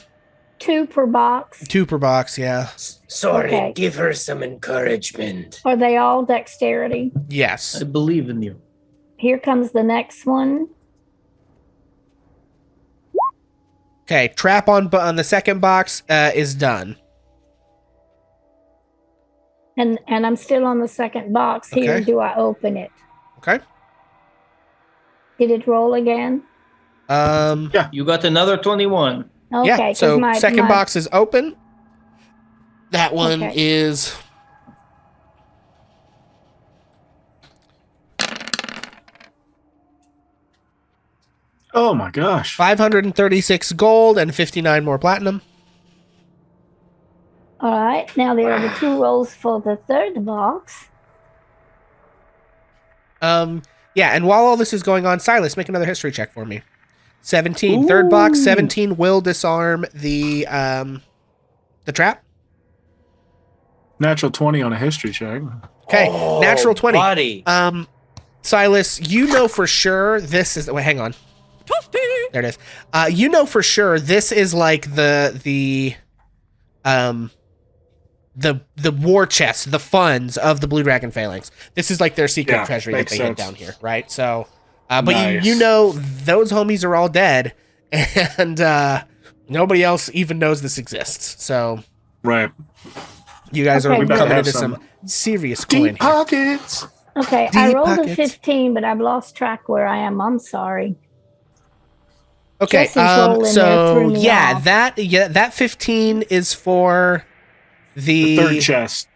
per box. 2 per box, yeah. Sorry, Okay. give her some encouragement. Are they all dexterity? Yes. I believe in you. Here comes the next one. Okay, trap on the second box is done. And I'm still on the second box here. Okay. Do I open it? Okay. Did it roll again? You got another 21. Okay. Yeah, 'cause so my second box is open. That one Okay. is Oh my gosh. 536 gold and 59 more platinum. All right. Now there are the 2 rolls for the third box. Yeah, and while all this is going on, Silas, make another history check for me. 17. Third box, 17 will disarm the trap. Natural 20 on a history check. Okay, Oh, natural 20. Buddy. Silas, you know for sure this is. Wait, hang on. There it is. You know for sure this is like the war chest, the funds of the Blue Dragon Phalanx. This is like their secret Yeah, treasury that makes they hid sense. down here, right? So, but Nice. you know those homies are all dead, and nobody else even knows this exists. So Right. you guys Okay, are We better coming have into some some serious coin Deep here. pockets. Okay. I Deep rolled pockets. a 15, but I've lost track where I am. I'm sorry. Okay, Jesse's rolling there so threw me yeah, off. that 15 is for The third chest.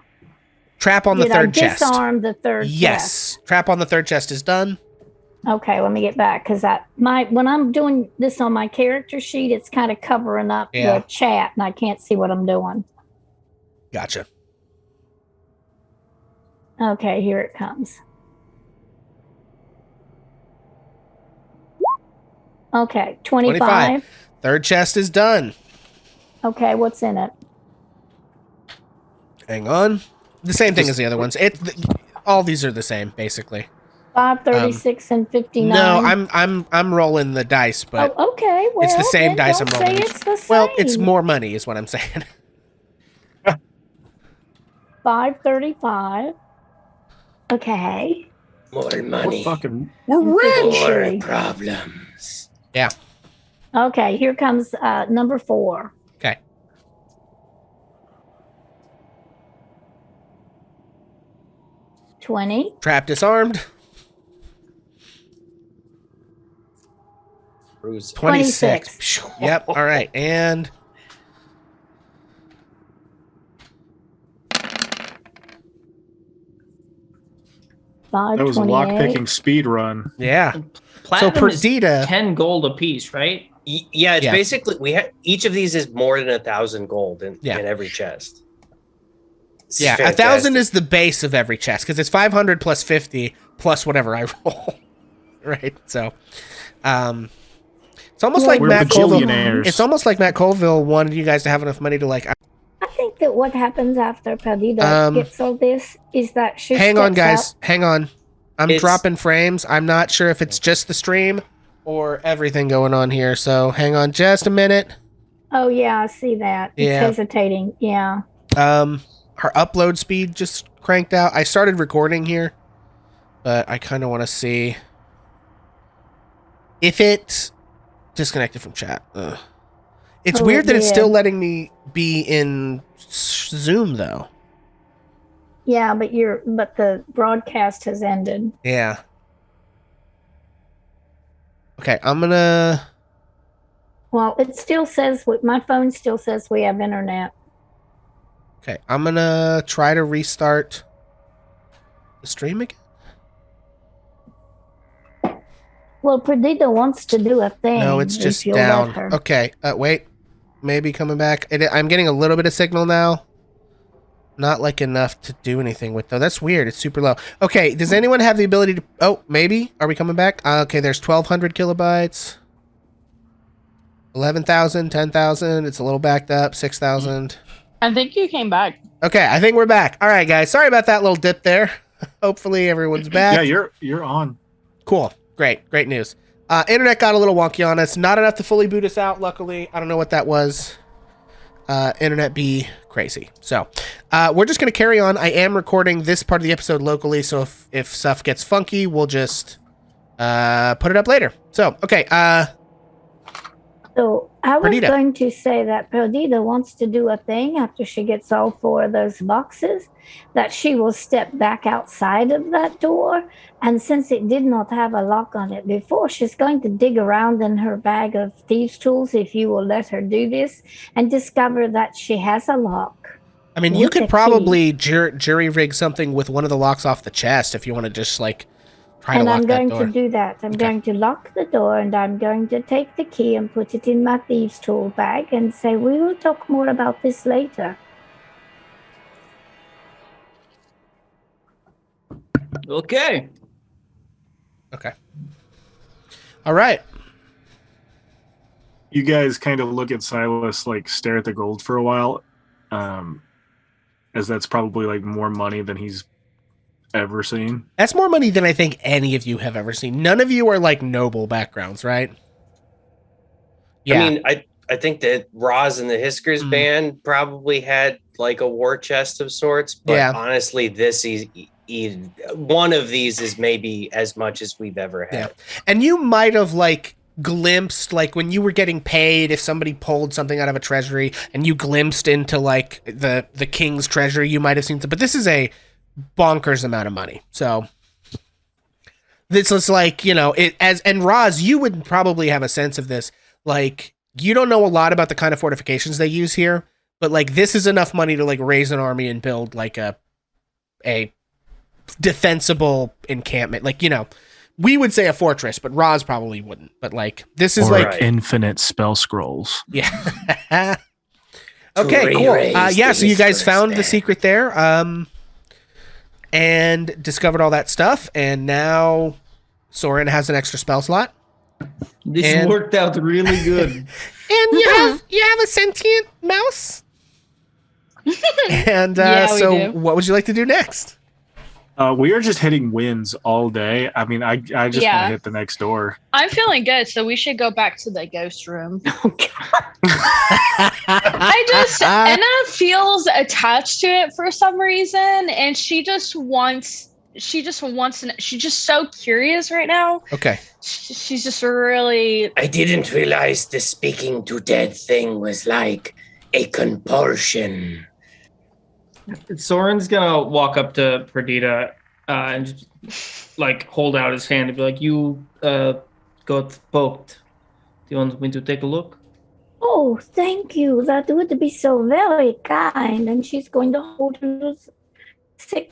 trap on the Did third I chest. disarm the third chest? Yes, trap on the third chest is done. Okay, let me get back because when I'm doing this on my character sheet, it's kind of covering up Yeah. the chat, and I can't see what I'm doing. Gotcha. Okay, here it comes. Okay, 25. Third chest is done. Okay, what's in it? Hang on. The same thing as the other ones. All these are the same, basically. 5, 36, and 59. No, I'm rolling the dice, but oh, okay. Well, it's the same then dice I'm don't rolling. say it's the same. Well, it's more money, is what I'm saying. 535. Okay. More money. We're rich. More problems. Yeah. Okay, here comes number 4. Okay. $20. Trap disarmed. Bruce. 26. Phew. Yep. All right. And That was a lock-picking speed run. yeah. Platinum is Purrdita- 10 gold apiece, right? Yeah, it's Yeah. basically each of these is more than 1,000 gold in Yeah. every chest. It's Yeah, fantastic. 1,000 is the base of every chest because it's 500 plus 50 plus whatever I roll. Right. So, it's almost like We're Matt Colville. bajillionaires. It's almost like Matt Colville wanted you guys to have enough money to like. I think that what happens after Purrdita gets all this is that she Hang on, steps guys. out. Hang on. I'm It's- dropping frames. I'm not sure if it's just the stream or everything going on here. So hang on just a minute. Oh yeah, I see that. It's Yeah. hesitating. Yeah. Our upload speed just cranked out. I started recording here, but I kind of want to see if it disconnected from chat. Ugh. It's Oh, weird that it's yeah. still letting me be in Zoom though. Yeah, but the broadcast has ended. Yeah. Okay, I'm gonna. Well, it still says my phone still says we have internet. Okay, I'm gonna try to restart the stream again. Well, Purrdita wants to do a thing. No, it's if just you'll let down. her. Okay, wait. Maybe coming back. I'm getting a little bit of signal now. Not like enough to do anything with though. That's weird. It's super low. Okay, does anyone have the ability to... Oh, maybe? Are we coming back? Okay, there's 1,200 kilobytes. 11,000, 10,000. It's a little backed up. 6,000. I think you came back. Okay, I think we're back. All right, guys. Sorry about that little dip there. Hopefully everyone's back. Yeah, you're on. Cool. Great news. Internet got a little wonky on us. Not enough to fully boot us out, luckily. I don't know what that was. Internet be crazy. So, we're just going to carry on. I am recording this part of the episode locally, so if stuff gets funky, we'll just put it up later. So, okay. So I was Purrdita. going to say that Purrdita wants to do a thing after she gets all 4 of those boxes, that she will step back outside of that door. And since it did not have a lock on it before, she's going to dig around in her bag of thieves' tools, if you will let her do this, and discover that she has a lock. I mean, you With could a probably jury rig something with one of the locks off the chest if you want to just, like, try And to lock I'm that going door. to do that. I'm going to lock the door and I'm going to take the key and put it in my thieves' tool bag and say, we will talk more about this later. Okay. Okay. All right. You guys kind of look at Silas, like stare at the gold for a while, as that's probably like more money than he's ever seen. That's more money than I think any of you have ever seen. None of you are like noble backgrounds, right? Yeah. I mean, I think that Roz and the Hiskers Mm. band probably had like a war chest of sorts, but Yeah. honestly, this is one of these is maybe as much as we've ever had. Yeah. And you might have like glimpsed, like when you were getting paid, if somebody pulled something out of a treasury and you glimpsed into like the king's treasury, you might have seen some, but this is a bonkers amount of money. So this is like, you know, and Roz, you would probably have a sense of this. Like, you don't know a lot about the kind of fortifications they use here, but like this is enough money to like raise an army and build like a defensible encampment. Like, you know, we would say a fortress, but Roz probably wouldn't. But like this is Or like infinite spell scrolls. yeah. Okay, cool. re-raise Yeah, the so you guys Hiskers found there. the secret there, and discovered all that stuff, and now Soren has an extra spell slot. This And- worked out really good. And you have a sentient mouse. And Yeah, we so do. what would you like to do next? We are just hitting wins all day. I mean, I just want to Yeah. hit the next door. I'm feeling good, so we should go back to the ghost room. Anna feels attached to it for some reason, and she's just so curious right now. Okay. She's just really, I didn't realize the speaking to dead thing was like a compulsion. Soren's gonna walk up to Purrdita and just like hold out his hand and be like, "You got poked. Do you want me to take a look?" Oh, thank you. That would be so very kind. And she's going to hold her sick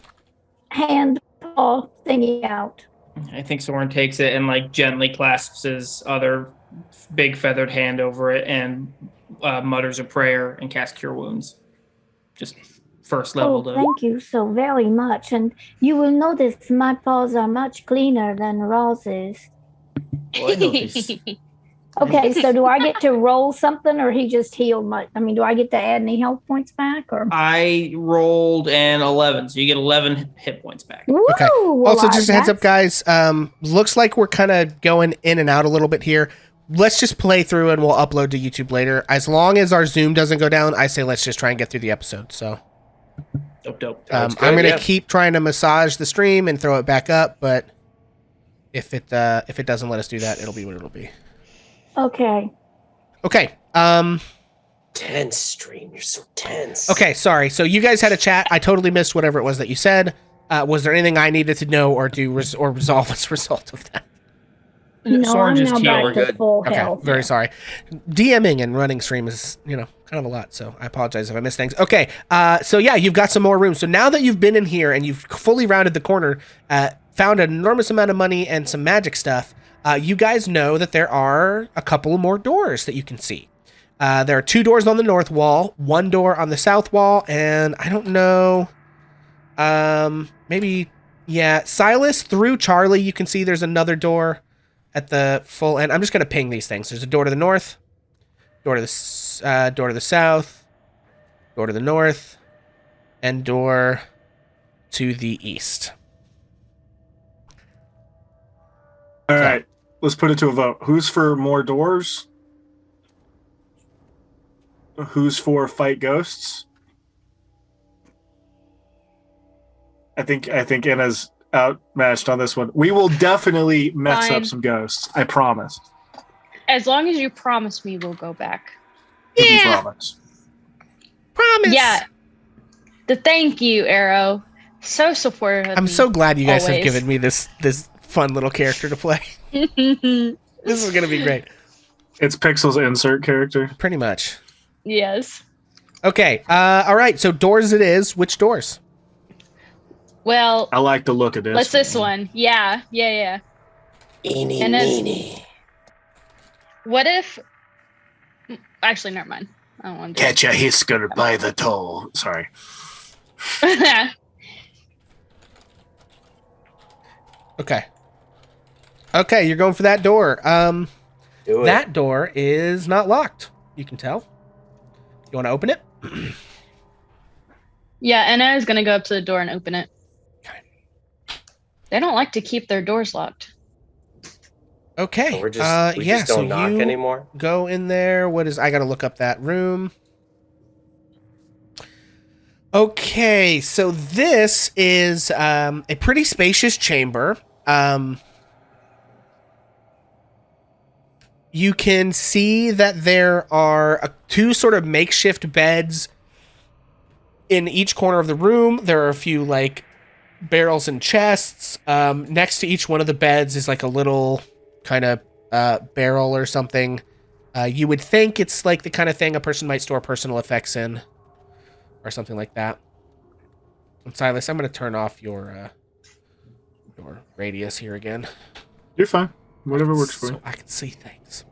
hand paw thingy out. I think Soren takes it and like gently clasps his other big feathered hand over it and mutters a prayer and casts Cure Wounds. Just first level. Oh, thank you so very much. And you will notice my paws are much cleaner than Roz's. Well, I noticed. Okay, so do I get to roll something, or he just healed my? I mean, do I get to add any health points back, or? I rolled an 11, so you get 11 hit points back. Woo! Okay. Well, Also, just a heads up, that's- guys. Looks like we're kind of going in and out a little bit here. Let's just play through and we'll upload to YouTube later. As long as our Zoom doesn't go down, I say let's just try and get through the episode. So Dope. Sounds I'm good, gonna yeah. keep trying to massage the stream and throw it back up, but if it doesn't let us do that, it'll be what it'll be. Okay. Okay. Tense, stream. You're so tense. Okay, sorry. So you guys had a chat. I totally missed whatever it was that you said. Was there anything I needed to know or do or resolve as a result of that? No, Soren I'm just now healed. back We're to good. full Okay, health. very sorry. DMing and running stream is, kind of a lot, so I apologize if I missed things. Okay, so yeah, you've got some more rooms. So now that you've been in here and you've fully rounded the corner, found an enormous amount of money and some magic stuff, you guys know that there are a couple more doors that you can see. There are 2 doors on the north wall, 1 door on the south wall, and I don't know, maybe, yeah, Silas through Charlie, you can see there's another door at the full end. I'm just going to ping these things. There's a door to the north, door to the south, door to the north, and door to the east. All right, let's put it to a vote. Who's for more doors? Who's for fight ghosts? I think Anna's outmatched on this one. We will definitely mess Fine. up some ghosts. I promise. as long as you promise me, we'll go back. You promise. Promise. Yeah. The thank you, Arrow. So supportive. of I'm me. so glad you guys have Always. given me this fun little character to play. This is going to be great. It's Pixel's insert character. Pretty much. Yes. Okay. All right. So doors it is. Which doors? Well, I like the look of this. what's this one? Yeah. Eeny, And then- meeny. What if? Actually, never mind. I don't want to. Catch a Hisker by the toe. Sorry. Okay. Okay, you're going for that door. Do it. That door is not locked. You can tell. You want to open it? Yeah, Anna is gonna go up to the door and open it. Okay. They don't like to keep their doors locked. Okay. So we just don't knock you anymore. go in there. I got to look up that room. Okay, so this is a pretty spacious chamber. You can see that there are 2 sort of makeshift beds in each corner of the room. There are a few barrels and chests. Next to each one of the beds is a little kind of barrel or something. You would think it's the kind of thing a person might store personal effects in or something like that. And Silas, I'm going to turn off your radius here again. You're fine. Whatever works for So you. I can see things.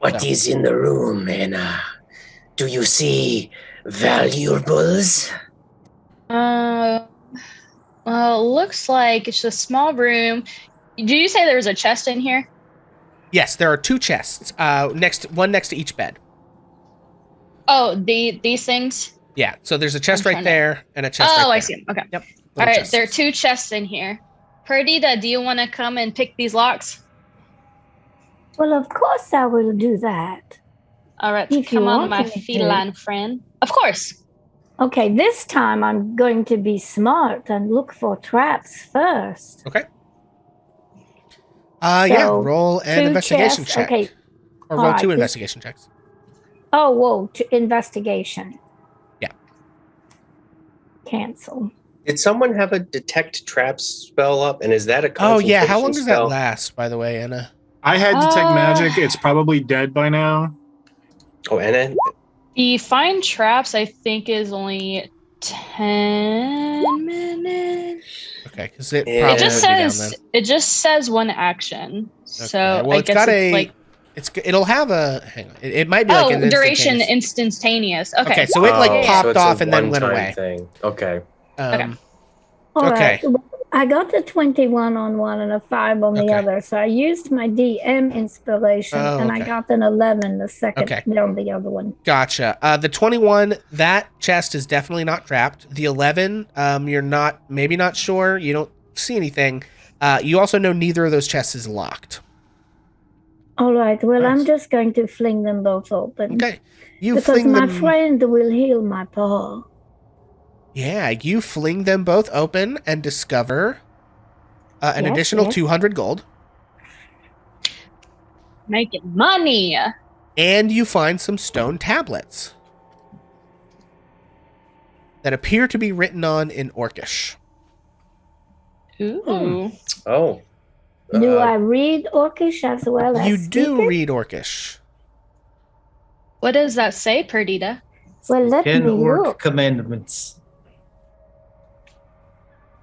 What No. is in the room, Anna? Do you see valuables? Well, looks like it's a small room. Did you say there was a chest in here? Yes, there are 2 chests. One next to each bed. Oh, these things? Yeah, so there's a chest I'm right trying to- there and a chest right there. I see them. Okay. Yep. All little right, chests. there are 2 chests in here. Purrdita, do you want to come and pick these locks? Well, of course I will do that. All right, If you come on, want my me to. feline friend. Of course. Okay, this time I'm going to be smart and look for traps first. Okay. Yeah, So, roll an 2 investigation chests. check. Okay. Or roll All right, 2 this- investigation checks. Oh, whoa, investigation. Yeah. Cancel. Did someone have a detect traps spell up? And is that a Oh, yeah. How concentration long does that spell? last, by the way, Anna? I had detect magic. It's probably dead by now. Oh, and then The find traps, I think, is only 10 minutes. Okay, because it Yeah. probably It just would be down says then. it just says 1 action. So Well, I it's guess got it's like it'll have a. Hang on. It might be like an duration instantaneous. instantaneous. Okay. Okay, so it like Oh, popped so it's a off and then went one-time away. Thing. Okay. All Okay. right. I got a 21 on one and a 5 on the Okay. other. So I used my DM inspiration Oh, and I okay. got an 11 the second Okay. on the other one. Gotcha. The 21, that chest is definitely not trapped. The 11, you're maybe not sure. You don't see anything. You also know neither of those chests is locked. All right. Well, I'm Nice. just going to fling them both open. Okay. You Because fling my them. friend will heal my paw. Yeah, you fling them both open and discover an Yes, additional yes. 200 gold. Making money. And you find some stone tablets that appear to be written on in Orcish. Ooh. Oh. Do I read Orcish as well as You do speak it? read Orcish. What does that say, Purrdita? Well, let 10 me orc look. commandments.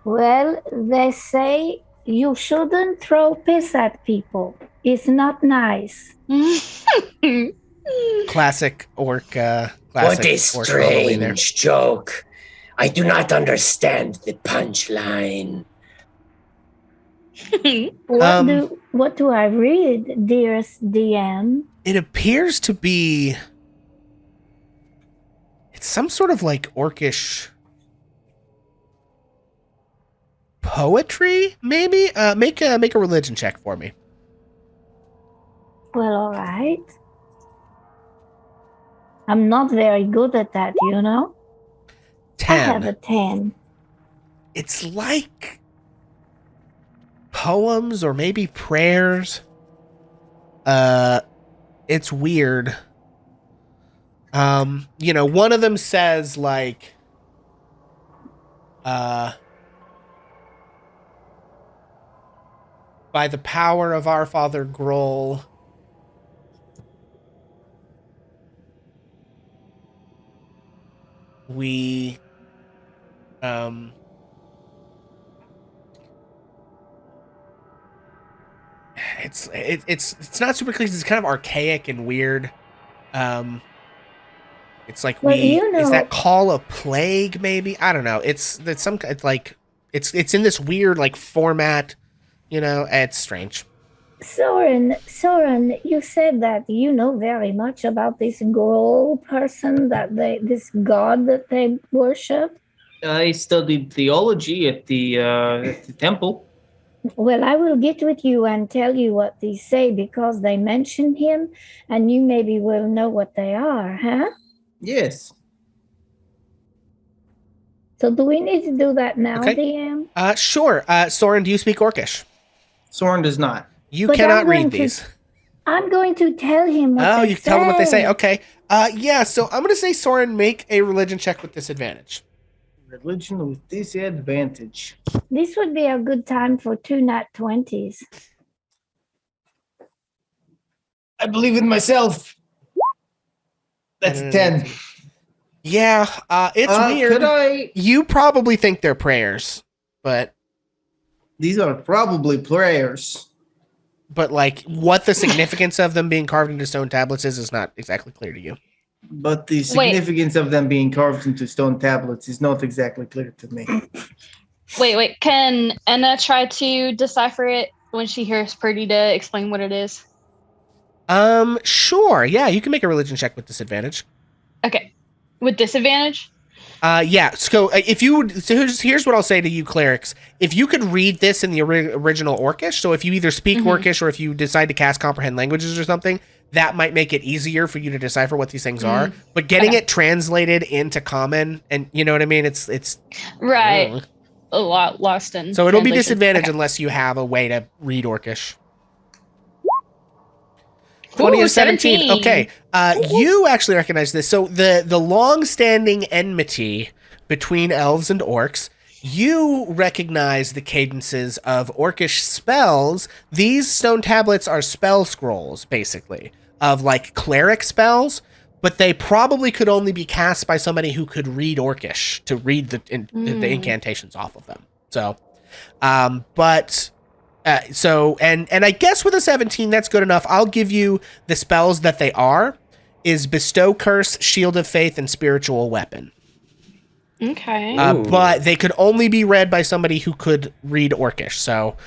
Well, they say you shouldn't throw piss at people. It's not nice. Classic orc. Classic What a orc normally there. strange joke. I do not understand the punchline. What do I read, dearest DM? It appears to be. It's some sort of like orcish poetry, maybe. Make a religion check for me. Well, all right. I'm not very good at that, you know? 10. I have a 10. It's like poems or maybe prayers. It's weird. One of them says like by the power of our father Groll, we it's not super clear. It's kind of archaic and weird. It's like Well, is that call a plague? Maybe I don't know. It's in this weird like format. It's strange. Soren, you said that you know very much about this Groll person, this god that they worship. I studied theology at the temple. Well, I will get with you and tell you what they say because they mention him, and you maybe will know what they are, huh? Yes. So do we need to do that now, Okay. DM? Sure. Soren, do you speak Orcish? Soren does not. You But cannot I'm going read to- these. I'm going to tell him what Oh, they you say. tell them what they say. Okay. Yeah. So I'm gonna say Soren, make a religion check with disadvantage. Religion with disadvantage. This would be a good time for 2 nat 20s. I believe in myself. That's a 10. Yeah. It's weird. Could I? You probably think they're prayers, but These are probably prayers. like what the significance of them being carved into stone tablets is not exactly clear to you. But the Wait. significance of them being carved into stone tablets is not exactly clear to me. Wait. Can Enna try to decipher it when she hears Purrdita explain what it is? Sure. Yeah, you can make a religion check with disadvantage. Okay. With disadvantage? Yeah. So if you would, so here's what I'll say to you, clerics. If you could read this in the original Orcish, so if you either speak Orcish or if you decide to cast comprehend languages or something, that might make it easier for you to decipher what these things are. But getting it translated into common, and you know what I mean, it's Right. A lot lost in. So it'll be translation. disadvantage Okay. unless you have a way to read Orcish. Ooh, 20 and 17. 17. Okay. You actually recognize this. So the long-standing enmity between elves and orcs, you recognize the cadences of orcish spells. These stone tablets are spell scrolls, basically, of like cleric spells, but they probably could only be cast by somebody who could read orcish to read the incantations off of them. So, and I guess with a 17, that's good enough. I'll give you the spells that they are, is Bestow Curse, Shield of Faith, and Spiritual Weapon. Okay. But they could only be read by somebody who could read Orcish. So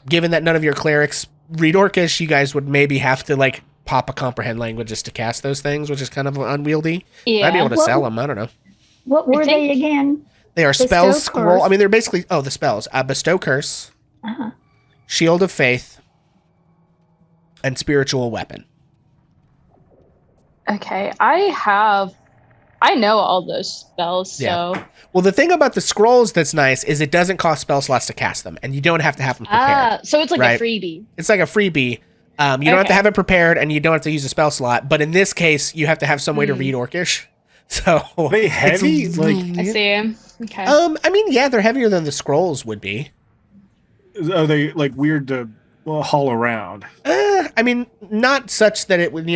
given that none of your clerics read Orcish, you guys would maybe have to like pop a comprehend languages to cast those things, which is kind of unwieldy. Yeah. I'd be able to sell them. I don't know. What were they again? They are Bestow spells scroll. Curse. I mean, they're basically, the spells. Bestow Curse, Uh-huh. Shield of Faith, and Spiritual Weapon. Okay. I know all those spells, so. Well, the thing about the scrolls that's nice is it doesn't cost spell slots to cast them, and you don't have to have them prepared. So it's like right? a freebie. It's like a freebie. You don't have to have it prepared, and you don't have to use a spell slot. But in this case, you have to have some way to read Orcish. So Are they heavy? I see. Okay. I mean, yeah, they're heavier than the scrolls would be. Are they like weird to haul around? I mean, not such that it would,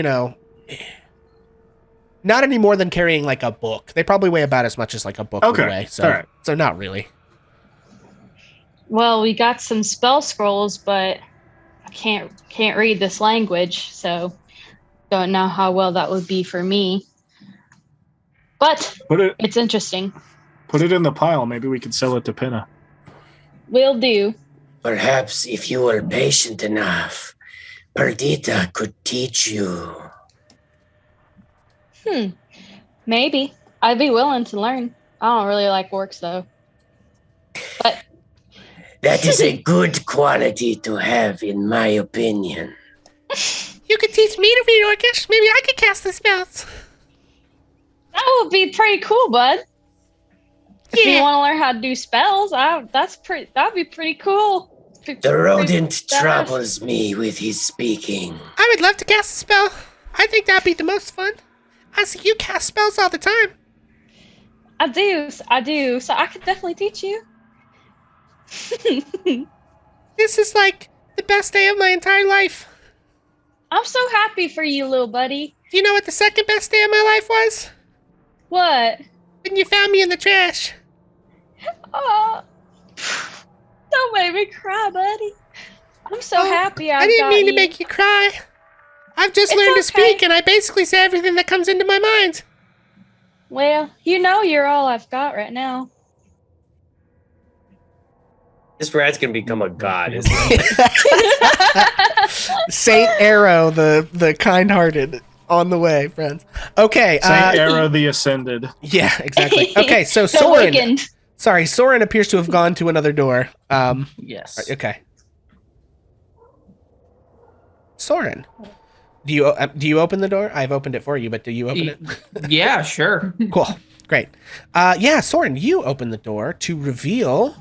not any more than carrying like a book. They probably weigh about as much as like a book would weigh. So, all right. So not really. Well, we got some spell scrolls, but I can't read this language, so don't know how well that would be for me. But it's interesting. Put it in the pile. Maybe we could sell it to Pinna. Will do. Perhaps if you were patient enough, Purrdita could teach you. Maybe. I'd be willing to learn. I don't really like orcs, though. But That is a good quality to have, in my opinion. You could teach me to read Orcish. Maybe I could cast the spells. that would be pretty cool, bud. If you want to learn how to do spells, that'd be pretty cool. The rodent troubles me with his speaking. I would love to cast a spell. I think that'd be the most fun. I see you cast spells all the time. I do. So I could definitely teach you. This is like the best day of my entire life. I'm so happy for you, little buddy. Do you know what the second best day of my life was? What? When you found me in the trash. Oh, don't make me cry, buddy. I'm so happy I didn't mean to make you cry. I've just learned to speak, and I basically say everything that comes into my mind. Well, you're all I've got right now. This rat's gonna become a god, isn't Saint Arrow, the kind-hearted, on the way, friends. Okay. Saint Arrow the Ascended. Yeah, exactly. Okay, so The Soren. Awakened. Sorry, Soren appears to have gone to another door. Yes. Okay. Soren, do you open the door? I've opened it for you, but do you open it? Yeah, sure. Cool. Great. Yeah, Soren, you open the door to reveal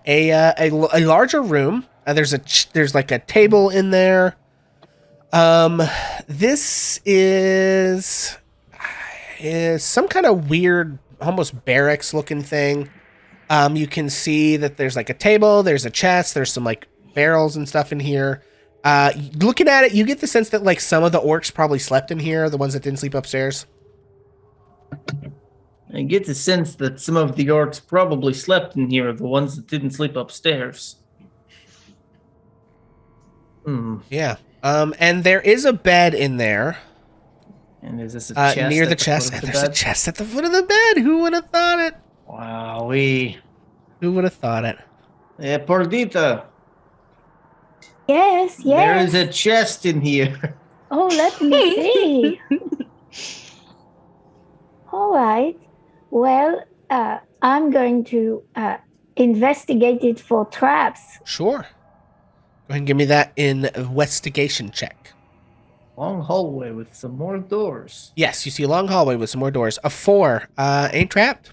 a larger room. There's like a table in there. This is some kind of weird, almost barracks looking thing. You can see that there's like a table, there's a chest, there's some like barrels and stuff in here. Looking at it, you get the sense that like some of the orcs probably slept in here, the ones that didn't sleep upstairs. I get the sense that some of the orcs probably slept in here, the ones that didn't sleep upstairs. Yeah. And there is a bed in there. And is this a chest near at the foot chest? of And the there's a bed? chest at the foot of the bed. Who would have thought it? Wowee. Who would have thought it? Purrdita, Yes, there is yes. a chest in here. Oh, let me see. All right. Well, I'm going to investigate it for traps. Sure. Go ahead and give me that investigation check. Long hallway with some more doors. Yes, you see a long hallway with some more doors. A 4 ain't trapped.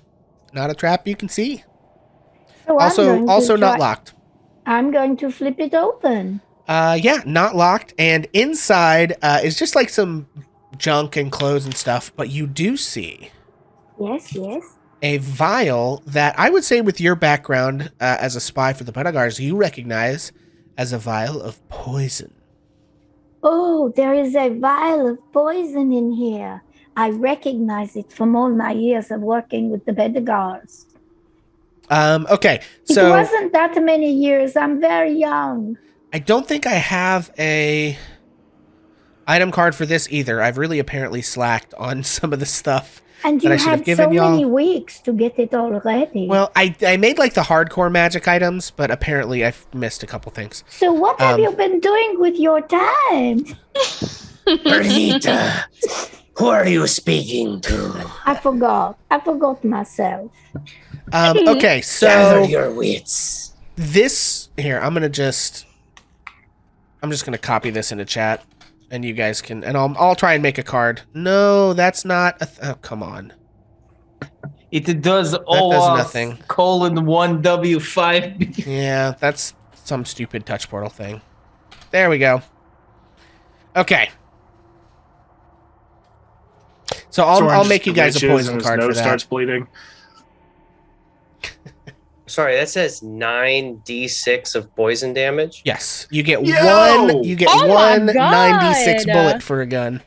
Not a trap you can see. So I'm going to Also not try- locked. I'm going to flip it open. Yeah, not locked. And inside is just like some junk and clothes and stuff. But you do see Yes, yes. a vial that I would say, with your background as a spy for the Pedagars, you recognize as a vial of poison. Oh, there is a vial of poison in here. I recognize it from all my years of working with the Bedagars. Okay, It so wasn't that many years. I'm very young. I don't think I have a item card for this either. I've really apparently slacked on some of the stuff. And that you I should have had given so y'all. many weeks to get it already. Well, I made like the hardcore magic items, but apparently I've missed a couple things. So what have you been doing with your time? Purrdita, who are you speaking to? I forgot. I forgot myself. Okay, so Gather your wits. this here, I'm just gonna copy this into chat, and you guys can, and I'll try and make a card. No, that's not. Oh, come on. It does does OAuth nothing. :1W5. Yeah, that's some stupid touch portal thing. There we go. Okay. So Soren I'll just make you guys a glitches poison and his card for nose that. starts bleeding. Sorry, that says 9d6 of poison damage. Yes, you get Yo! one. You get Oh my one 96 God. bullet for a gun.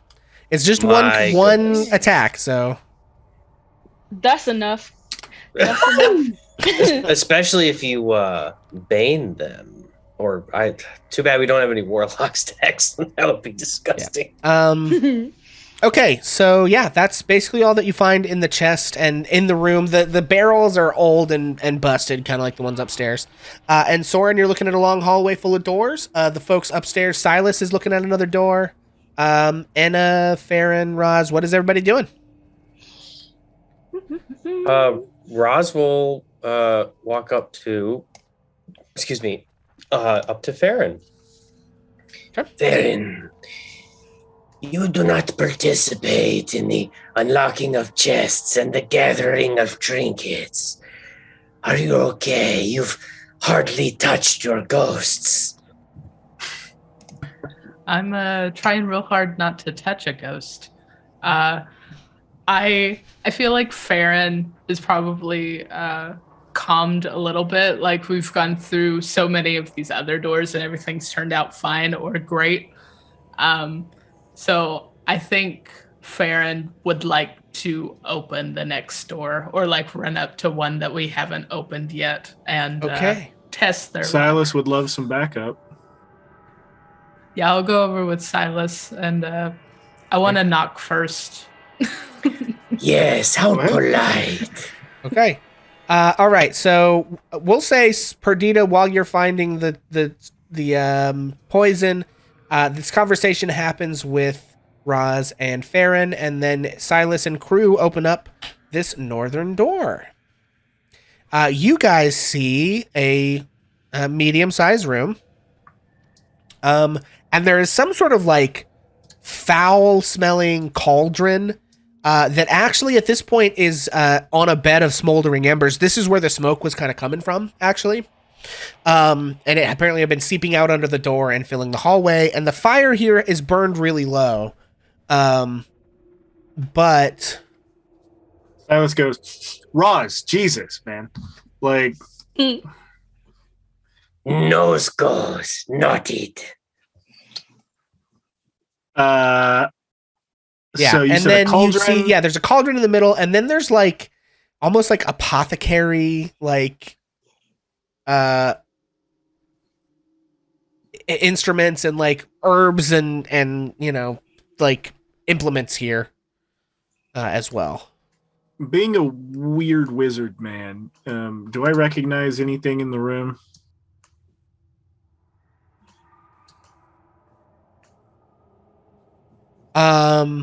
It's just My one goodness. attack. So That's enough. That's enough. Especially if you bane them. Or too bad we don't have any warlocks decks. That would be disgusting. Okay, so yeah, that's basically all that you find in the chest and in the room. The barrels are old and busted, kind of like the ones upstairs. And Soren, you're looking at a long hallway full of doors. The folks upstairs, Silas is looking at another door. Anna, Farron, Roz, what is everybody doing? Roz will walk up to Farron. Farron, you do not participate in the unlocking of chests and the gathering of trinkets. Are you okay? You've hardly touched your ghosts. I'm trying real hard not to touch a ghost. I feel like Farron is probably calmed a little bit. Like, we've gone through so many of these other doors and everything's turned out fine or great. So I think Farron would like to open the next door, or like run up to one that we haven't opened yet and test their luck. Silas would love some backup. Yeah, I'll go over with Silas, and I want to knock first. Yes, how What? polite. Okay. All right. So we'll say, Purrdita, while you're finding the poison, this conversation happens with Roz and Farron, and then Silas and crew open up this northern door. You guys see a medium-sized room, and there is some sort of like foul-smelling cauldron that actually at this point is on a bed of smoldering embers. This is where the smoke was kind of coming from, actually. And it apparently had been seeping out under the door and filling the hallway. And the fire here is burned really low. But Silas goes, Roz, Jesus, man. Like, Nose goes, not it. yeah, so you and said then a cauldron? you see, yeah, there's a cauldron in the middle, and then there's like almost like apothecary, like instruments and like herbs and you know, like implements here. as well. Being a weird wizard man, do I recognize anything in the room? I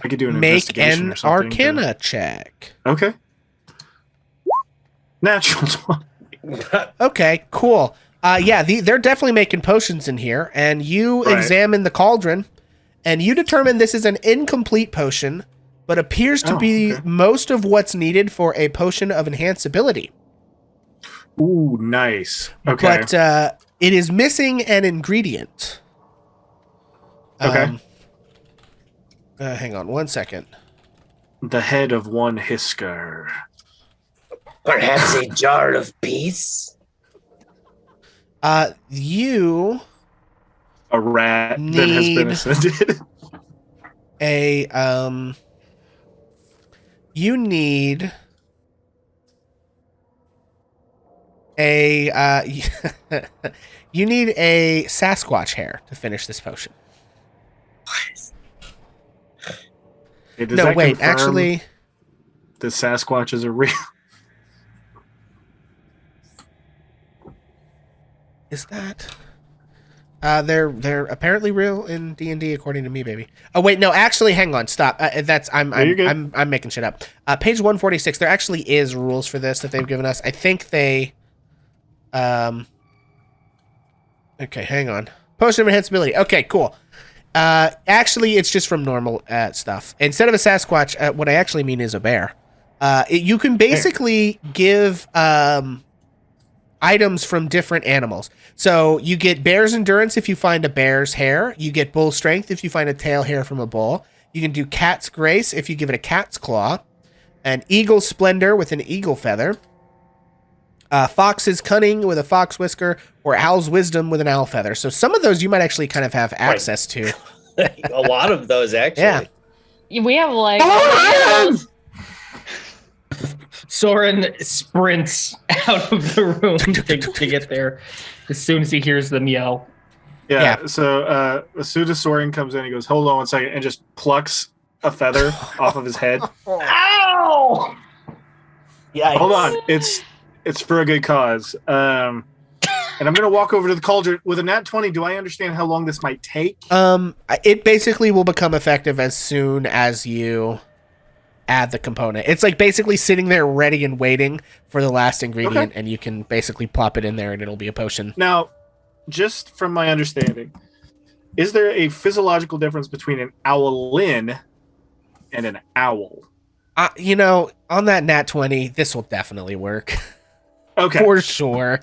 could do an Make investigation an or something. Arcana check. Okay. Natural 20. Okay, cool. Yeah, they're definitely making potions in here, and you Right. examine the cauldron, and you determine this is an incomplete potion, but appears to be okay. most of what's needed for a potion of enhanceability. Ooh, nice. Okay. But it is missing an ingredient. Okay. Hang on 1 second. The head of one Hisker. Perhaps a jar of peace? You A rat that has been Need- ascended. you need a you need a Sasquatch hair to finish this potion. Hey, does No, that wait, confirm actually, the Sasquatches are real. is that they're apparently real in D&D according to me, baby. Oh wait, no, actually, hang on, stop. That's No, you're good. I'm making shit up. Page 146. There actually is rules for this that they've given us. I think they okay, hang on. Potion of enhanceability. Okay, cool. Actually, it's just from normal stuff. Instead of a Sasquatch, what I actually mean is a bear. You can basically give items from different animals. So you get bear's endurance if you find a bear's hair. You get bull strength if you find a tail hair from a bull. You can do cat's grace if you give it a cat's claw. An eagle splendor with an eagle feather. Fox's cunning with a fox whisker, or owl's wisdom with an owl feather. So some of those you might actually kind of have access to. A lot of those, actually. Yeah. We have like. Soren sprints out of the room to get there as soon as he hears them yell. Yeah. Yeah. So as soon as Soren comes in, he goes, "Hold on 1 second," and just plucks a feather off of his head. Ow! Yeah. Hold on, it's for a good cause. And I'm gonna walk over to the cauldron with a nat 20. Do I understand how long this might take? It basically will become effective as soon as you add the component. It's like basically sitting there ready and waiting for the last ingredient, and you can basically plop it in there and it'll be a potion. Now, just from my understanding, is there a physiological difference between an owlin and an owl? On that nat 20, this will definitely work. Okay. For sure.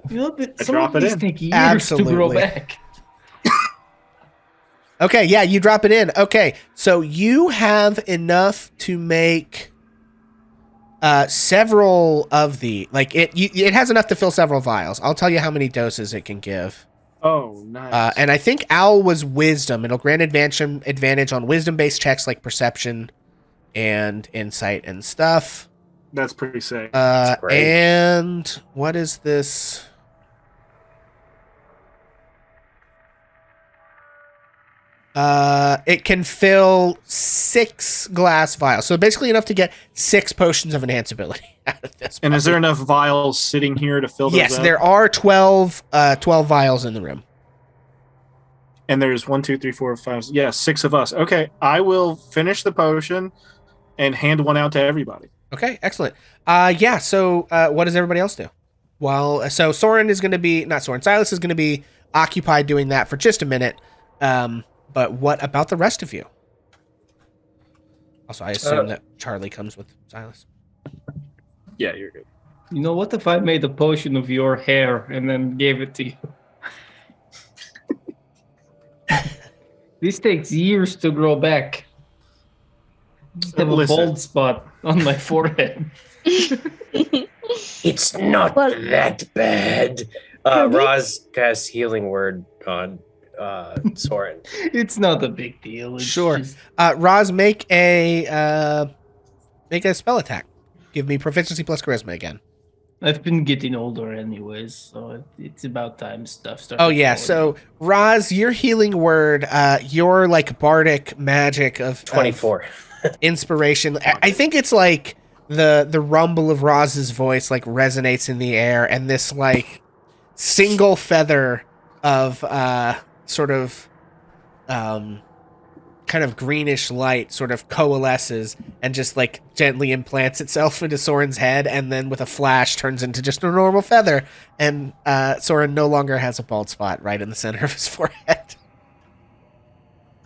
You know, that I some drop of it these in. take years to grow Absolutely. back. Okay, yeah, you drop it in. Okay, so you have enough to make several of the it has enough to fill several vials. I'll tell you how many doses it can give. Oh, nice. And I think owl was wisdom. It'll grant advantage on wisdom-based checks like perception and insight and stuff. That's pretty sick. great. And what is this? It can fill 6 glass vials. So basically enough to get 6 potions of enhanceability out of this. And is puppy. there enough vials sitting here to fill those Yes, up? there are 12 vials in the room. And there's 1, 2, 3, 4, 5. Yeah, 6 of us. Okay, I will finish the potion and hand one out to everybody. Okay, excellent. Yeah, so what does everybody else do? Well, so Silas is going to be occupied doing that for just a minute. But what about the rest of you? Also, I assume that Charlie comes with Silas. Yeah, you're good. You know, what if I made a potion of your hair and then gave it to you? This takes years to grow back. I just have a Listen. bald spot on my forehead. It's not Well- that bad. Roz casts healing word on Soren. It's not a big deal. It's Sure. just- Roz, make a spell attack. Give me proficiency plus charisma again. I've been getting older anyways, so it's about time stuff starts. Oh yeah, so Roz, your healing word, your like bardic magic of 24. Inspiration. I think it's like the rumble of Roz's voice like resonates in the air, and this like single feather of sort of kind of greenish light sort of coalesces and just like gently implants itself into Soren's head, and then with a flash turns into just a normal feather, and Soren no longer has a bald spot right in the center of his forehead.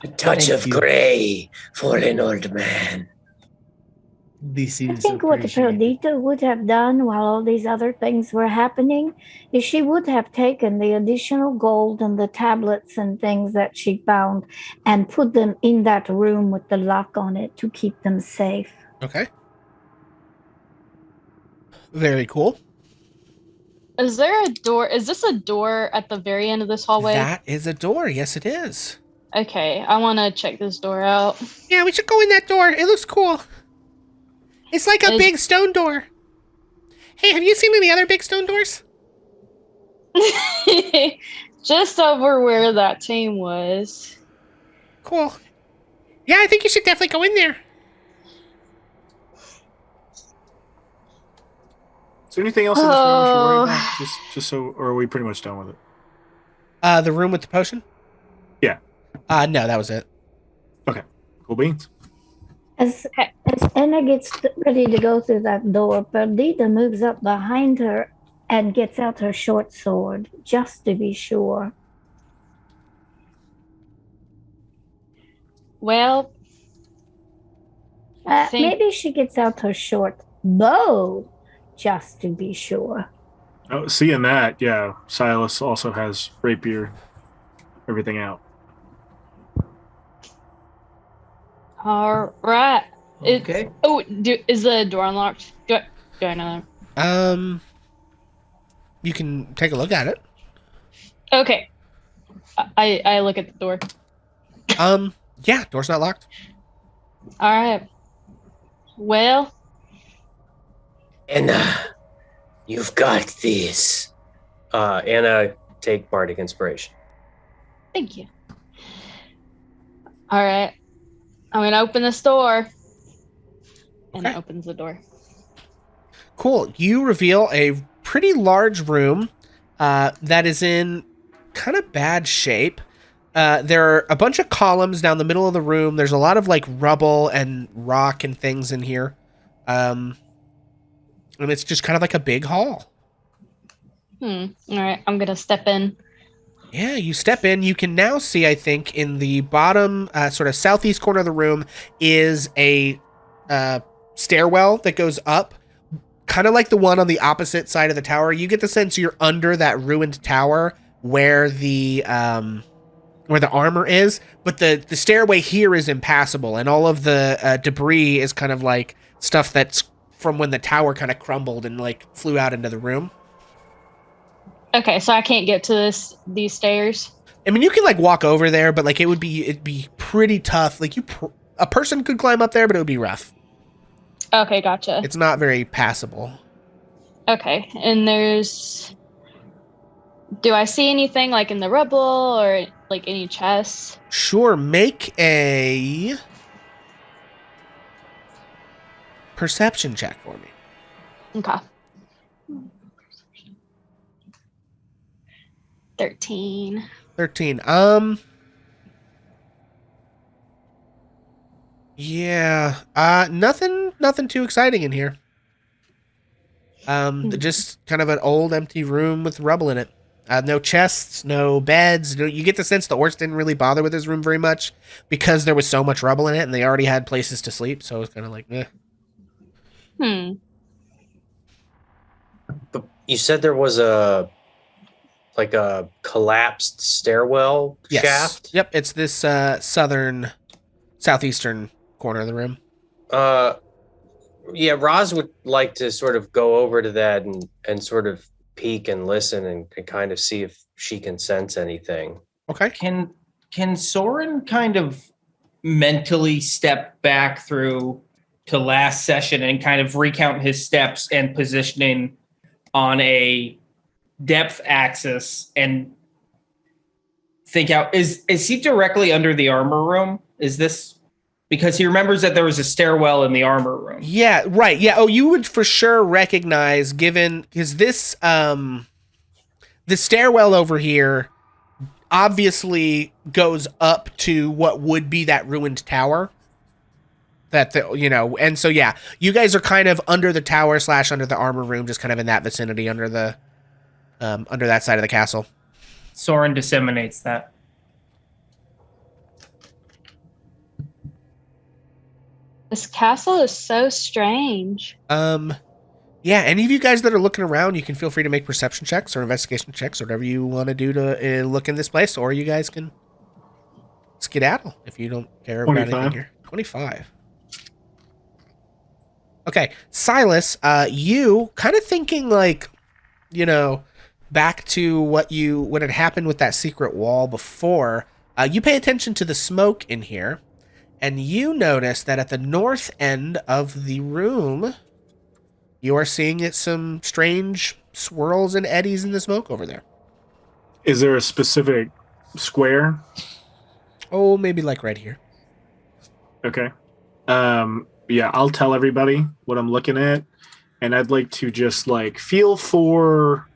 A touch of gray for an old man. This I is think what appreciated. Purrdita would have done while all these other things were happening is she would have taken the additional gold and the tablets and things that she found and put them in that room with the lock on it to keep them safe. Okay. Very cool. Is there a door? Is this a door at the very end of this hallway? That is a door. Yes, it is. Okay, I want to check this door out. Yeah, we should go in that door. It looks cool. It's like a big stone door. Hey, have you seen any other big stone doors? Just over where that team was. Cool. Yeah, I think you should definitely go in there. Is there anything else in this room we should worry about? Just so, or are we pretty much done with it? The room with the potion? Yeah. No, that was it. Okay. Cool beans. As Anna gets ready to go through that door, Purrdita moves up behind her and gets out her short sword, just to be sure. Well, I think Maybe she gets out her short bow, just to be sure. Oh, seeing that, yeah, Silas also has rapier, everything out. all right. Okay. Is the door unlocked? Do I know that? You can take a look at it. Okay. I look at the door. Yeah, door's not locked. All right. Well, Anna, you've got this. Anna, take bardic inspiration. thank you. All right. I'm going to open this door. And Okay. it opens the door. Cool. You reveal a pretty large room that is in kind of bad shape. There are a bunch of columns down the middle of the room. There's a lot of like rubble and rock and things in here. And it's just kind of like a big hall. All right. I'm going to step in. Yeah, you step in. You can now see, I think, in the bottom sort of southeast corner of the room is a stairwell that goes up, kind of like the one on the opposite side of the tower. You get the sense you're under that ruined tower where the armor is, but the stairway here is impassable, and all of the debris is kind of like stuff that's from when the tower kind of crumbled and like flew out into the room. Okay, so I can't get to these stairs. I mean, you can like walk over there, but like it'd be pretty tough. Like a person could climb up there, but it would be rough. Okay, gotcha. It's not very passable. Okay, and do I see anything like in the rubble or like any chests? Sure, make a perception check for me. Okay. 13. 13. Yeah. Nothing too exciting in here. Just kind of an old empty room with rubble in it. No chests, no beds. You get the sense the orcs didn't really bother with this room very much because there was so much rubble in it and they already had places to sleep, so it's kind of like, eh. You said there was a collapsed stairwell shaft? Yep, it's this southeastern corner of the room. Yeah, Roz would like to sort of go over to that and sort of peek and listen and kind of see if she can sense anything. Okay. Can Soren kind of mentally step back through to last session and kind of recount his steps and positioning on a depth axis and think out, is he directly under the armor room? Is this because he remembers that there was a stairwell in the armor room? Yeah, right. Yeah. Oh, you would for sure recognize, given because this the stairwell over here obviously goes up to what would be that ruined tower. And so yeah, you guys are kind of under the tower / under the armor room, just kind of in that vicinity, under that side of the castle. Soren disseminates that. This castle is so strange. Yeah, any of you guys that are looking around, you can feel free to make perception checks or investigation checks, or whatever you want to do to look in this place, or you guys can skedaddle if you don't care about 25. anything here. 25. Okay, Silas, you kind of thinking like, back to what had happened with that secret wall before. You pay attention to the smoke in here, and you notice that at the north end of the room, you are seeing some strange swirls and eddies in the smoke over there. Is there a specific square? Oh, maybe like right here. Okay. Yeah, I'll tell everybody what I'm looking at, and I'd like to just like feel for,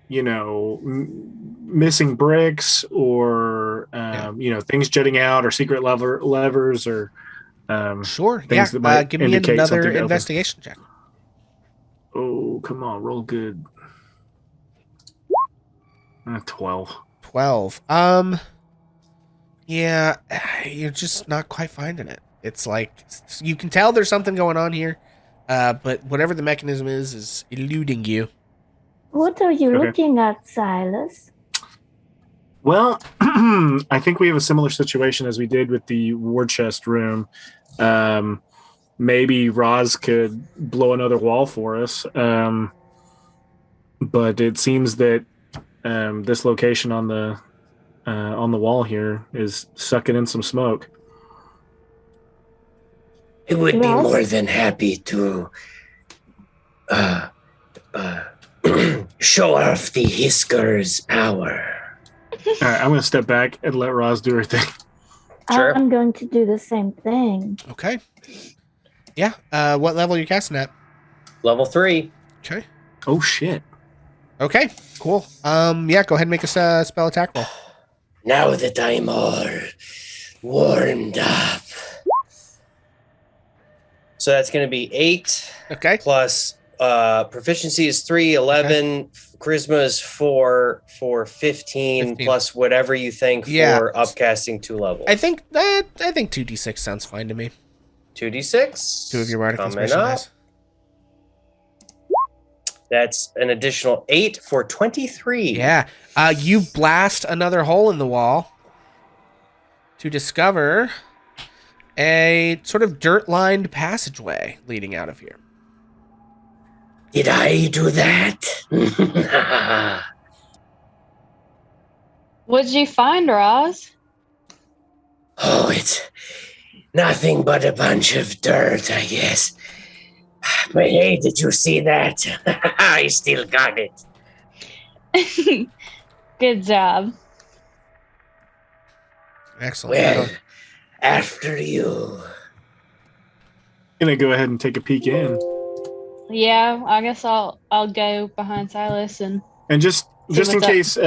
missing bricks or things jutting out or secret levers or sure. things that might Give me indicate another something investigation check. Oh, come on, roll good. 12. 12. Yeah, you're just not quite finding it. It's like you can tell there's something going on here, but whatever the mechanism is eluding you. What are you Okay. looking at, Silas? Well, I think we have a similar situation as we did with the war chest room. Maybe Roz could blow another wall for us. But it seems that this location on the wall here is sucking in some smoke. I would be Yes. more than happy to show off the Hisker's power. All right, I'm going to step back and let Roz do her thing. Sure. I'm going to do the same thing. Okay. Yeah. What level are you casting at? Level 3. Okay. Oh, shit. Okay. Cool. Yeah. Go ahead and make a spell attack roll. Now that I'm all warmed up. So that's going to be 8 Okay. plus proficiency is 3, 11. Charisma is 4 for 15 plus whatever you think Yeah. for upcasting 2 levels. I think 2d6 sounds fine to me. 2d6. 2 of your bardic Coming inspiration up. dice. That's an additional 8 for 23. Yeah. You blast another hole in the wall to discover a sort of dirt-lined passageway leading out of here. Did I do that? What'd you find, Roz? Oh, it's nothing but a bunch of dirt, I guess. But hey, did you see that? I still got it. Good job. Excellent. Well, after you. Gonna go ahead and take a peek in. Yeah, I guess I'll go behind Silas and just in what's up. case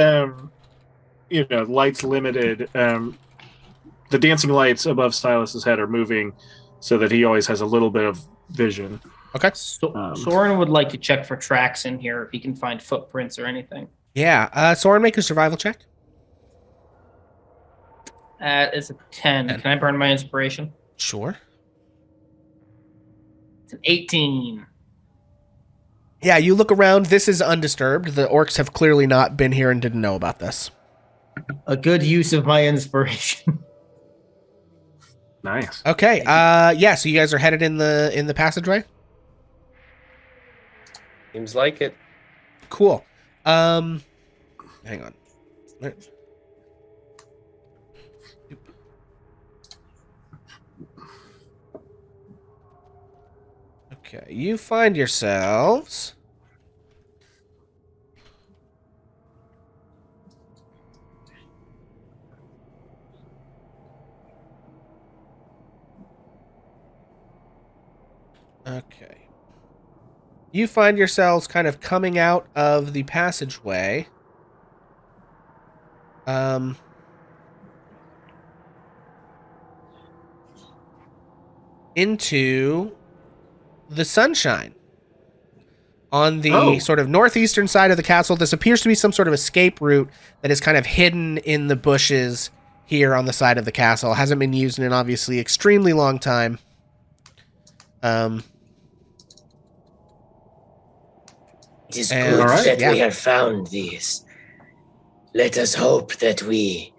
lights limited, the dancing lights above Silas's head are moving so that he always has a little bit of vision. Okay. Soren would like to check for tracks in here if he can find footprints or anything. Yeah. Soren, make a survival check. That is a 10. 10. Can I burn my inspiration? Sure. It's an 18. Yeah, you look around. This is undisturbed. The orcs have clearly not been here and didn't know about this. A good use of my inspiration. Nice. Okay. Yeah. So you guys are headed in the passageway. Seems like it. Cool. Hang on. Okay. You find yourselves Okay. You find yourselves kind of coming out of the passageway. Into the sunshine. On the sort of northeastern side of the castle, this appears to be some sort of escape route that is kind of hidden in the bushes here on the side of the castle. It hasn't been used in an obviously extremely long time. It is good that we have found this. Let us hope that we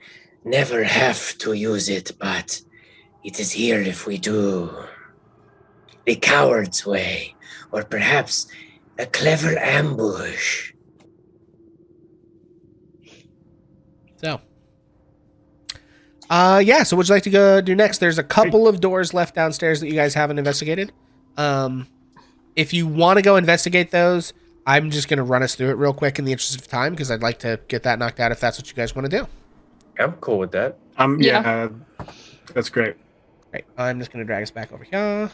never have to use it, but it is here if we do. The coward's way, or perhaps a clever ambush. So, so what would you like to go do next? There's a couple of doors left downstairs that you guys haven't investigated. If you want to go investigate those, I'm just going to run us through it real quick in the interest of time, because I'd like to get that knocked out if that's what you guys want to do. I'm cool with that. Yeah, that's great. Right, I'm just going to drag us back over here.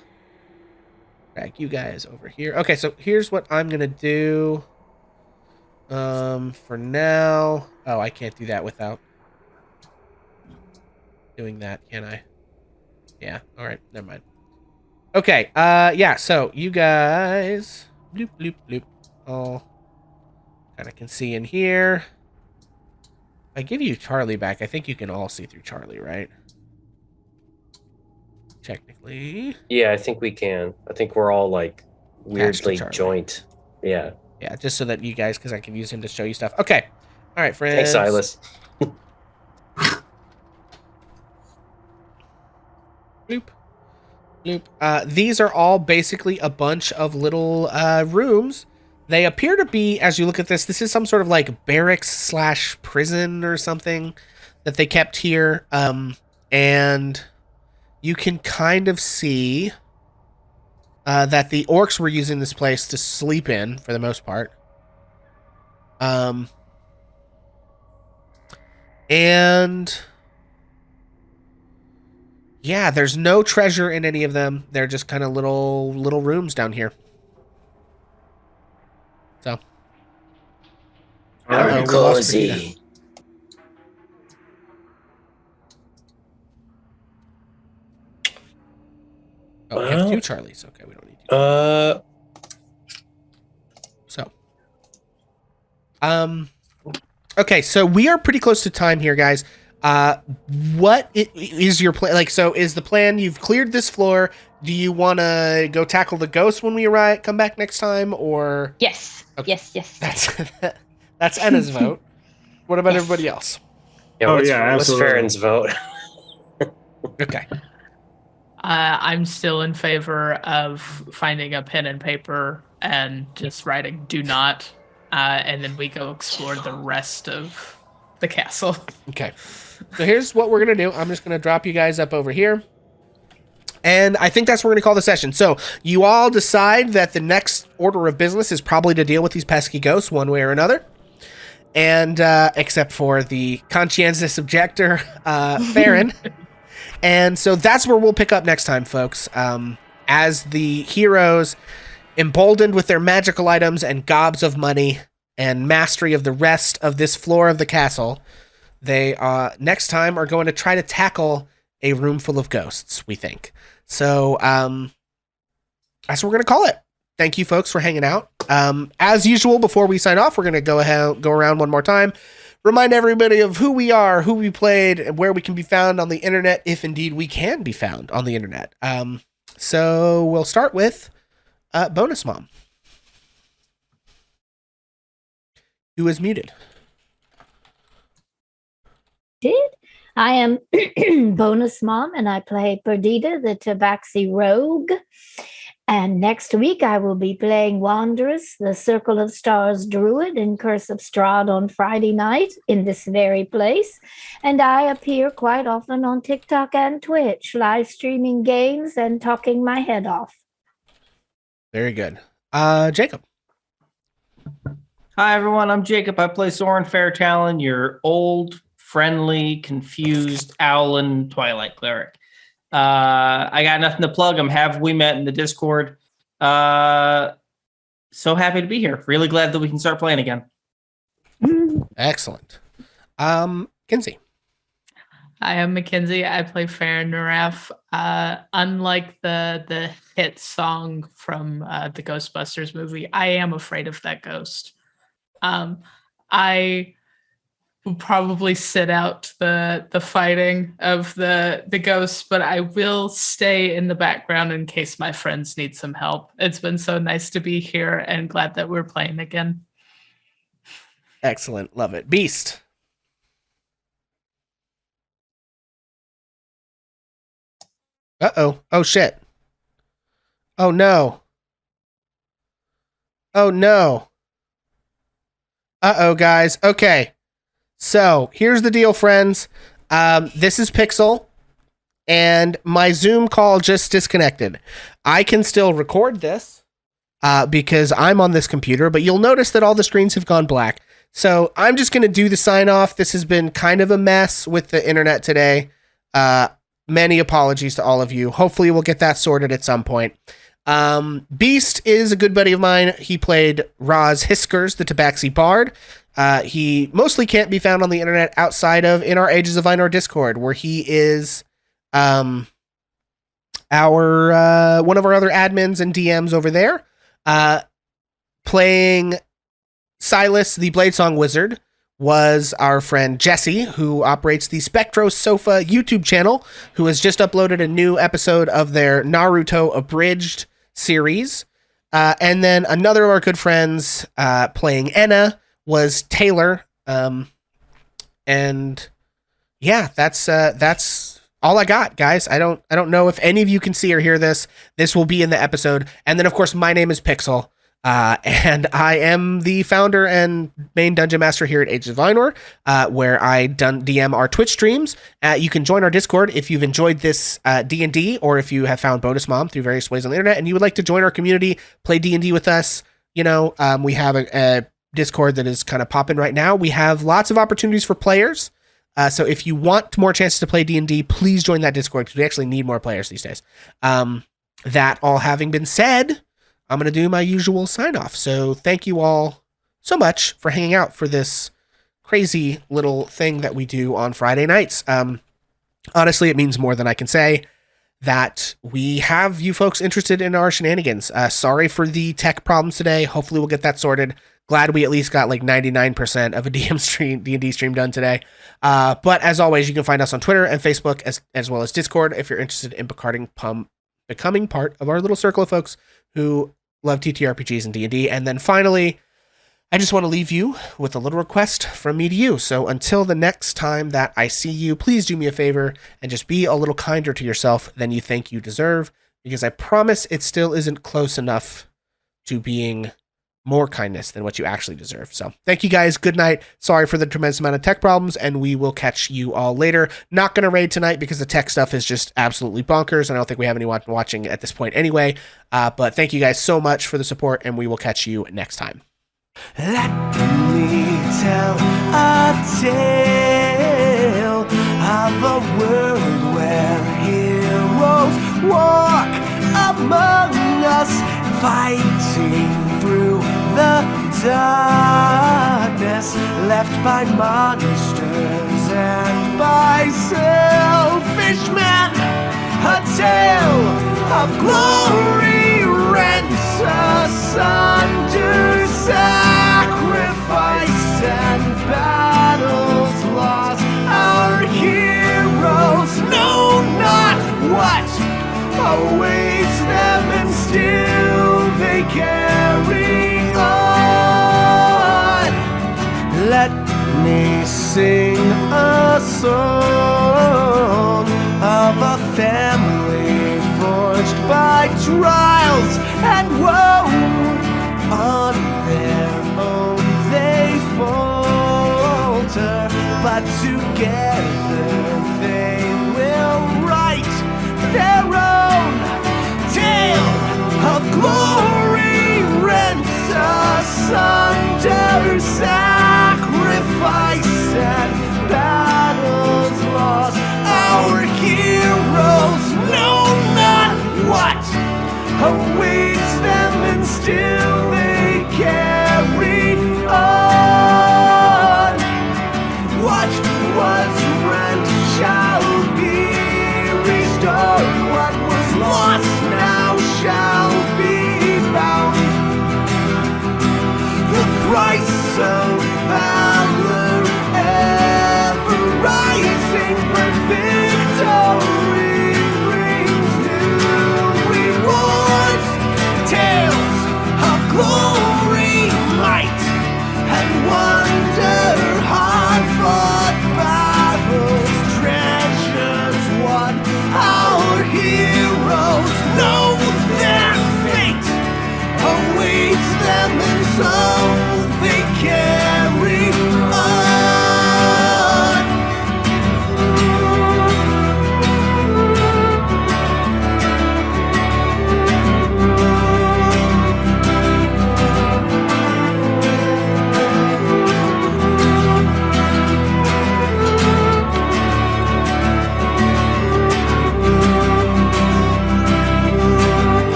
Drag you guys over here. Okay, so here's what I'm going to do. For now... Oh, I can't do that without doing that, can I? Yeah, alright, never mind. Okay, so you guys... Bloop, bloop, bloop. Oh, kind of can see in here. If I give you Charlie back, I think you can all see through Charlie, right? Technically. Yeah, I think we can. I think we're all like weirdly joint. Yeah. Yeah, just so that you guys, because I can use him to show you stuff. Okay. All right, friends. Thanks, Silas. Bloop. Bloop. These are all basically a bunch of little rooms. They appear to be, as you look at this is some sort of like barracks / prison or something that they kept here. And you can kind of see that the orcs were using this place to sleep in for the most part. And yeah, there's no treasure in any of them. They're just kind of little rooms down here. So. Cozy. Oh, we have 2 Charlies. Okay, we don't need 2. Okay, so we are pretty close to time here, guys. What is your plan? Like, so is the plan you've cleared this floor? Do you want to go tackle the ghost when we come back next time, or? Yes. Okay. Yes. That's Enna's vote. What about everybody else? Yeah, what's Farron's vote? Okay. I'm still in favor of finding a pen and paper and just writing "do not," and then we go explore the rest of the castle. Okay. So here's what we're going to do. I'm just going to drop you guys up over here. And I think that's what we're going to call the session. So you all decide that the next order of business is probably to deal with these pesky ghosts one way or another. And except for the conscientious objector, Farron. And so that's where we'll pick up next time, folks. As the heroes, emboldened with their magical items and gobs of money and mastery of the rest of this floor of the castle, they next time are going to try to tackle a room full of ghosts, we think. So that's what we're going to call it. Thank you, folks, for hanging out. As usual, before we sign off, we're going to go around one more time. Remind everybody of who we are, who we played, and where we can be found on the internet, if indeed we can be found on the internet. So we'll start with Bonus Mom, who is muted. I am Bonus Mom, and I play Purrdita, the Tabaxi Rogue. And next week, I will be playing Wanderess, the Circle of Stars Druid in Curse of Strahd on Friday night in this very place. And I appear quite often on TikTok and Twitch, live streaming games and talking my head off. Very good. Jacob. Hi, everyone. I'm Jacob. I play Soren Fairtalon, your old, friendly, confused Owlin Twilight Cleric. I got nothing to plug. We met in the Discord. So happy to be here. Really glad that we can start playing again. Excellent. Kinsey. I am Mackenzie. I play Fair Naraf. Unlike the hit song from the Ghostbusters movie, I am afraid of that ghost. I will probably sit out the fighting of the ghosts, but I will stay in the background in case my friends need some help. It's been so nice to be here and glad that we're playing again. Excellent. Love it. Beast. Uh-oh. Oh, shit. Oh, no. Oh, no. Uh-oh, guys. Okay. So, here's the deal, friends. This is Pixel, and my Zoom call just disconnected. I can still record this because I'm on this computer, but you'll notice that all the screens have gone black. So, I'm just going to do the sign-off. This has been kind of a mess with the internet today. Many apologies to all of you. Hopefully we'll get that sorted at some point. Beast is a good buddy of mine. He played Roz Hiskers, the Tabaxi Bard. He mostly can't be found on the internet outside of in our Ages of Ainor Discord, where he is one of our other admins and DMs over there, playing Silas, the Bladesong Wizard, was our friend Jesse, who operates the Spectro Sofa YouTube channel, who has just uploaded a new episode of their Naruto Abridged series. And then another of our good friends playing Enna was Taylor. And yeah, that's all I got, guys. I don't know if any of you can see or hear this. This will be in the episode. And then, of course, my name is Pixel. And I am the founder and main dungeon master here at Ages of Ainor, where I DM our Twitch streams. You can join our Discord if you've enjoyed this D&D, or if you have found Bonus Mom through various ways on the internet and you would like to join our community, play D&D with us. You know, we have a Discord that is kind of popping right now. We have lots of opportunities for players. So if you want more chances to play D&D, please join that Discord, because we actually need more players these days. That all having been said, I'm going to do my usual sign off. So thank you all so much for hanging out for this crazy little thing that we do on Friday nights. Honestly, it means more than I can say that we have you folks interested in our shenanigans. Sorry for the tech problems today. Hopefully we'll get that sorted. Glad we at least got like 99% of a D&D stream done today. But as always, you can find us on Twitter and Facebook as well as Discord if you're interested in becoming part of our little circle of folks who love TTRPGs and D&D. And then finally, I just want to leave you with a little request from me to you. So until the next time that I see you, please do me a favor and just be a little kinder to yourself than you think you deserve, because I promise it still isn't close enough to being more kindness than what you actually deserve. So thank you guys. Good night. Sorry for the tremendous amount of tech problems, and we will catch you all later. Not going to raid tonight because the tech stuff is just absolutely bonkers, and I don't think we have anyone watching at this point anyway. But thank you guys so much for the support, and we will catch you next time. Let me tell a tale of a world where heroes walk among us, fighting through the darkness, left by monsters and by selfish men. A tale of glory rents asunder, sacrifice and battles lost. Our heroes know not what awaits them, and still they carry on. Let me sing a song